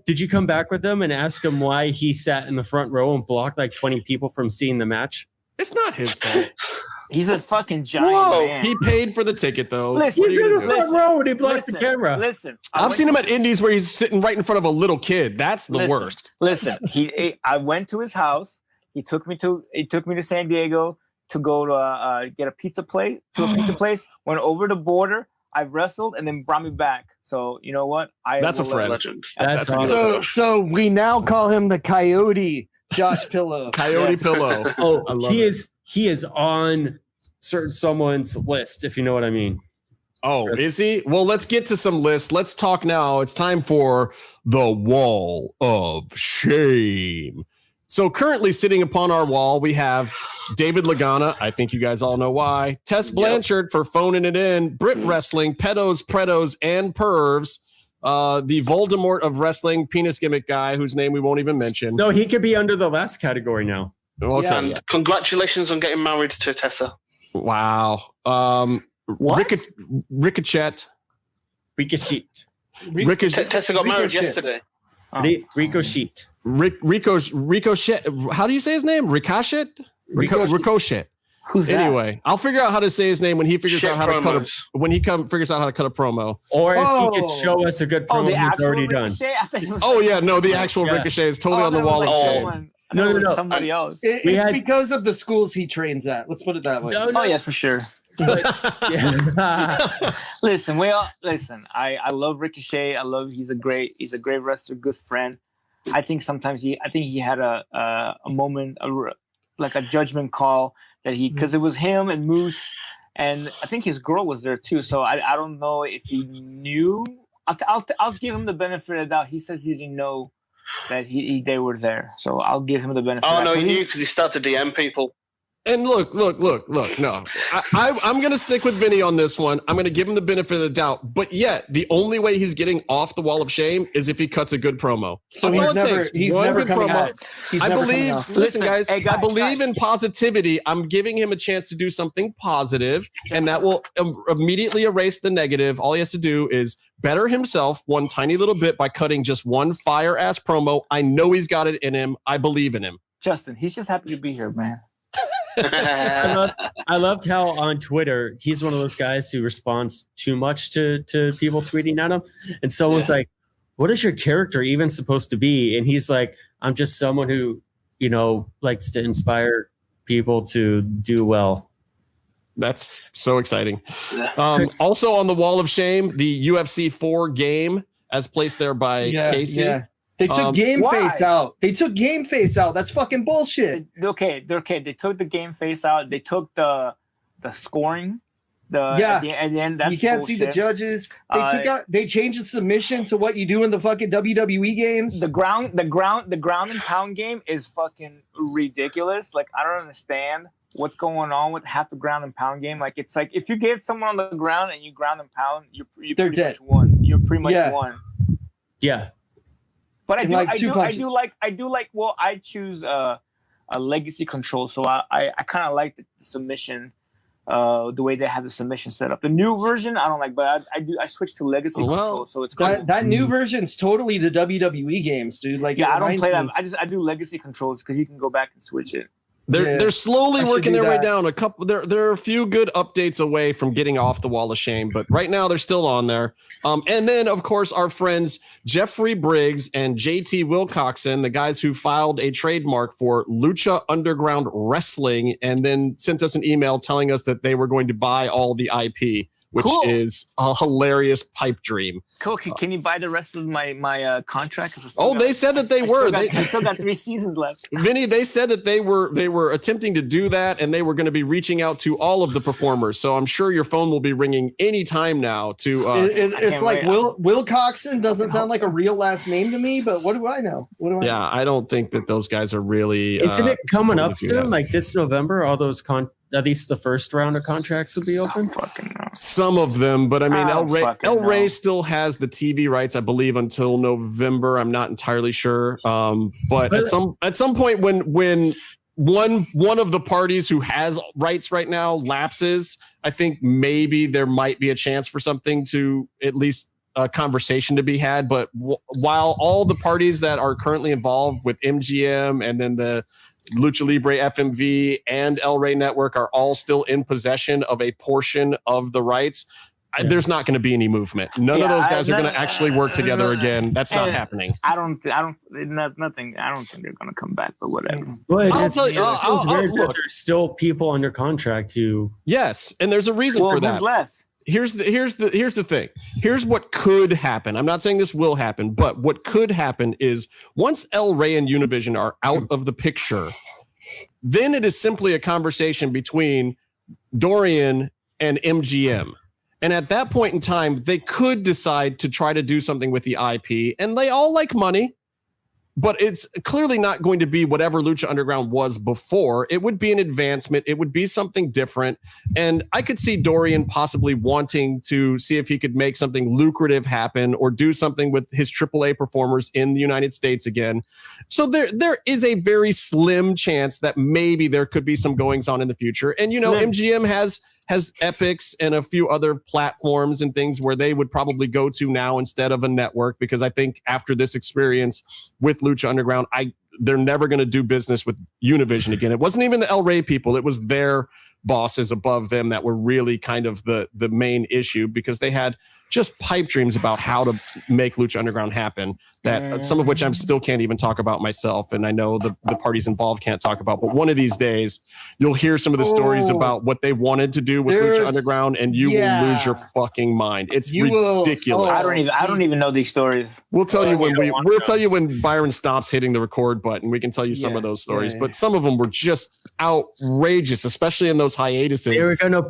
did you come back with him and ask him why he sat in the front row and blocked like 20 people from seeing the match? It's not his fault. He's a fucking giant man. He paid for the ticket, though. He's in the front row and he blocked the camera. Listen, I've seen him at Indies where he's sitting right in front of a little kid. That's the worst. Listen, I went to his house. He took me to San Diego to go to get a pizza place. Went over the border. I wrestled and then brought me back. So you know what? That's a friend. Legend. That's awesome. So we now call him the Coyote Josh Pillow. Coyote Pillow. Oh, he is on certain someone's list, if you know what I mean. Oh, is he? Well, let's get to some lists. Let's talk now. It's time for the Wall of Shame. So currently sitting upon our wall, we have David Lagana. I think you guys all know why. Tess Blanchard for phoning it in. Brit Wrestling, Pedos, Predos, and Pervs. The Voldemort of wrestling, penis gimmick guy, whose name we won't even mention. No, he could be under the last category now. Okay. And congratulations on getting married to Tessa. Wow. What? Ricochet. Tessa got married yesterday. Ricochet. Ricochet. How do you say his name? Ricochet? Ricochet. Who's that? Anyway, I'll figure out how to say his name when he figures out how to cut figures out how to cut a promo. Or if he could show us a good promo he's already done. The actual Ricochet is totally on the wall of shame. No. Somebody else. It's because of the schools he trains at. Let's put it that way. Oh, yes, for sure. Listen, I love Ricochet. He's a great wrestler, good friend. I think sometimes he had a moment, like a judgment call that because it was him and Moose, and I think his girl was there too. So I don't know if he knew. I'll give him the benefit of the doubt. He says he didn't know that they were there, so I'll give him the benefit. Oh no, he knew because he started to DM people. And look. No, I'm going to stick with Vinny on this one. I'm going to give him the benefit of the doubt. But yet, the only way he's getting off the wall of shame is if he cuts a good promo. So That's he's never coming out. I believe. Listen, guys. I believe in positivity. I'm giving him a chance to do something positive, and that will immediately erase the negative. All he has to do is better himself one tiny little bit by cutting just one fire ass promo. I know he's got it in him. I believe in him. Justin, he's just happy to be here, man. I loved how on Twitter he's one of those guys who responds too much to people tweeting at him, and someone's like, "What is your character even supposed to be?" And he's like, "I'm just someone who, likes to inspire people to do well." That's so exciting. Also on the wall of shame, the UFC 4 game as placed there by Casey. Yeah. They took Game Face out. That's fucking bullshit. Okay. They took the game face out. They took the scoring. At the end, that's you can't bullshit. see the judges. They changed the submission to what you do in the fucking WWE games. The ground and pound game is fucking ridiculous. Like, I don't understand what's going on with half the ground and pound game. Like, it's like if you get someone on the ground and you ground and pound, you're pretty dead. much won. You're pretty much won. Yeah. But I do like. Well, I choose a legacy control, so I kind of like the submission, the way they have the submission set up. The new version I don't like, but I switched to legacy control, so it's cool. That new version's totally the WWE games, dude. Like, I don't play that. I do legacy controls because you can go back and switch it. They're slowly working their way down. They're a few good updates away from getting off the wall of shame, but right now they're still on there. And then, of course, our friends Jeffrey Briggs and JT Wilcoxon, the guys who filed a trademark for Lucha Underground Wrestling, and then sent us an email telling us that they were going to buy all the IP, which is a hilarious pipe dream. Cool. Can you buy the rest of my contract? They said that they were. I still got 3 seasons left. Vinny, they said that they were attempting to do that, and they were going to be reaching out to all of the performers. So I'm sure your phone will be ringing any time now to us. It's like Wilcoxon doesn't sound like a real last name to me, but what do I know? Yeah, I don't think that those guys are really. Isn't it coming up soon? Like this November, all those at least the first round of contracts will be open. Some of them, but I mean, El Rey still has the TV rights, I believe, until November. I'm not entirely sure. But at some point, when one of the parties who has rights right now lapses, I think maybe there might be a chance for something to at least a conversation to be had. But while all the parties that are currently involved with MGM and then the Lucha Libre FMV and El Rey Network are all still in possession of a portion of the rights, there's not going to be any movement. None of those guys are going to actually work together again. That's not happening. I don't think they're going to come back, but whatever. Well, there's still people under contract who. Yes, and there's a reason for that. Who's left? Here's the thing. Here's what could happen. I'm not saying this will happen, but what could happen is once El Rey and Univision are out of the picture, then it is simply a conversation between Dorian and MGM. And at that point in time, they could decide to try to do something with the IP, and they all like money. But it's clearly not going to be whatever Lucha Underground was before. It would be an advancement. It would be something different. And I could see Dorian possibly wanting to see if he could make something lucrative happen or do something with his AAA performers in the United States again. So there is a very slim chance that maybe there could be some goings on in the future. And, MGM has Epics and a few other platforms and things where they would probably go to now instead of a network, because I think after this experience with Lucha Underground, they're never going to do business with Univision again. It wasn't even the El Rey people. It was their bosses above them that were really kind of the main issue, because they had just pipe dreams about how to make Lucha Underground happen, that some of which I still can't even talk about myself. And I know the parties involved can't talk about, but one of these days you'll hear some of the stories about what they wanted to do with Lucha Underground, and you will lose your fucking mind. It's ridiculous. I don't even know these stories. We'll tell you we'll tell you when Byron stops hitting the record button. We can tell you some of those stories, but some of them were just outrageous, especially in those hiatuses. They were gonna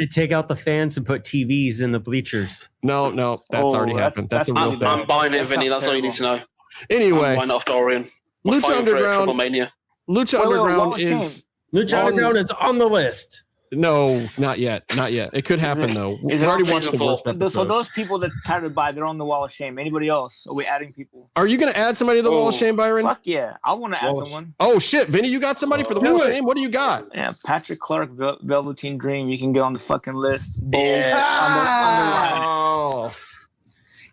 take out the fans and put TVs in the bleachers. No, that's already happened. That's a real thing. I'm buying it, Vinny. That's all you need to know. Anyway, I'm buying it off Dorian. Lucha Underground is on the list. No, not yet. It could happen though. We've already watched the worst episode. So those people that tried to buy, they're on the wall of shame. Anybody else? Are we adding people? Are you going to add somebody to the wall of shame, Byron? Fuck yeah, I want to add someone. Oh shit, Vinny, you got somebody for the wall of shame? What do you got? Yeah, Patrick Clark, Velveteen Dream. You can get on the fucking list.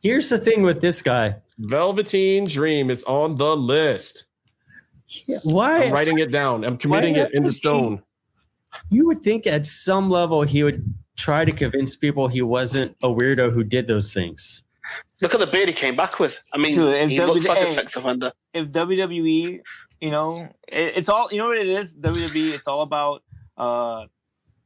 Here's the thing with this guy. Velveteen Dream is on the list. Yeah, why? I'm writing it down. I'm committing it into stone. You would think at some level he would try to convince people he wasn't a weirdo who did those things. Look at the beard he came back with. I mean, he looks like a sex offender. If WWE, it's all, you know what it is? WWE, it's all about,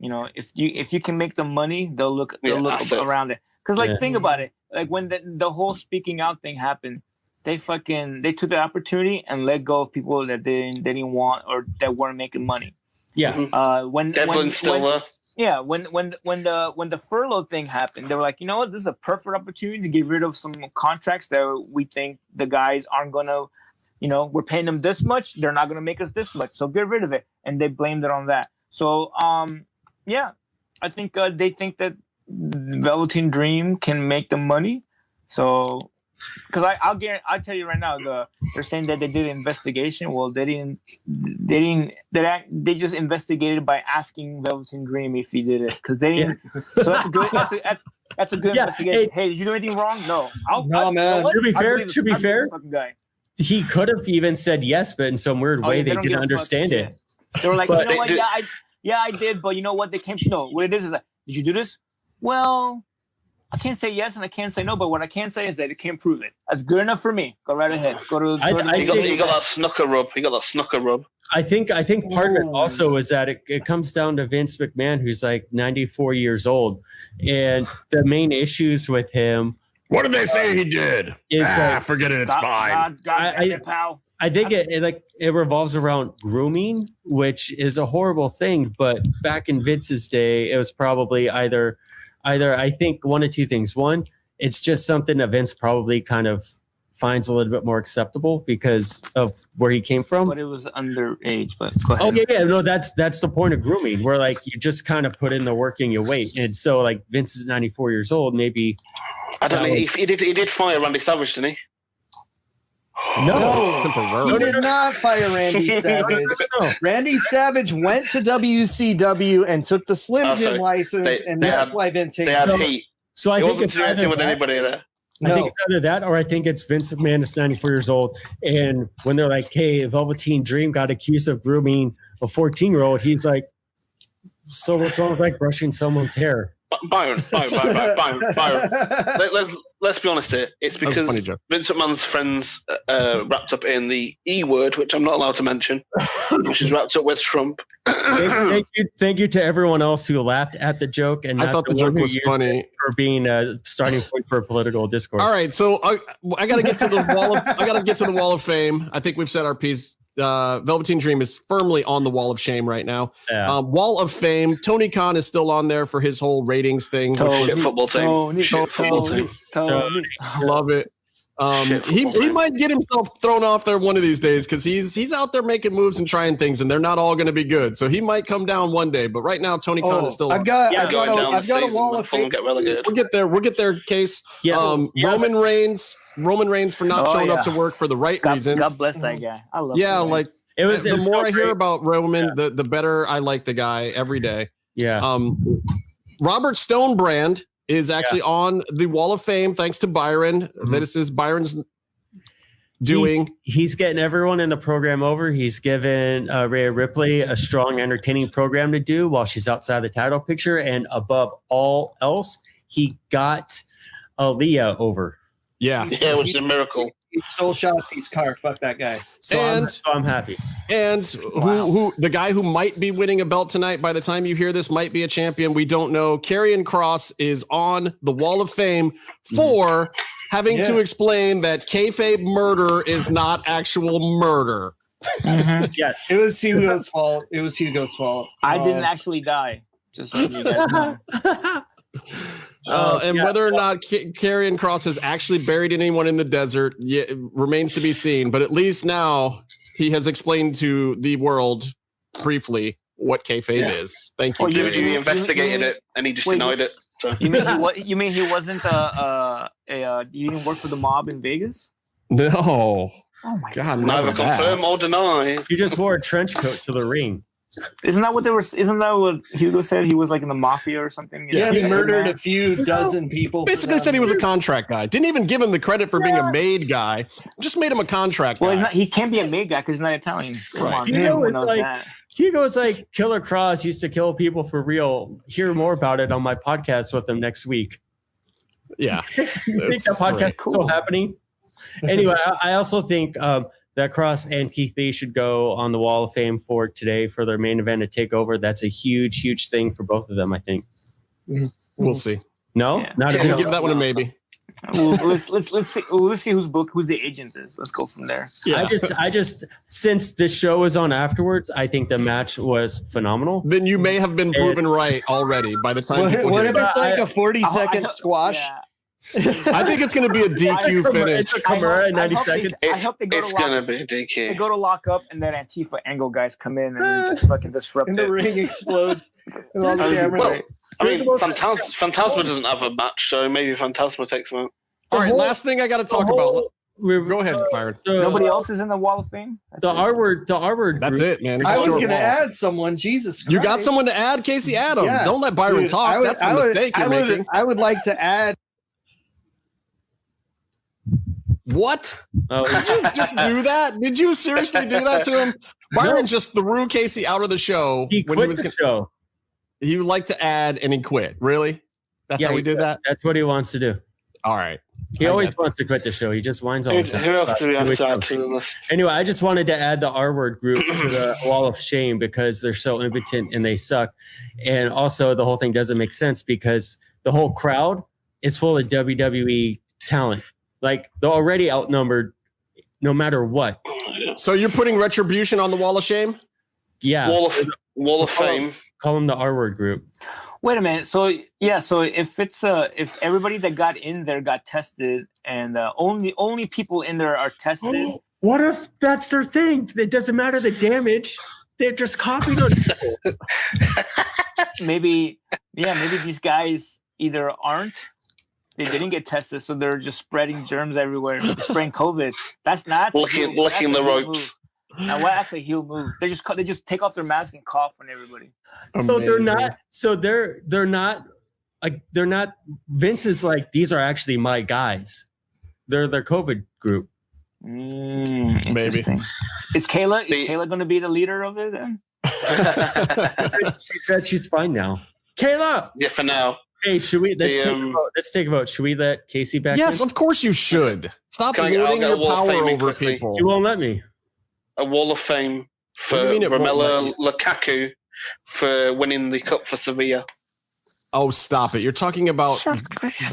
if you can make them money, they'll look around it. Because think about it. Like when the whole speaking out thing happened, they took the opportunity and let go of people that they didn't want or that weren't making money. Yeah. When Devlin's still there. Yeah. When the furlough thing happened, they were like, you know what, this is a perfect opportunity to get rid of some contracts that we think the guys aren't gonna, we're paying them this much, they're not gonna make us this much, so get rid of it. And they blamed it on that. So I think they think that Velveteen Dream can make them money. So. Because I'll tell you right now, they're saying that they did an investigation. Well, they just investigated by asking Velveteen Dream if he did it, because they didn't. So that's a good investigation. Hey, did you do anything wrong? No. Man. To be fair, he could have even said yes, but in some weird way they didn't understand it. They were like, you know what? I did, but you know what? They came. No, what it is like, did you do this? Well, I can't say yes and I can't say no, but what I can say is that it can't prove it. That's good enough for me. Go right ahead. He got that snooker rub. I think part of it also is that it comes down to Vince McMahon, who's like 94 years old, and the main issues with him. What did they say he did? Forget it. It's fine. I think it revolves around grooming, which is a horrible thing. But back in Vince's day, it was probably either I think one of two things. One, it's just something that Vince probably kind of finds a little bit more acceptable because of where he came from. But it was underage. But go ahead. Oh yeah, no, that's the point of grooming, where like you just kind of put in the work and you wait. And so like Vince is 94 years old, maybe. I don't know. He did fire Randy Savage, didn't he? No, he did not fire Randy Savage. Randy Savage went to WCW and took the Slim Jim license, and that's why Vince hates him. So I think it's either with anybody there. I think it's either that, or I think it's Vince McMahon is 94 years old, and when they're like, "Hey, Velveteen Dream got accused of grooming a 14-year-old," he's like, "So what's wrong with like brushing someone's hair?" Byron. Let's be honest here. It's because Vince McMahon's friends wrapped up in the E word, which I'm not allowed to mention, which is wrapped up with Trump. Thank you to everyone else who laughed at the joke, and I thought the joke was funny for being a starting point for a political discourse. All right, so I got to get to the wall. I got to get to the Wall of Fame. I think we've said our piece. Velveteen Dream is firmly on the Wall of Shame right now. Yeah. Wall of Fame. Tony Khan is still on there for his whole ratings thing. Football team. Love it. He might get himself thrown off there one of these days because he's out there making moves and trying things, and they're not all going to be good. So he might come down one day. But right now, Tony Khan is still. I've got a Wall of Fame. We'll get there. Case. Roman Reigns. Roman Reigns for not showing up to work for the right reasons. God bless that guy. I love. Yeah, like it was. The more I hear about Roman, the better I like the guy every day. Yeah. Robert Stonebrand is actually on the Wall of Fame thanks to Byron. Mm-hmm. This is Byron's doing. He's getting everyone in the program over. He's given Rhea Ripley a strong, entertaining program to do while she's outside the title picture. And above all else, he got Aaliyah over. Yeah. Yeah, it was a miracle. He stole Shotzi's car. Fuck that guy. So I'm happy. And who the guy who might be winning a belt tonight, by the time you hear this, might be a champion. We don't know. KARRION KROSS is on the Wall of Fame for having to explain that kayfabe murder is not actual murder. Yes. It was Hugo's fault. I didn't actually die. Just so you guys know. And whether or not KARRION KROSS has actually buried anyone in the desert it remains to be seen. But at least now he has explained to the world briefly what kayfabe is. Thank you. He investigated it and he just denied it. So. You mean he wasn't you didn't work for the mob in Vegas? No. Oh my God! Neither confirm or deny. He just wore a trench coat to the ring. Isn't that what Hugo said? He was like in the mafia or something. Yeah, he murdered a few dozen people. Basically said he was a contract guy. Didn't even give him the credit for being a made guy. Just made him a contract guy. He can't be a made guy because he's not Italian. Come on, Hugo's like Killer Kross used to kill people for real. Hear more about it on my podcast with him next week. Yeah. I think that podcast is still happening. Anyway, I also think that Kross and Keith Lee should go on the Wall of Fame for today for their main event to take over. That's a huge, huge thing for both of them, I think. We'll see. No? Not We'll give that one a maybe. Let's see whose the agent is. Let's go from there. Yeah. I just since the show was on afterwards, I think the match was phenomenal. Then you may have been proven right already by the time. What if it's like a 40-second squash? Yeah. I think it's going to be a DQ finish. It's a Kimura in 90 seconds. I hope they go It's going to be a DQ. They go to lock up, and then Antifa Angle guys come in and just fucking disrupt And it. the ring explodes. And all the Well, cameras. I mean, Phantasma doesn't have a match, so maybe Phantasma takes him out. All right, last thing I got to talk about. Go ahead, Byron. Nobody else is in the Wall of Fame? The R word. That's it, man. I was going to add someone. Jesus Christ. You got someone to add, Casey? Adam. Yeah. Don't let Byron talk. That's the mistake you're making. I would like to add. What? Did you just do that? Did you seriously do that to him? Byron just threw Casey out of the show. He quit the show. He would like to add and he quit. Really? That's how we did that? That's what he wants to do. All right. He always wants to quit the show. He just whines all the time. Who else do we have to add to the list? Anyway, I just wanted to add the R word group to the Wall of Shame because they're so impotent and they suck. And also the whole thing doesn't make sense because the whole crowd is full of WWE talent. Like they're already outnumbered no matter what. So you're putting Retribution on the Wall of Shame? Yeah. Wall of Fame. Call them the R word group. Wait a minute. So if it's if everybody that got in there got tested and only people in there are tested. What if that's their thing? It doesn't matter the damage. They're just copying on people. maybe these guys either they didn't get tested, so they're just spreading germs everywhere, spreading COVID. That's not licking the ropes. Now, that's a heel move. They just take off their mask and cough on everybody. So they're not. So they're not. Like they're not. Vince is like these are actually my guys. They're their COVID group. Maybe. Is Kayla going to be the leader of it then? She said she's fine now. Kayla. Yeah, for now. Hey, should we? Let's take a vote. Should we let Casey back? Yes, of course you should. Stop lording your power over people. You won't let me. A Wall of Fame for Romelu Lukaku for winning the cup for Sevilla. Oh, stop it! You're talking about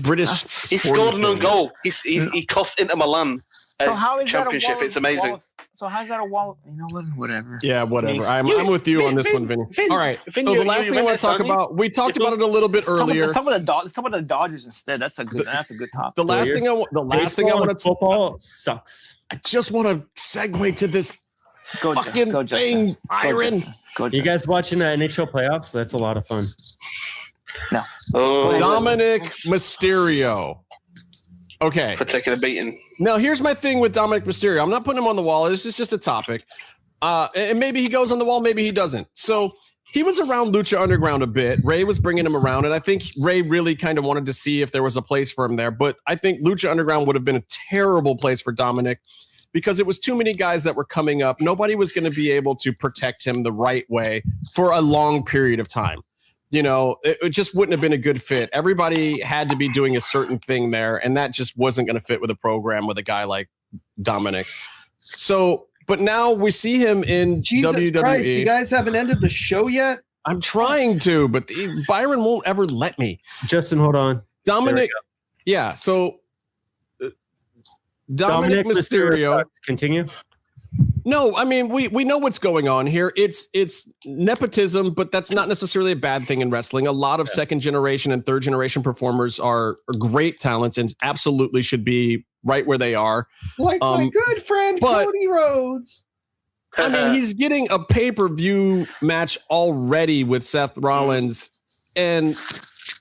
British. He scored an own goal. He cost Inter Milan a championship. It's amazing. So how's that a wall? You know what? Whatever. Yeah, whatever. I'm with you on this one, Vinny. All right. So the last thing I want to talk about, we talked about it a little bit earlier. Let's talk about the Dodgers instead. That's a good topic. The last thing I want to football sucks. I just want to segue to this fucking go thing, Byron. You guys watching the NHL playoffs? That's a lot of fun. No. Dominic Mysterio. Okay. For taking a beating. Now, here's my thing with Dominic Mysterio. I'm not putting him on the wall. This is just a topic. And maybe he goes on the wall, maybe he doesn't. So he was around Lucha Underground a bit. Ray was bringing him around, and I think Ray really kind of wanted to see if there was a place for him there. But I think Lucha Underground would have been a terrible place for Dominic. because it was too many guys that were coming up. Nobody was going to be able to protect him the right way for a long period of time. You know, it just wouldn't have been a good fit. Everybody had to be doing a certain thing there, and that just wasn't going to fit with a program with a guy like Dominic. So, but now we see him in Jesus WWE. Christ, you guys haven't ended the show yet? I'm trying to, but Byron won't ever let me. Justin, hold on. Dominic, yeah. So Dominic Mysterio. Continue. No, I mean we know what's going on here. It's nepotism, but that's not necessarily a bad thing in wrestling. A lot of second generation and third generation performers are great talents and absolutely should be right where they are. Like my good friend Cody Rhodes. I mean, he's getting a pay-per-view match already with Seth Rollins, and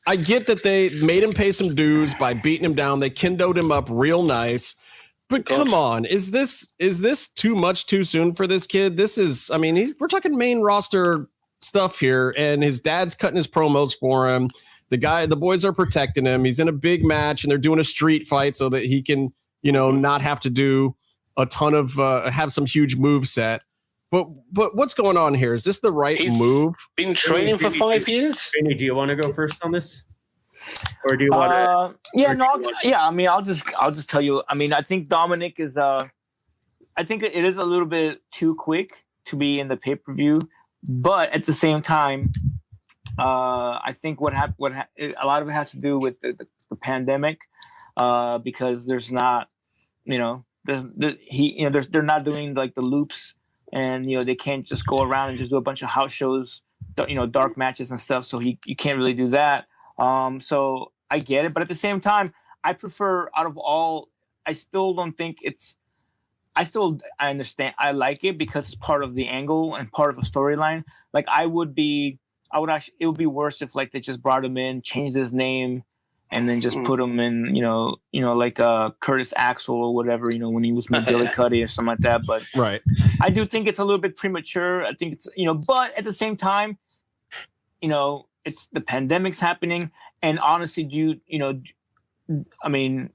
I get that they made him pay some dues by beating him down. They kindoed him up real nice. But come on, is this too much too soon for this kid? This is, I mean, we're talking main roster stuff here, and his dad's cutting his promos for him. The boys are protecting him. He's in a big match, and they're doing a street fight so that he can, you know, not have to do a ton of have some huge move set. But what's going on here? Is this the right move? Been training for 5 years. Vinny, do you want to go first on this? Or do you want to? Yeah, I mean, I'll just tell you. I mean, I think Dominic is. I think it is a little bit too quick to be in the pay-per-view, but at the same time, I think a lot of it has to do with the pandemic, because there's not, you know, they're not doing like the loops, and you know they can't just go around and just do a bunch of house shows, you know, dark matches and stuff. So you can't really do that. So I get it, but at the same time, I prefer out of all. I still don't think it's. I understand. I like it because it's part of the angle and part of a storyline. Like it would be worse if like they just brought him in, changed his name, and then just put him in, you know, like Curtis Axel or whatever, you know, when he was with Billy Cuddy or something like that. But right, I do think it's a little bit premature. I think it's, you know, but at the same time, you know, it's the pandemic's happening, and honestly, you know, I mean,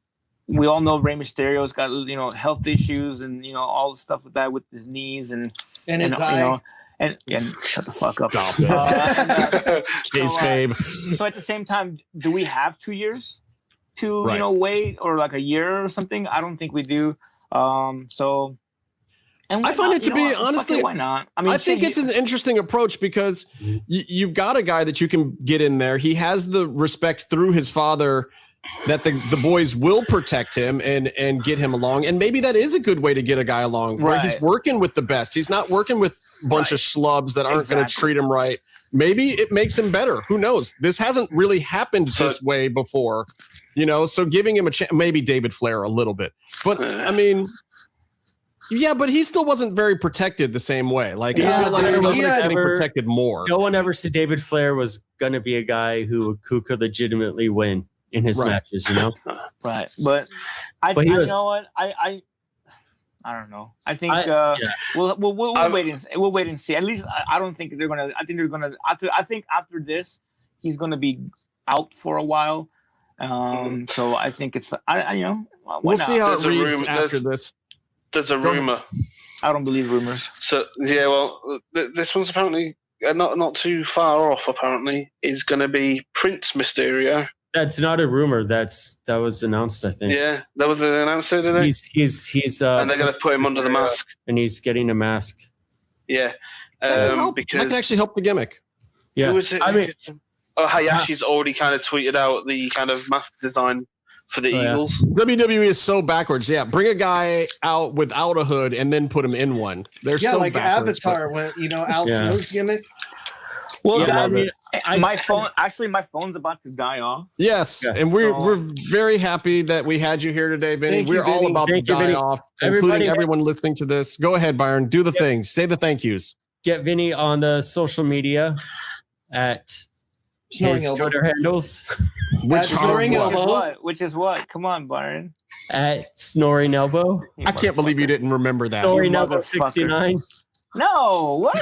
we all know Rey Mysterio's got, you know, health issues and, you know, all the stuff with that with his knees and his eye. You know, and shut the fuck up. Stop it. So at the same time, do we have 2 years to Right. you know wait, or like a year or something? I don't think we do. So. And I find it to be, honestly, why not? I mean, I think it's an interesting approach because you've got a guy that you can get in there. He has the respect through his father that the boys will protect him and get him along. And maybe that is a good way to get a guy along where he's working with the best. He's not working with a bunch of schlubs that aren't going to treat him right. Maybe it makes him better. Who knows? This hasn't really happened this way before, you know, so giving him a chance, maybe David Flair a little bit, but I mean, yeah, but he still wasn't very protected the same way. Like, I feel like Dominic's getting protected more. No one ever said David Flair was going to be a guy who could legitimately win in his matches, you know? Right. But you know what? I don't know. I think we'll wait and see. At least I don't think they're gonna. I think they're gonna. I think after this, he's gonna be out for a while. So I think it's. You know, we'll see how it reads after this. There's a rumor. I don't believe rumors. So yeah, well, this one's apparently not too far off. Apparently, is going to be Prince Mysterio. That's not a rumor. That was announced, I think. Yeah, that was announced today. He's and they're going to put him under the mask. And he's getting a mask. Yeah, because that can actually help the gimmick. Yeah, who is it? I mean, Hayashi's already kind of tweeted out the kind of mask design for the Eagles. WWE is so backwards. Yeah, bring a guy out without a hood and then put him in one. They're so like backwards. Avatar went, you know, Al Snow's gimmick. Well, I mean, my phone's about to die off. Yes, and we're very happy that we had you here today, Vinny. We're all about to die off, including everyone listening to this. Go ahead, Byron. Do the things. Say the thank yous. Get Vinny on the social media at his Twitter handles. Which is what? Come on, Byron. At Snoring Elbow. I can't believe you didn't remember that. Snoring Elbow 69. No, what?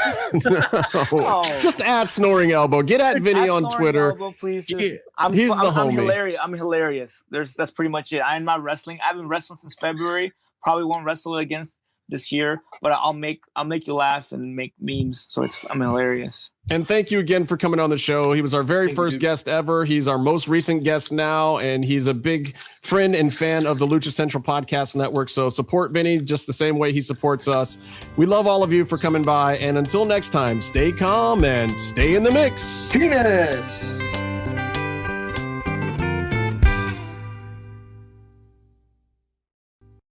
No. Just at Snoring Elbow. Get at Vinny on Twitter. Elbow, please. He's the homie. I'm hilarious. That's pretty much it. I'm not wrestling. I haven't wrestled since February. probably won't wrestle against this year, but I'll make you laugh and make memes. So I'm hilarious. And thank you again for coming on the show. He was our very first guest ever. He's our most recent guest now, and he's a big friend and fan of the Lucha Central Podcast Network. So support Vinny just the same way he supports us. We love all of you for coming by. And until next time, stay calm and stay in the mix. Penis.